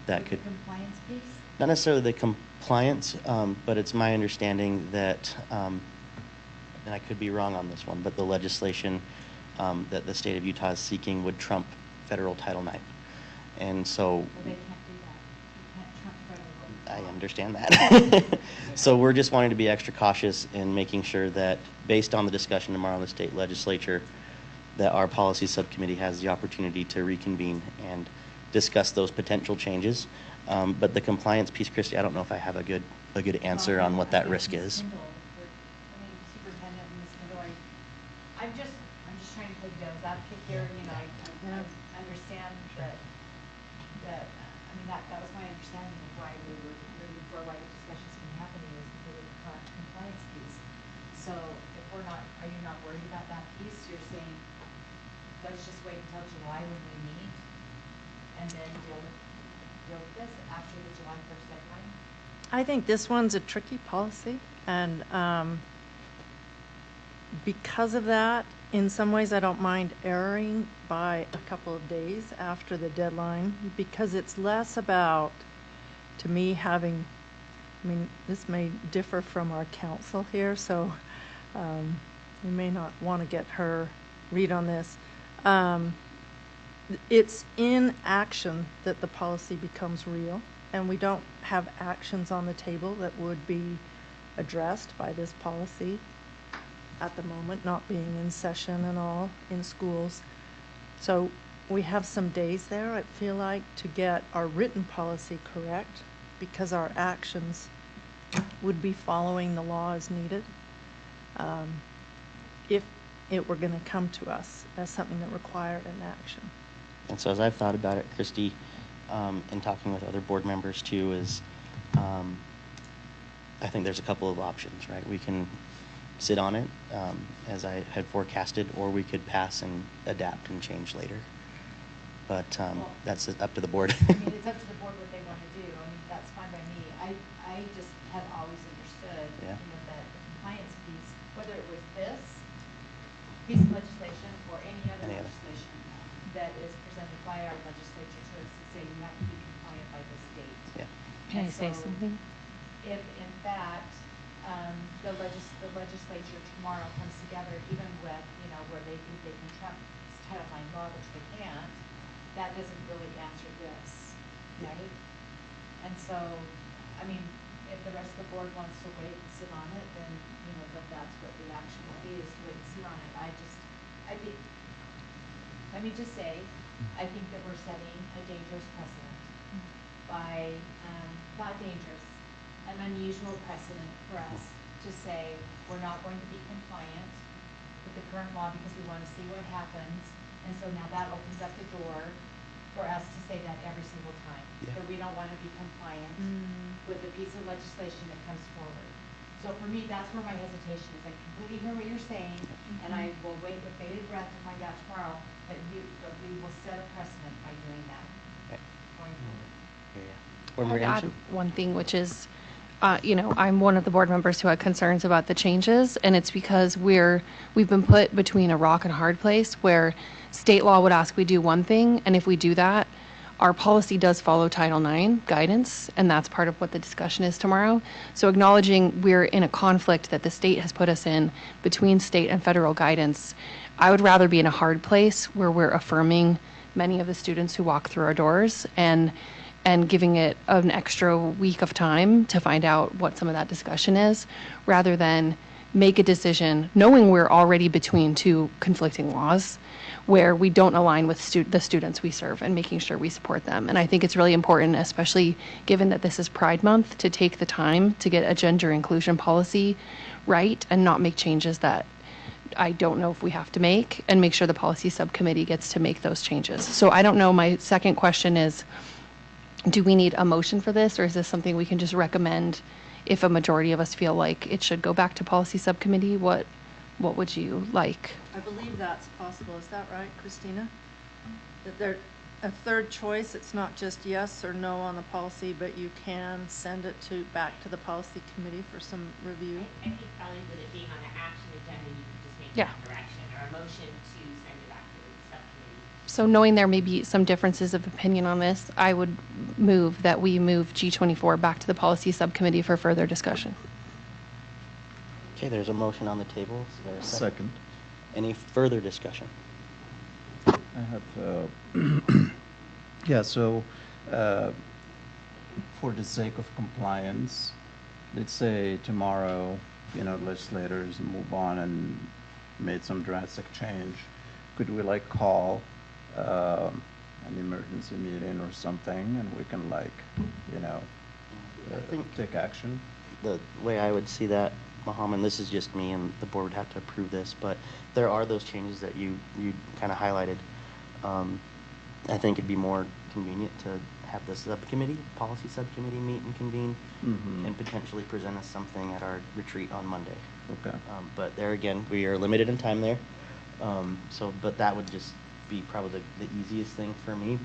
That could, the compliance piece? not necessarily the compliance, but it's my understanding that and I could be wrong on this one, but the legislation that the state of Utah is seeking would trump federal Title IX. And so, Well, they can't do that. You can't trump federal law. I understand that. So we're just wanting to be extra cautious in making sure that based on the discussion tomorrow in the state legislature, that our policy subcommittee has the opportunity to reconvene and discuss those potential changes. But the compliance piece, Christy, I don't know if I have a good answer on what that risk is. Superintendent and Ms. Midori, I'm just trying to play devil's advocate here. You know, I understand that I mean that was my understanding of why we were moving forward, why the discussion's been happening is because of the current compliance piece. So if we're not, are you not worried about that piece? You're saying let's just wait until July when we meet and then deal with this after the July 1st deadline? I think this one's a tricky policy, and because of that, in some ways I don't mind erring by a couple of days after the deadline, because it's less about, to me, having, I mean, this may differ from our counsel here, so we may not want to get her read on this. It's in action that the policy becomes real, and we don't have actions on the table that would be addressed by this policy at the moment, not being in session and all in schools. So we have some days there, I feel like, to get our written policy correct, because our actions would be following the law as needed, if it were going to come to us as something that required an action. And so as I've thought about it, Christy, in talking with other board members too, is I think there's a couple of options, right? We can sit on it, as I had forecasted, or we could pass and adapt and change later. But that's up to the board. I mean, it's up to the board what they want to do. I mean, that's fine by me. I just have always understood, you know, that the compliance piece, whether it was this piece of legislation or any other legislation that is presented by our legislature to us to say you have to be compliant by this date. Yeah. Can I say something? If in fact the legislature tomorrow comes together, even with, you know, where they think they can trump Title IX law, which they can't, that doesn't really answer this, right? And so, I mean, if the rest of the board wants to wait and sit on it, then, you know, that's what the action will be, is to wait and sit on it. Let me just say, I think that we're setting a dangerous precedent by, not dangerous, an unusual precedent for us to say we're not going to be compliant with the current law because we want to see what happens. And so now that opens up the door for us to say that every single time. Yeah. That we don't want to be compliant with a piece of legislation that comes forward. So for me, that's where my hesitation is. I completely hear what you're saying, and I will wait with bated breath to find out tomorrow that we will set a precedent by doing that going forward. Or I'd Maria add Anderson? one thing, which is, I'm one of the board members who had concerns about the changes, and it's because we've been put between a rock and a hard place where state law would ask we do one thing, and if we do that, our policy does follow Title IX guidance, and that's part of what the discussion is tomorrow. So acknowledging we're in a conflict that the state has put us in between state and federal guidance, I would rather be in a hard place where we're affirming many of the students who walk through our doors and giving it an extra week of time to find out what some of that discussion is, rather than make a decision knowing we're already between two conflicting laws where we don't align with the students we serve and making sure we support them. And I think it's really important, especially given that this is Pride Month, to take the time to get a gender inclusion policy right and not make changes that I don't know if we have to make, and make sure the policy subcommittee gets to make those changes. So I don't know, my second question is, do we need a motion for this, or is this something we can just recommend if a majority of us feel like it should go back to policy subcommittee? What would you like? I believe that's possible. Is that right, Christina? That there, a third choice, it's not just yes or no on the policy, but you can send it back to the policy committee for some review? I think probably with it being on the action agenda, you could just make Yeah. a correction or a motion to send it back to the subcommittee. So knowing there may be some differences of opinion on this, I would move that we move G24 back to the policy subcommittee for further discussion. Okay, there's a motion on the table. Is there a second? Second. Any further discussion? I have, yeah, so for the sake of compliance, let's say tomorrow, legislators move on and made some drastic change. Could we call an emergency meeting or something, and we can take action? The way I would see that, Mohammed, this is just me, and the board would have to approve this, but there are those changes that you kind of highlighted. I think it'd be more convenient to have the subcommittee, policy subcommittee, meet and convene, and potentially present us something at our retreat on Monday. Okay. But there again, we are limited in time there. But that would just be probably the easiest thing for me.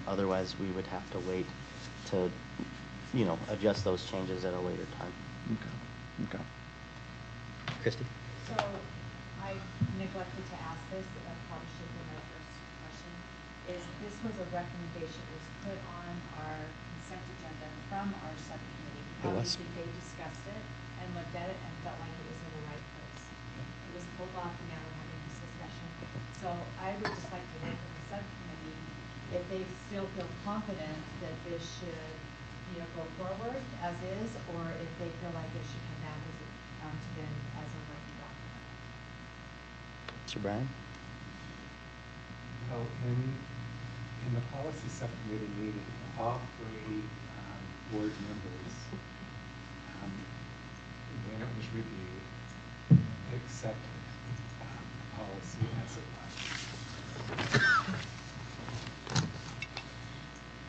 Otherwise, we would have to wait to, adjust those changes at a later time. Okay. Christy? So I neglected to ask this, probably should have been my first question, is this was a recommendation that was put on our consent agenda from our subcommittee. It was. Obviously, they discussed it and looked at it and felt like it was in the right place. It was pulled off and now we're having this discussion. So I would just like to work with the subcommittee if they still feel confident that this should, go forward as is, or if they feel like it should come back to them as a working document. Mr. Bryan? Well, in the policy subcommittee meeting, all three board members, when it was reviewed, accepted policy as it was.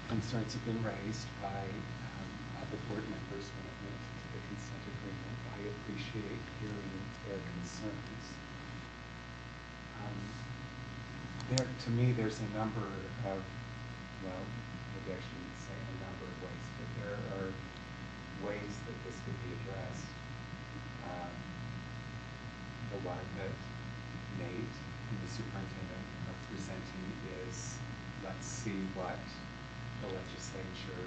Concerns have been raised by other board members when it went to the consent agreement. I appreciate hearing their concerns. To me, there's a number of, well, maybe I shouldn't say a number of ways, but there are ways that this could be addressed. The one that Nate and the superintendent are presenting is, let's see what the legislature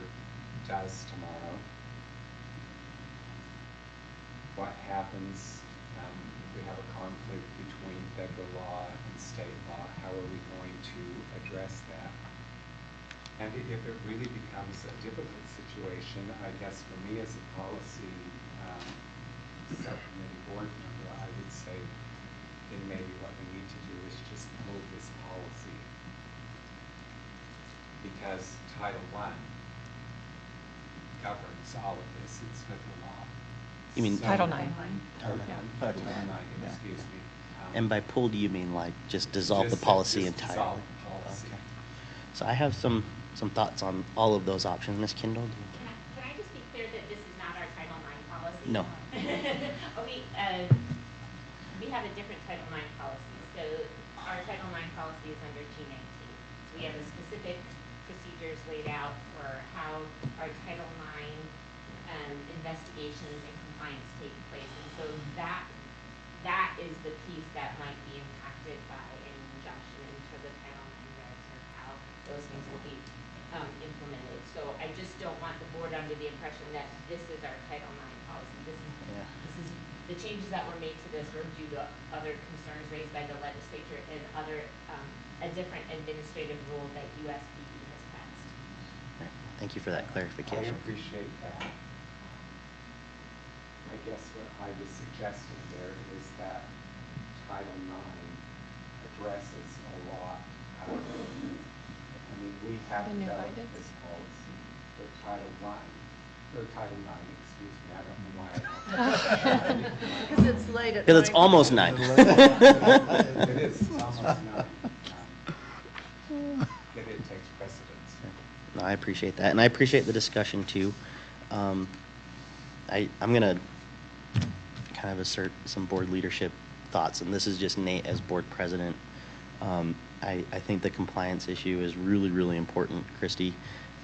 does tomorrow. What happens if we have a conflict between federal law and state law? How are we going to address that? And if it really becomes a difficult situation, I guess for me as a policy subcommittee board member, I would say then maybe what we need to do is just pull this policy, because Title I governs all of this. It's federal law. You mean Title IX. Title IX, excuse me. And by pull, do you mean just dissolve the policy entirely? Dissolve the policy. Okay. So I have some thoughts on all of those options. Ms. Kindle? Can I just be clear that this is not our Title IX policy? No. We have a different Title IX policy. So our Title IX policy is under G19. So we have a specific procedures laid out for how our Title IX investigations and compliance take place. And so that is the piece that might be impacted by any injunction into the Title IX regs or how those things will be implemented. So I just don't want the board under the impression that this is our Title IX policy. This is the changes that were made to this were due to other concerns raised by the legislature and other a different administrative rule that USPD has passed. Thank you for that clarification. I appreciate that. I guess what I was suggesting there is that Title IX addresses a lot of, I mean, we have The new developed guidance? this policy, but Title IX, excuse me, I don't know why. Because it's late at Because it's night. almost 9. It is, it's almost 9. That it takes precedence. No, I appreciate that, and I appreciate the discussion too. I'm going to kind of assert some board leadership thoughts, and this is just Nate as board president. I think the compliance issue is really, really important, Christy,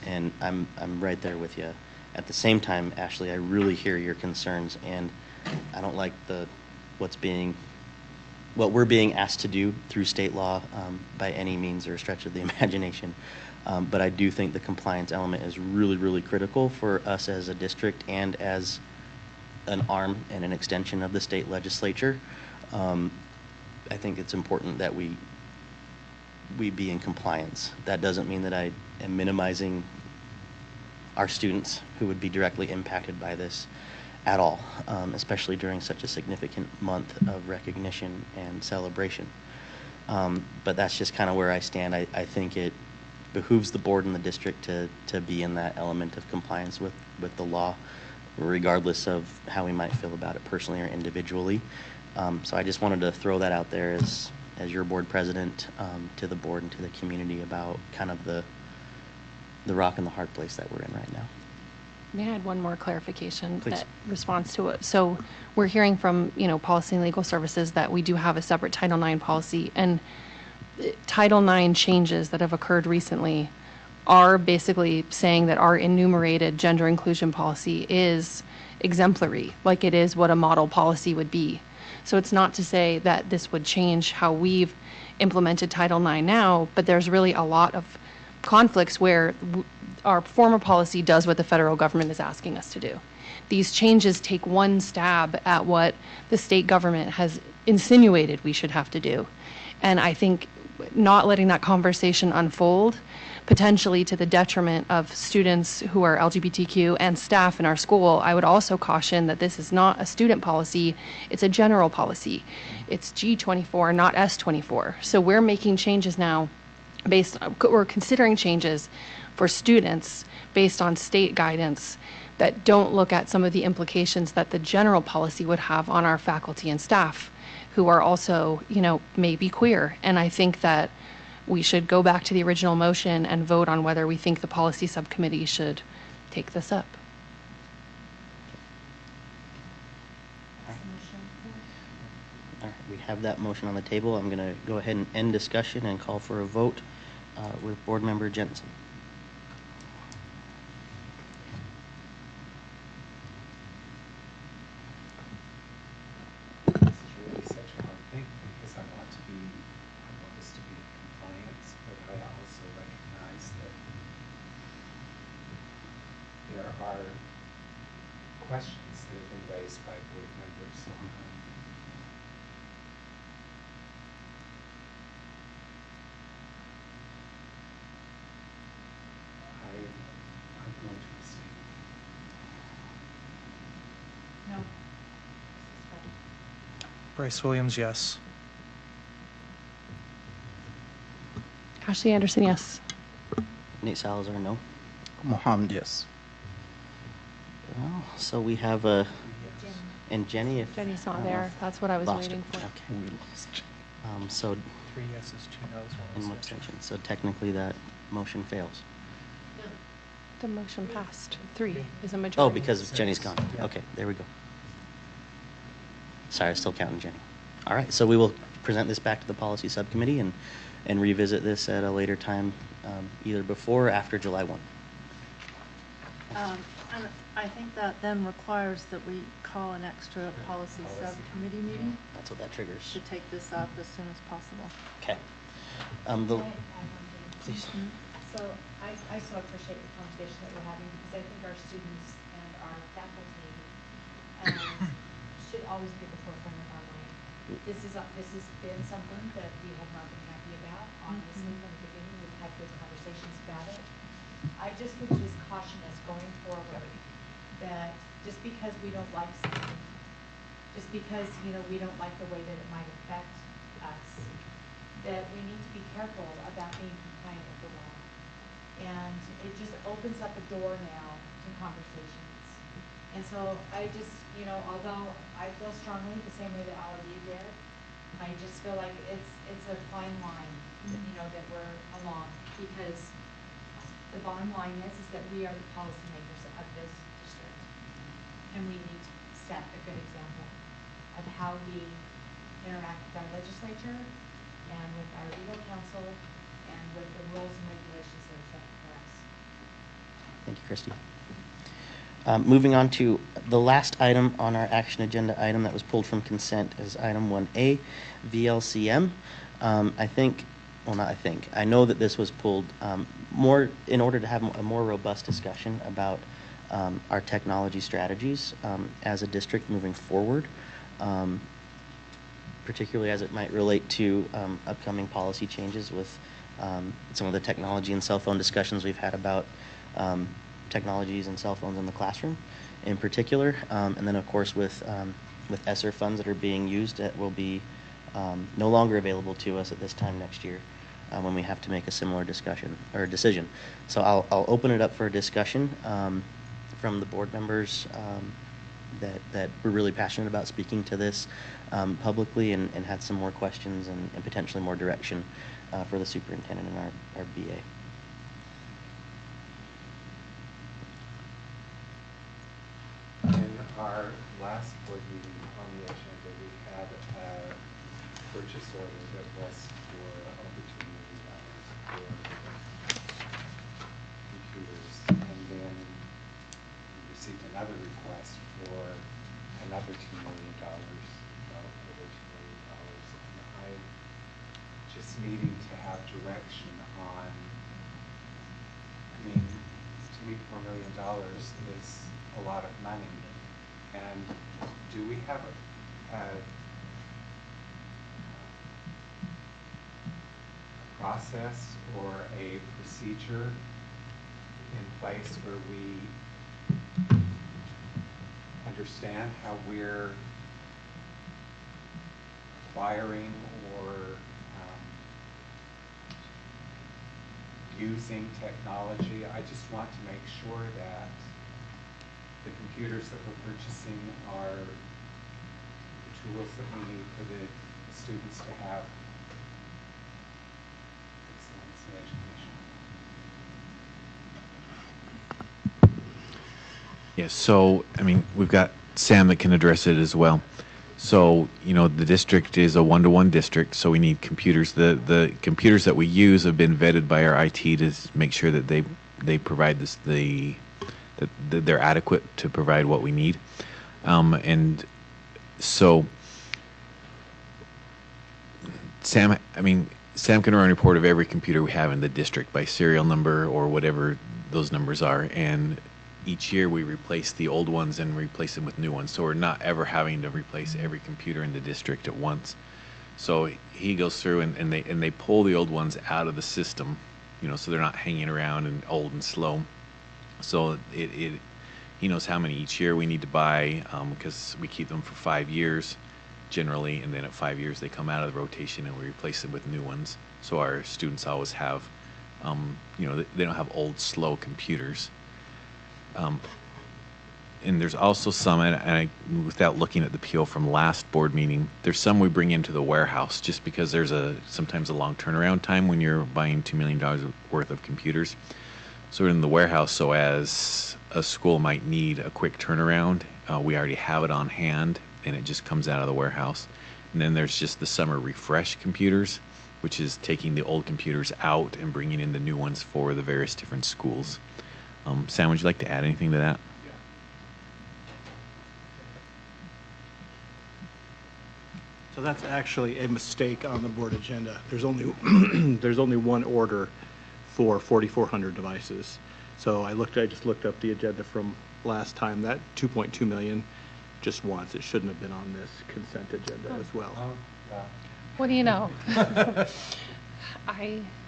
and I'm right there with you. At the same time, Ashley, I really hear your concerns, and I don't like what we're being asked to do through state law by any means or stretch of the imagination. But I do think the compliance element is really, really critical for us as a district and as an arm and an extension of the state legislature. I think it's important that we be in compliance. That doesn't mean that I am minimizing our students who would be directly impacted by this at all, especially during such a significant month of recognition and celebration. But that's just kind of where I stand. I think it behooves the board and the district to be in that element of compliance with the law, regardless of how we might feel about it personally or individually. So I just wanted to throw that out there as your board president to the board and to the community about kind of the rock and the hard place that we're in right now. May I add one more clarification Please. that responds to it? So we're hearing from, Policy and Legal Services that we do have a separate Title IX policy, and Title IX changes that have occurred recently are basically saying that our enumerated gender inclusion policy is exemplary, like it is what a model policy would be. So it's not to say that this would change how we've implemented Title IX now, but there's really a lot of conflicts where our former policy does what the federal government is asking us to do. These changes take one stab at what the state government has insinuated we should have to do. And I think not letting that conversation unfold, potentially to the detriment of students who are LGBTQ and staff in our school, I would also caution that this is not a student policy, it's a general policy. It's G24, not S24. So we're making changes now we're considering changes for students based on state guidance that don't look at some of the implications that the general policy would have on our faculty and staff who are also, maybe queer. And I think that we should go back to the original motion and vote on whether we think the policy subcommittee should take this up. All right, we have that motion on the table. I'm going to go ahead and end discussion and call for a vote with Board Member Jensen. This is really such a hard thing because I want us to be in compliance, but I also recognize that there are questions that have been raised by board members. I'm going to abstain. No. Bryce Williams, yes. Ashley Anderson, yes. Nate Salazar, no. Mohammed, yes. Well, so we have and Jenny, if Jenny's not there. That's what I was lost waiting her. for. Okay, we lost. So 3 yeses, 2 noes, 1 and one abstention. abstention. So technically that Motion fails. The motion passed. 3 is a majority. Oh, because Jenny's gone. Okay, there we go. Sorry, I'm still counting Jenny. All right, so we will present this back to the policy subcommittee and revisit this at a later time, either before or after July 1. And I think that then requires that we call an extra policy subcommittee meeting That's what that triggers. to take this up as soon as possible. Okay. Please. So I so appreciate the conversation that we're having because I think our students and our faculty should always be at the forefront of our mind. This has been something that we have not been happy about, honestly, from the beginning. We've had good conversations about it. I just would just caution us going forward that just because we don't like something, just because, we don't like the way that it might affect us, that we need to be careful about being compliant with the law. And it just opens up a door now to conversations. And so I just, although I feel strongly the same way that all of you did, I just feel like it's a fine line, that we're along, because the bottom line is that we are the policymakers of this district. And we need to set a good example of how we interact with our legislature and with our legal counsel and with the rules and regulations that are set for us. Thank you, Christy. Moving on to the last item on our action agenda item that was pulled from consent is item 1A, VLCM. I know that this was pulled more in order to have a more robust discussion about our technology strategies as a district moving forward, particularly as it might relate to upcoming policy changes with some of the technology and cell phone discussions we've had about technologies and cell phones in the classroom in particular. And then, of course, with ESSER funds that are being used that will be no longer available to us at this time next year when we have to make a similar discussion or decision. So I'll open it up for a discussion from the board members that were really passionate about speaking to this publicly and had some more questions and potentially more direction for the superintendent and our BA. In our last board meeting on the agenda, we had a purchase order that was for over $2 million for computers. And then we received another request for another $2 million, over $2 million. And I'm just needing to have direction on, to me, $4 million is a lot of money. And do we have a process or a procedure in place where we understand how we're acquiring or using technology? I just want to make sure that the computers that we're purchasing are the tools that we need for the students to have excellence in education. Yes, so, we've got Sam that can address it as well. So, the district is a one-to-one district, so we need computers. The computers that we use have been vetted by our IT to make sure that they provide that they're adequate to provide what we need. And so Sam can run a report of every computer we have in the district by serial number or whatever those numbers are. And each year we replace the old ones and replace them with new ones. So we're not ever having to replace every computer in the district at once. So he goes through and they pull the old ones out of the system, so they're not hanging around and old and slow. So he knows how many each year we need to buy because we keep them for 5 years generally, and then at 5 years they come out of the rotation and we replace them with new ones. So our students always have, they don't have old, slow computers. and there's also some, and without looking at the PO from last board meeting, there's some we bring into the warehouse just because there's sometimes a long turnaround time when you're buying $2 million worth of computers. So in the warehouse, so as a school might need a quick turnaround, we already have it on hand and it just comes out of the warehouse. And then there's just the summer refresh computers, which is taking the old computers out and bringing in the new ones for the various different schools. Sam, would you like to add anything to that? So that's actually a mistake on the board agenda. There's only there's only one order for 4,400 devices. So I just looked up the agenda from last time. That 2.2 million just once. It shouldn't have been on this consent agenda as well. What do you know?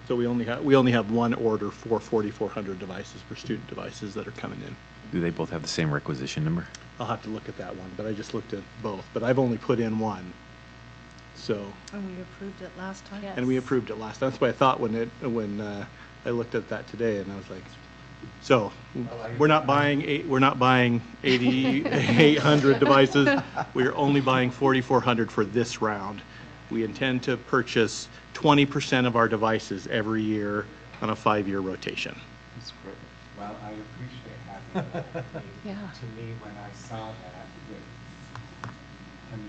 So we only have one order for 4,400 devices for student devices that are coming in. Do they both have the same requisition number? I'll have to look at that one, but I just looked at both. But I've only put in one. So. And we approved it last time? And we approved it last time. That's what I thought when I looked at that today, and I was like, so we're not buying 8,800 devices. We're only buying 4,400 for this round. We intend to purchase 20% of our devices every year on a 5-year rotation. That's great. Well, I appreciate having that. Yeah. To me, when I saw that, I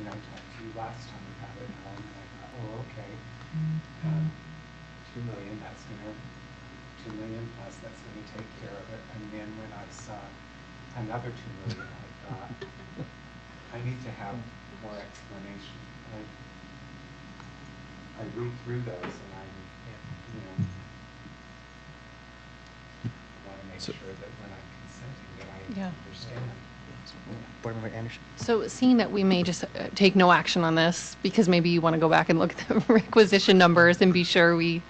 talked to you last time about it, and I thought, oh, okay. 2 million, that's gonna, 2 million plus, that's gonna take care of it. And then when I saw another 2 million, I thought, I need to have more explanation. I read through those and I want to make sure that when I'm consenting that I understand. Board Member Anderson. So seeing that we may just take no action on this because maybe you want to go back and look at the requisition numbers and be sure we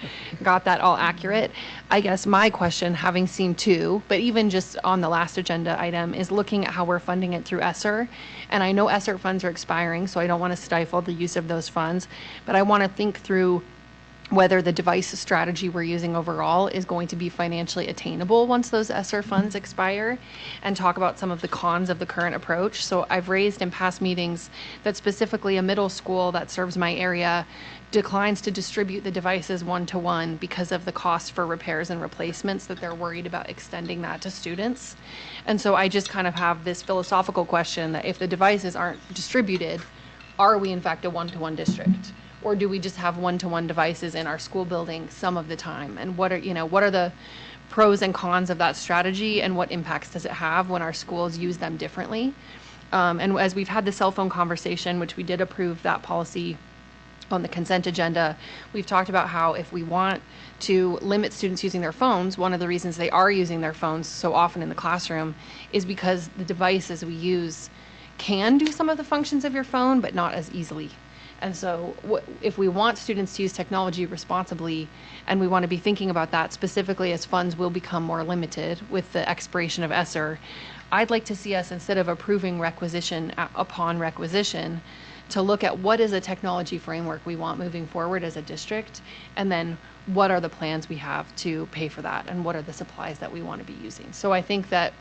got that all accurate. I guess my question, having seen two, but even just on the last agenda item, is looking at how we're funding it through ESSER. And I know ESSER funds are expiring, so I don't want to stifle the use of those funds, but I want to think through whether the device strategy we're using overall is going to be financially attainable once those ESSER funds expire, and talk about some of the cons of the current approach. So I've raised in past meetings that specifically a middle school that serves my area declines to distribute the devices one-to-one because of the cost for repairs and replacements, that they're worried about extending that to students. And so I just kind of have this philosophical question that if the devices aren't distributed, are we in fact a one-to-one district? Or do we just have one-to-one devices in our school building some of the time? And what are the pros and cons of that strategy, and what impacts does it have when our schools use them differently? And as we've had the cell phone conversation, which we did approve that policy on the consent agenda, we've talked about how if we want to limit students using their phones, one of the reasons they are using their phones so often in the classroom is because the devices we use can do some of the functions of your phone, but not as easily. And so if we want students to use technology responsibly, and we want to be thinking about that specifically as funds will become more limited with the expiration of ESSER, I'd like to see us, instead of approving requisition upon requisition, to look at what is a technology framework we want moving forward as a district, and then what are the plans we have to pay for that, and what are the supplies that we want to be using. So I think that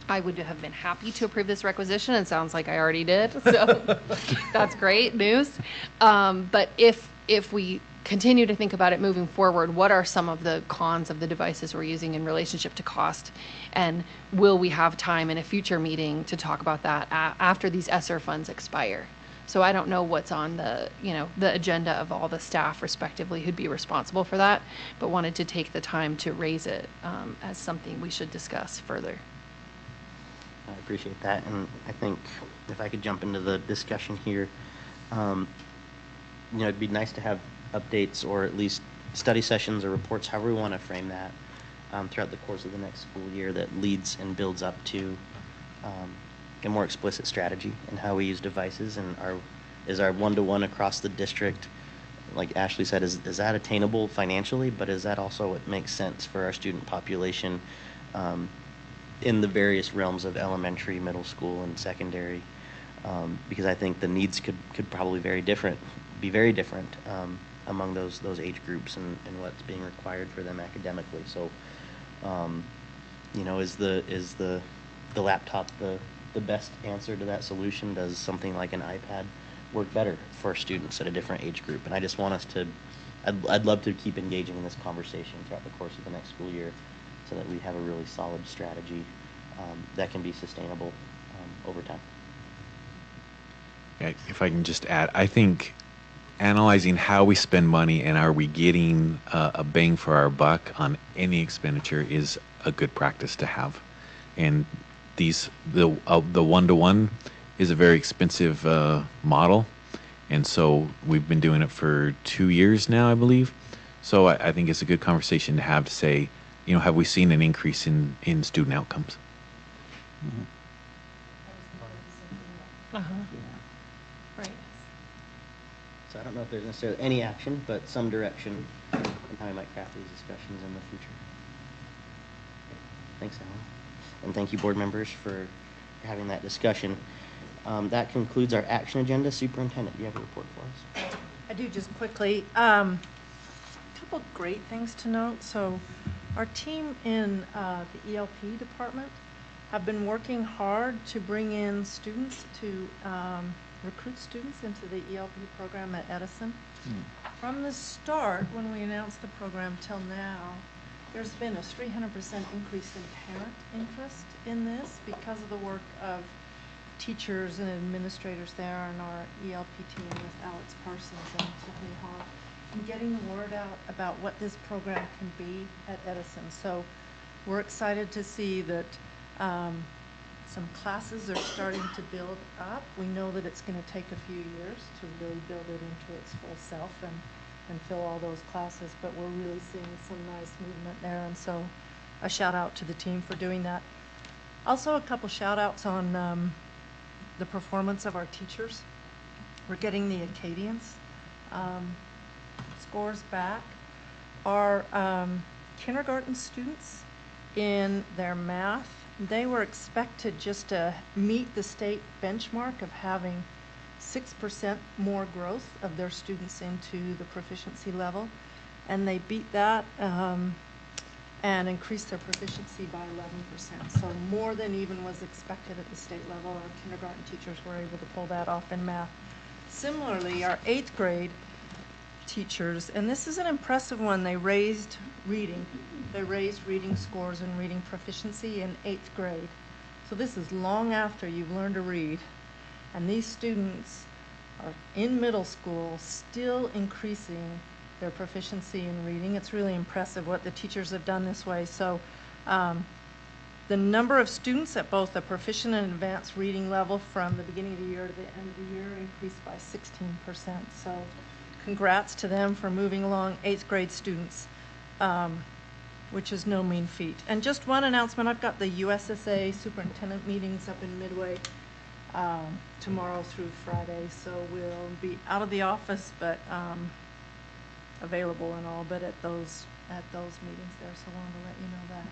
I would have been happy to approve this requisition. It sounds like I already did, so that's great news. But if we continue to think about it moving forward, what are some of the cons of the devices we're using in relationship to cost? And will we have time in a future meeting to talk about that after these ESSER funds expire? So I don't know what's on the agenda of all the staff respectively who'd be responsible for that, but wanted to take the time to raise it as something we should discuss further. I appreciate that, and I think if I could jump into the discussion here, it'd be nice to have updates or at least study sessions or reports, however we want to frame that, throughout the course of the next school year that leads and builds up to a more explicit strategy in how we use devices, and is our one-to-one across the district, like Ashley said, is that attainable financially, but is that also what makes sense for our student population in the various realms of elementary, middle school, and secondary, because I think the needs could probably be very different among those age groups and what's being required for them academically. So, is the laptop the the best answer to that solution? Does something like an iPad work better for students at a different age group? And I just want us to, I'd love to keep engaging in this conversation throughout the course of the next school year so that we have a really solid strategy that can be sustainable over time. Yeah, if I can just add, I think analyzing how we spend money and are we getting a bang for our buck on any expenditure is a good practice to have. And the one-to-one is a very expensive model, and so we've been doing it for 2 years now, I believe. So I think it's a good conversation to have to say, have we seen an increase in student outcomes? Right. So I don't know if there's necessarily any action, but some direction in how we might craft these discussions in the future. Thanks, Alan. And thank you, board members, for having that discussion. That concludes our action agenda. Superintendent, do you have a report for us? I do, just quickly. A couple great things to note. So our team in the ELP department have been working hard to bring in students to recruit students into the ELP program at Edison. From the start, when we announced the program till now, there's been a 300% increase in parent interest in this because of the work of teachers and administrators there and our ELP team with Alex Parsons and Tiffany Hall, and getting the word out about what this program can be at Edison. So we're excited to see that some classes are starting to build up. We know that it's going to take a few years to really build it into its full self and fill all those classes, but we're really seeing some nice movement there, and so a shout out to the team for doing that. Also a couple shout outs on the performance of our teachers. We're getting the Acadians scores back. Our kindergarten students in their math, they were expected just to meet the state benchmark of having 6% more growth of their students into the proficiency level, and they beat that and increased their proficiency by 11%. So more than even was expected at the state level. Our kindergarten teachers were able to pull that off in math. Similarly, our 8th grade teachers, and this is an impressive one, they raised reading. They raised reading scores and reading proficiency in 8th grade. So this is long after you've learned to read. And these students are in middle school still increasing their proficiency in reading. It's really impressive what the teachers have done this way. So the number of students at both the proficient and advanced reading level from the beginning of the year to the end of the year increased by 16%. So congrats to them for moving along 8th grade students, which is no mean feat. And just one announcement, I've got the USSA superintendent meetings up in Midway tomorrow through Friday, so we'll be out of the office, but available and all, but at those meetings there, so I wanted to let you know that.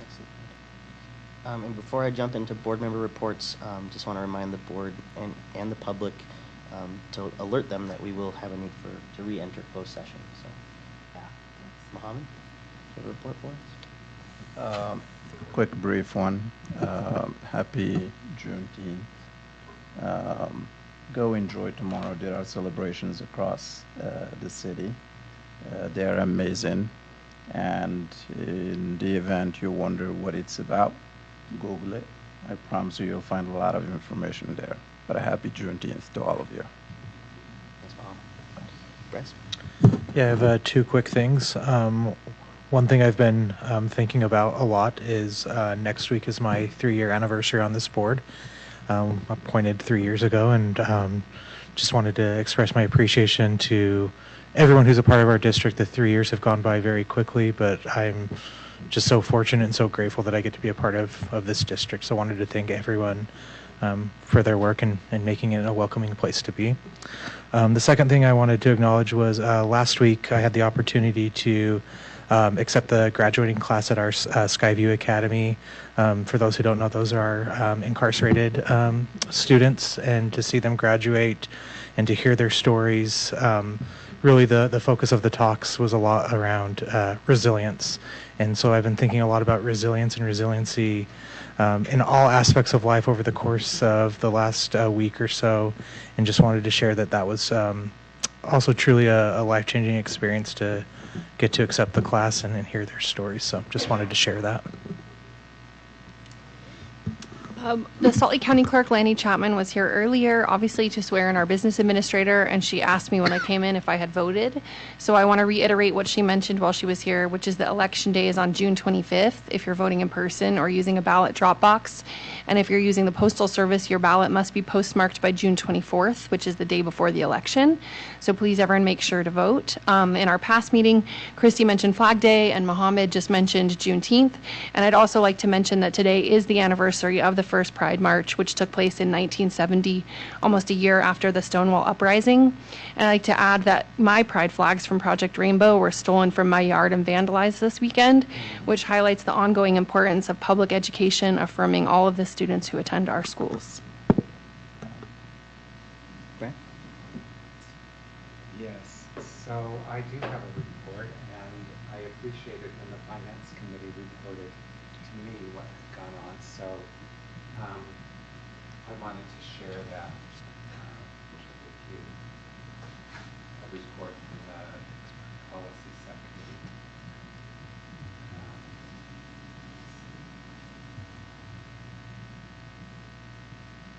Excellent. And before I jump into board member reports, just want to remind the board and the public to alert them that we will have a need to re-enter closed session. So, yeah. Mohammed, do you have a report for us? Quick brief one. Happy Juneteenth. Go enjoy tomorrow. There are celebrations across the city. They are amazing. And in the event you wonder what it's about, Google it. I promise you'll find a lot of information there. But a happy Juneteenth to all of you. Thanks, Mohammed. Bryce? Yeah, I have two quick things. One thing I've been thinking about a lot is next week is my 3-year anniversary on this board. Appointed 3 years ago, and just wanted to express my appreciation to everyone who's a part of our district. The 3 years have gone by very quickly, but I'm just so fortunate and so grateful that I get to be a part of this district. So I wanted to thank everyone for their work and making it a welcoming place to be. The second thing I wanted to acknowledge was last week I had the opportunity to accept the graduating class at our Skyview Academy. For those who don't know, those are incarcerated students, and to see them graduate and to hear their stories really the focus of the talks was a lot around resilience. And so I've been thinking a lot about resilience and resiliency in all aspects of life over the course of the last week or so, and just wanted to share that that was also truly a life-changing experience to get to accept the class and hear their stories. So just wanted to share that. The Salt Lake County Clerk, Lanny Chapman, was here earlier, obviously to swear in our business administrator, and she asked me when I came in if I had voted. So I want to reiterate what she mentioned while she was here, which is that Election Day is on June 25th if you're voting in person or using a ballot drop box. And if you're using the Postal Service, your ballot must be postmarked by June 24th, which is the day before the election. So please, everyone, make sure to vote. In our past meeting, Christy mentioned Flag Day, and Mohammed just mentioned Juneteenth. And I'd also like to mention that today is the anniversary of the first Pride March, which took place in 1970, almost a year after the Stonewall Uprising. And I'd like to add that my pride flags from Project Rainbow were stolen from my yard and vandalized this weekend, which highlights the ongoing importance of public education, affirming all of the students who attend our schools. Yes, so I do have a report, and I appreciated when the Finance Committee reported to me what had gone on, so I wanted to share that with you. A report from the Policy Subcommittee.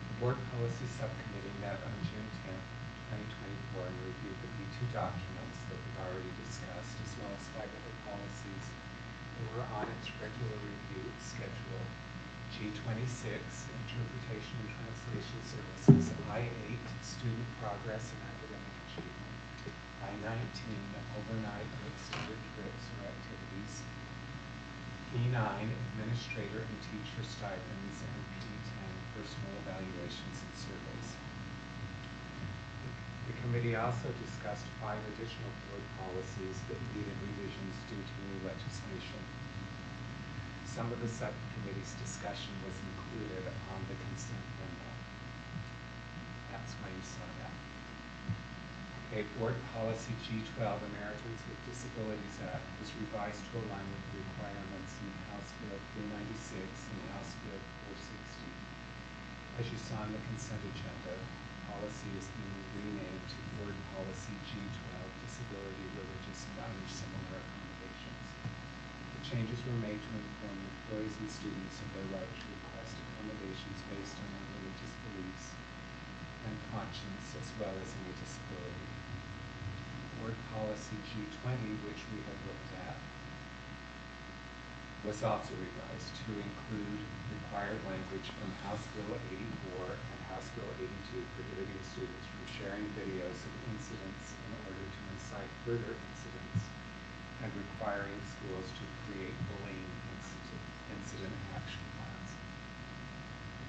The Board Policy Subcommittee met on June 10th, 2024 and reviewed the B2 documents that we've already discussed, as well as 5 other policies that were on its regular review schedule. G26, Interpretation and Translation Services. I8, Student Progress and Academic Achievement. I19, Overnight or Extended Trips or Activities. P9, Administrator and Teacher Stipends, and P10, Personal Evaluations and Surveys. The committee also discussed 5 additional board policies that needed revisions due to new legislation. Some of the subcommittee's discussion was included on the consent memo. That's why you saw that. Okay, Board Policy G12, Americans with Disabilities Act, was revised to align with the requirements in House Bill 396 and House Bill 460. As you saw in the consent agenda, policy is being renamed to Board Policy G12, Disability, Religious, and Other Similar Accommodations. The changes were made to inform employees and students of their right to request accommodations based on their religious beliefs and conscience, as well as any disability. Board Policy G20, which we have looked at, was also revised to include required language from House Bill 84 and House Bill 82 prohibiting students from sharing videos of incidents in order to incite further incidents, and requiring schools to create bullying incident action plans.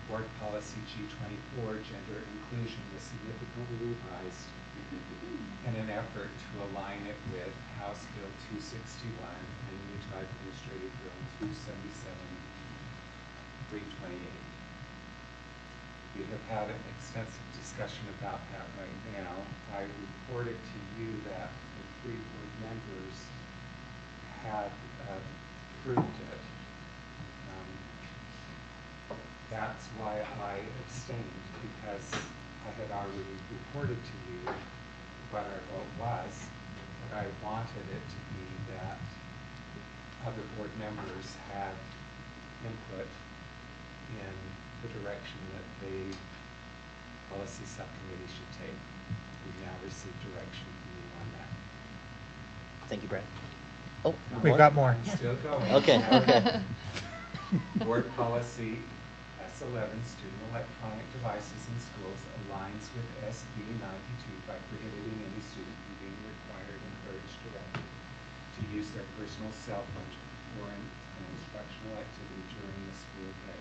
Board Policy G24, Gender Inclusion, was significantly revised in an effort to align it with House Bill 261 and Utah Administrative Bill 277-328. We have had an extensive discussion about that right now. I reported to you that the 3 board members had approved it. That's why I abstained, because I had already reported to you what our vote was, but I wanted it to be that other board members had input in the direction that the policy subcommittee should take. We've now received direction from you on that. Thank you, Brad. Oh, We've got more. I'm still going. Okay, okay. Board policy S11, student electronic devices in schools, aligns with SB 92 by prohibiting any student from being required, encouraged, directed to use their personal cell phone for an instructional activity during the school day.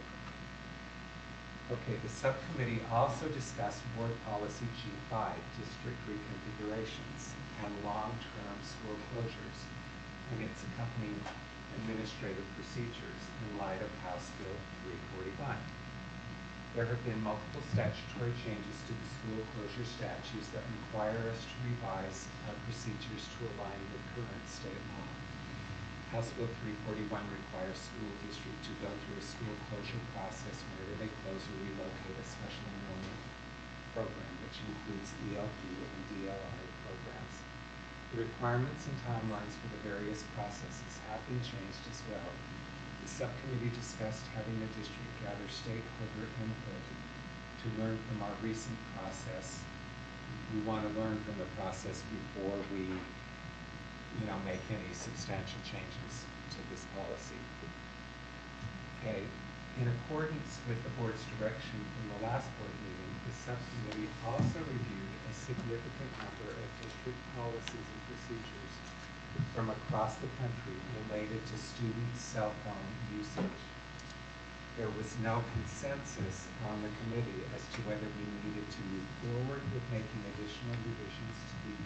Okay, the subcommittee also discussed board policy G5, district reconfigurations, and long-term school closures, and its accompanying administrative procedures in light of House Bill 341. There have been multiple statutory changes to the school closure statutes that require us to revise our procedures to align with current state law. House Bill 341 requires school district to go through a school closure process whenever they close or relocate a special enrollment program, which includes ELP and DLI programs. The requirements and timelines for the various processes have been changed as well. The subcommittee discussed having the district gather stakeholder input to learn from our recent process. We want to learn from the process before we, make any substantial changes to this policy. Okay, in accordance with the board's direction from the last board meeting, the subcommittee also reviewed a significant number of district policies and procedures from across the country related to student cell phone usage. There was no consensus on the committee as to whether we needed to move forward with making additional revisions to the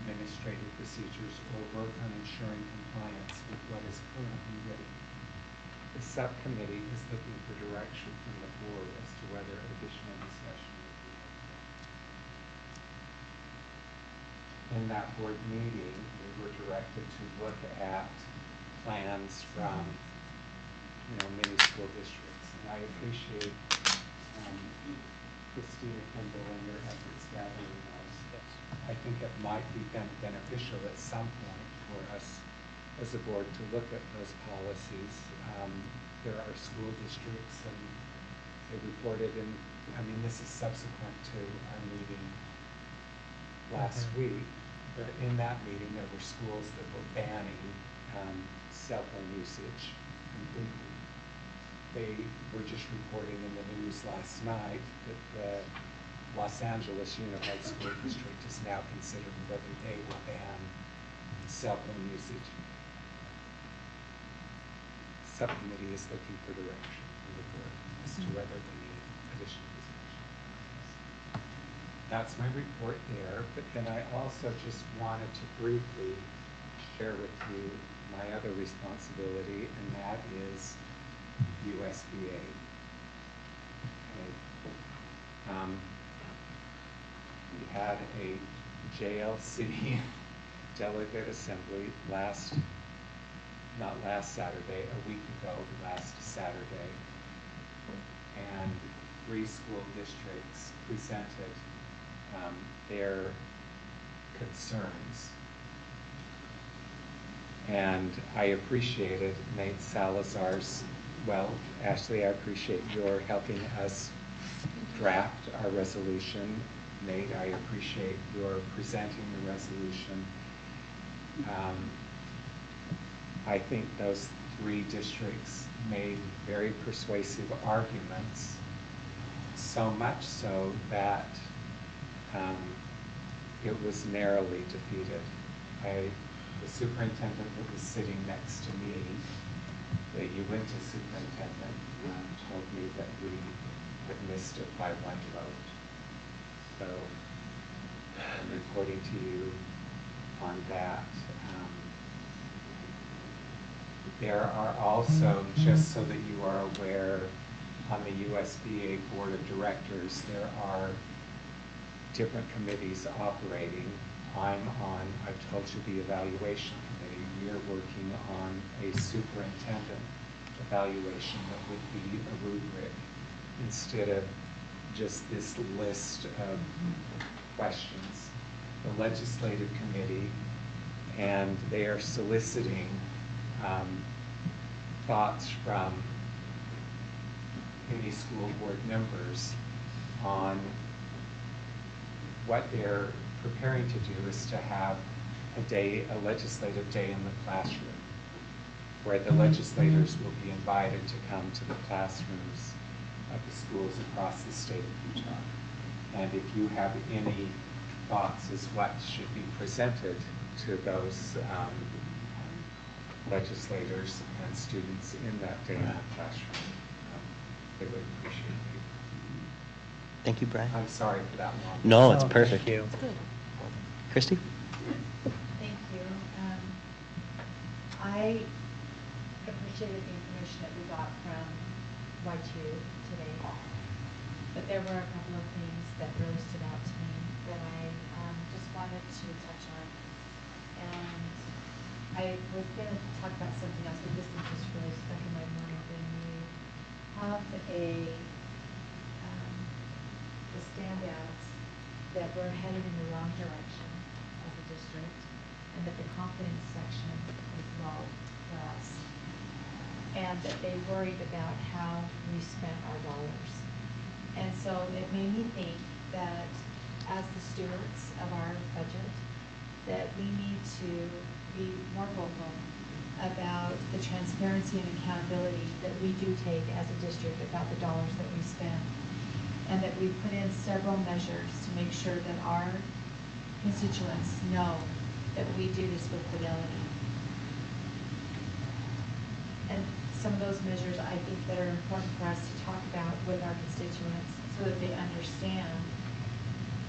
administrative procedures or work on ensuring compliance with what is currently written. The subcommittee is looking for direction from the board as to whether additional discussion would be okay. In that board meeting, we were directed to look at plans from many school districts. And I appreciate Christina Kimball and your efforts gathering those. I think it might be beneficial at some point for us as a board to look at those policies. There are school districts, and they reported this is subsequent to our meeting last week, but in that meeting there were schools that were banning cell phone usage completely. They were just reporting in the news last night that the Los Angeles Unified School District is now considering whether they will ban cell phone usage. Subcommittee is looking for direction from the board as to whether they need additional discussion. That's my report there, but then I also just wanted to briefly share with you my other responsibility, and that is USBA. Okay. We had a JLC delegate assembly not last Saturday, a week ago, last Saturday, and 3 school districts presented their concerns. And I appreciated Nate Salazar's, Ashley, I appreciate your helping us draft our resolution. Nate, I appreciate your presenting the resolution. I think those 3 districts made very persuasive arguments, so much so that it was narrowly defeated. The superintendent that was sitting next to me, the UInta superintendent, told me that we had missed it by 1 vote. So I'm reporting to you on that. There are also, just so that you are aware, on the USBA Board of Directors, there are different committees operating. I've told you, the evaluation committee. We are working on a superintendent evaluation that would be a rubric instead of just this list of questions. The legislative committee, and they are soliciting thoughts from any school board members on what they're preparing to do is to have a legislative day in the classroom, where the legislators will be invited to come to the classrooms of the schools across the state of Utah. And if you have any thoughts as what should be presented to those legislators and students in that day in the classroom, they would appreciate it. Thank you, Brian. I'm sorry for that long. No, it's perfect. Thank you. It's good. Christy? Thank you. I appreciated the information that we got from Y2 today. but there were a couple of things that really stood out to me that I just wanted to touch on. And I was going to talk about something else, but this is just really stuck in my mind. And we have the standouts that we're headed in the wrong direction as a district, and that the confidence section is low for us, and that they worried about how we spent our dollars. And so it made me think that as the stewards of our budget, that we need to be more vocal about the transparency and accountability that we do take as a district about the dollars that we spend. And that we put in several measures to make sure that our constituents know that we do this with fidelity. And some of those measures I think that are important for us to talk about with our constituents so that they understand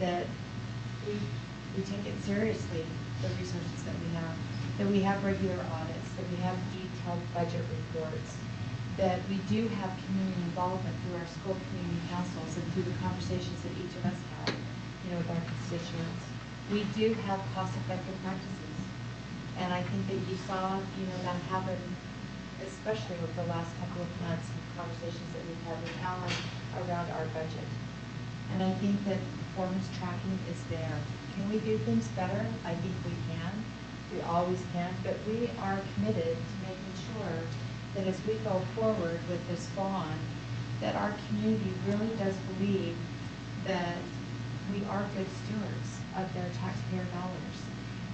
that we take it seriously, the resources that we have regular audits, that we have detailed budget reports, that we do have community involvement through our school community councils and through the conversations that each of us have, with our constituents. We do have cost-effective practices. And I think that you saw, that happen, especially over the last couple of months, with conversations that we've had with Alan around our budget. And I think that performance tracking is there. Can we do things better? I think we can. We always can. But we are committed to making sure that as we go forward with this bond, that our community really does believe that we are good stewards of their taxpayer dollars.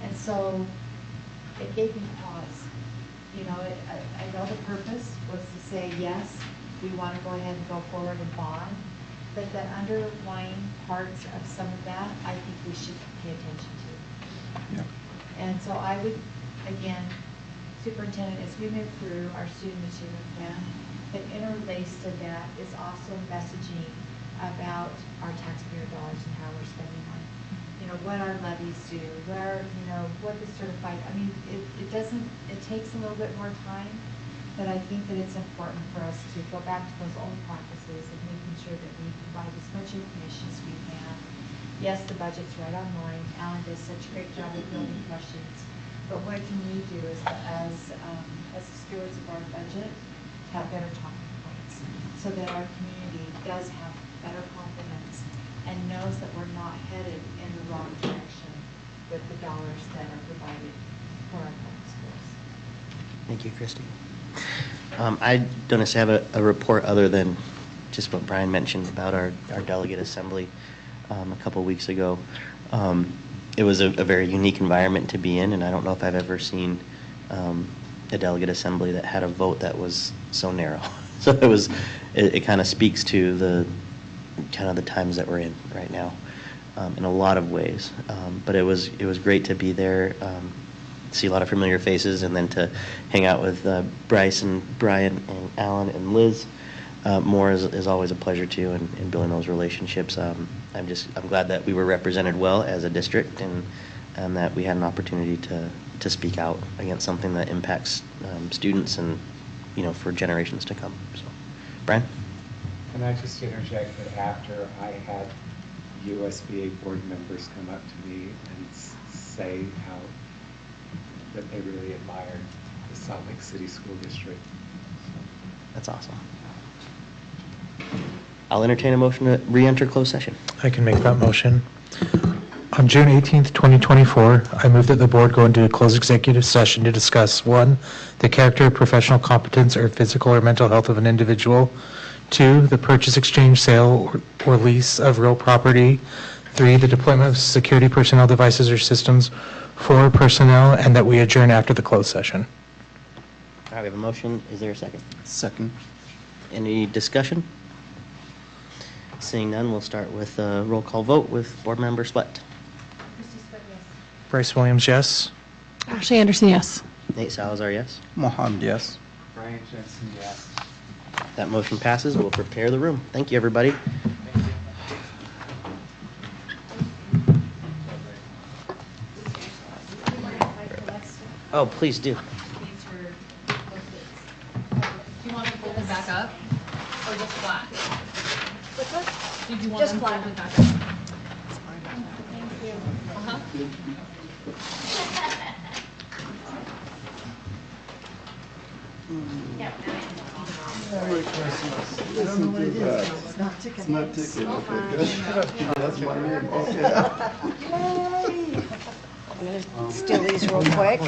And so it gave me pause. I know the purpose was to say, yes, we want to go ahead and go forward and bond, but the underlying parts of some of that, I think we should pay attention to. Yeah. And so I would, again, Superintendent, as we move through our student achievement plan, that interlaced to that is also messaging about our taxpayer dollars and how we're spending them. What our levies do, what the certified, it takes a little bit more time, but I think that it's important for us to go back to those old practices of making sure that we provide as much information as we can. Yes, the budget's right online. Alan does such a great job of building questions. But what can we do as stewards of our budget to have better talking points so that our community does have better confidence and knows that we're not headed in the wrong direction with the dollars that are provided for our public schools. Thank you, Christy. I don't necessarily have a report other than just what Brian mentioned about our delegate assembly a couple weeks ago. It was a very unique environment to be in, and I don't know if I've ever seen a delegate assembly that had a vote that was so narrow. So it kind of speaks to the times that we're in right now in a lot of ways. But it was great to be there, see a lot of familiar faces, and then to hang out with Bryce and Brian and Alan and Liz. More is always a pleasure too, in building those relationships. I'm glad that we were represented well as a district, and that we had an opportunity to speak out against something that impacts students and for generations to come. So, Brian? Can I just interject that after I had USBA board members come up to me and say how that they really admired the Salt Lake City School District. That's awesome. I'll entertain a motion to re-enter closed session. I can make that motion. On June 18th, 2024, I move that the board go into a closed executive session to discuss 1, the character, professional competence, or physical or mental health of an individual. 2, the purchase, exchange, sale, or lease of real property. 3, the deployment of security personnel devices or systems. 4, personnel, and that we adjourn after the closed session. All right, we have a motion. Is there a second? Second. Any discussion? Seeing none, we'll start with a roll call vote with Board Member Sweat. Bryce Williams, yes. Ashley Anderson, yes. Nate Salazar, yes. Mohammed, yes. Brian Jensen, yes. That motion passes. We'll prepare the room. Thank you, everybody. Oh, please do. Do you want to pull them back up or just flat? Which one? Just clap. Merry Christmas. I don't know what it is. It's not ticking. It's not ticking. Okay, good. That's my name. Okay. I'm going to steal these real quick.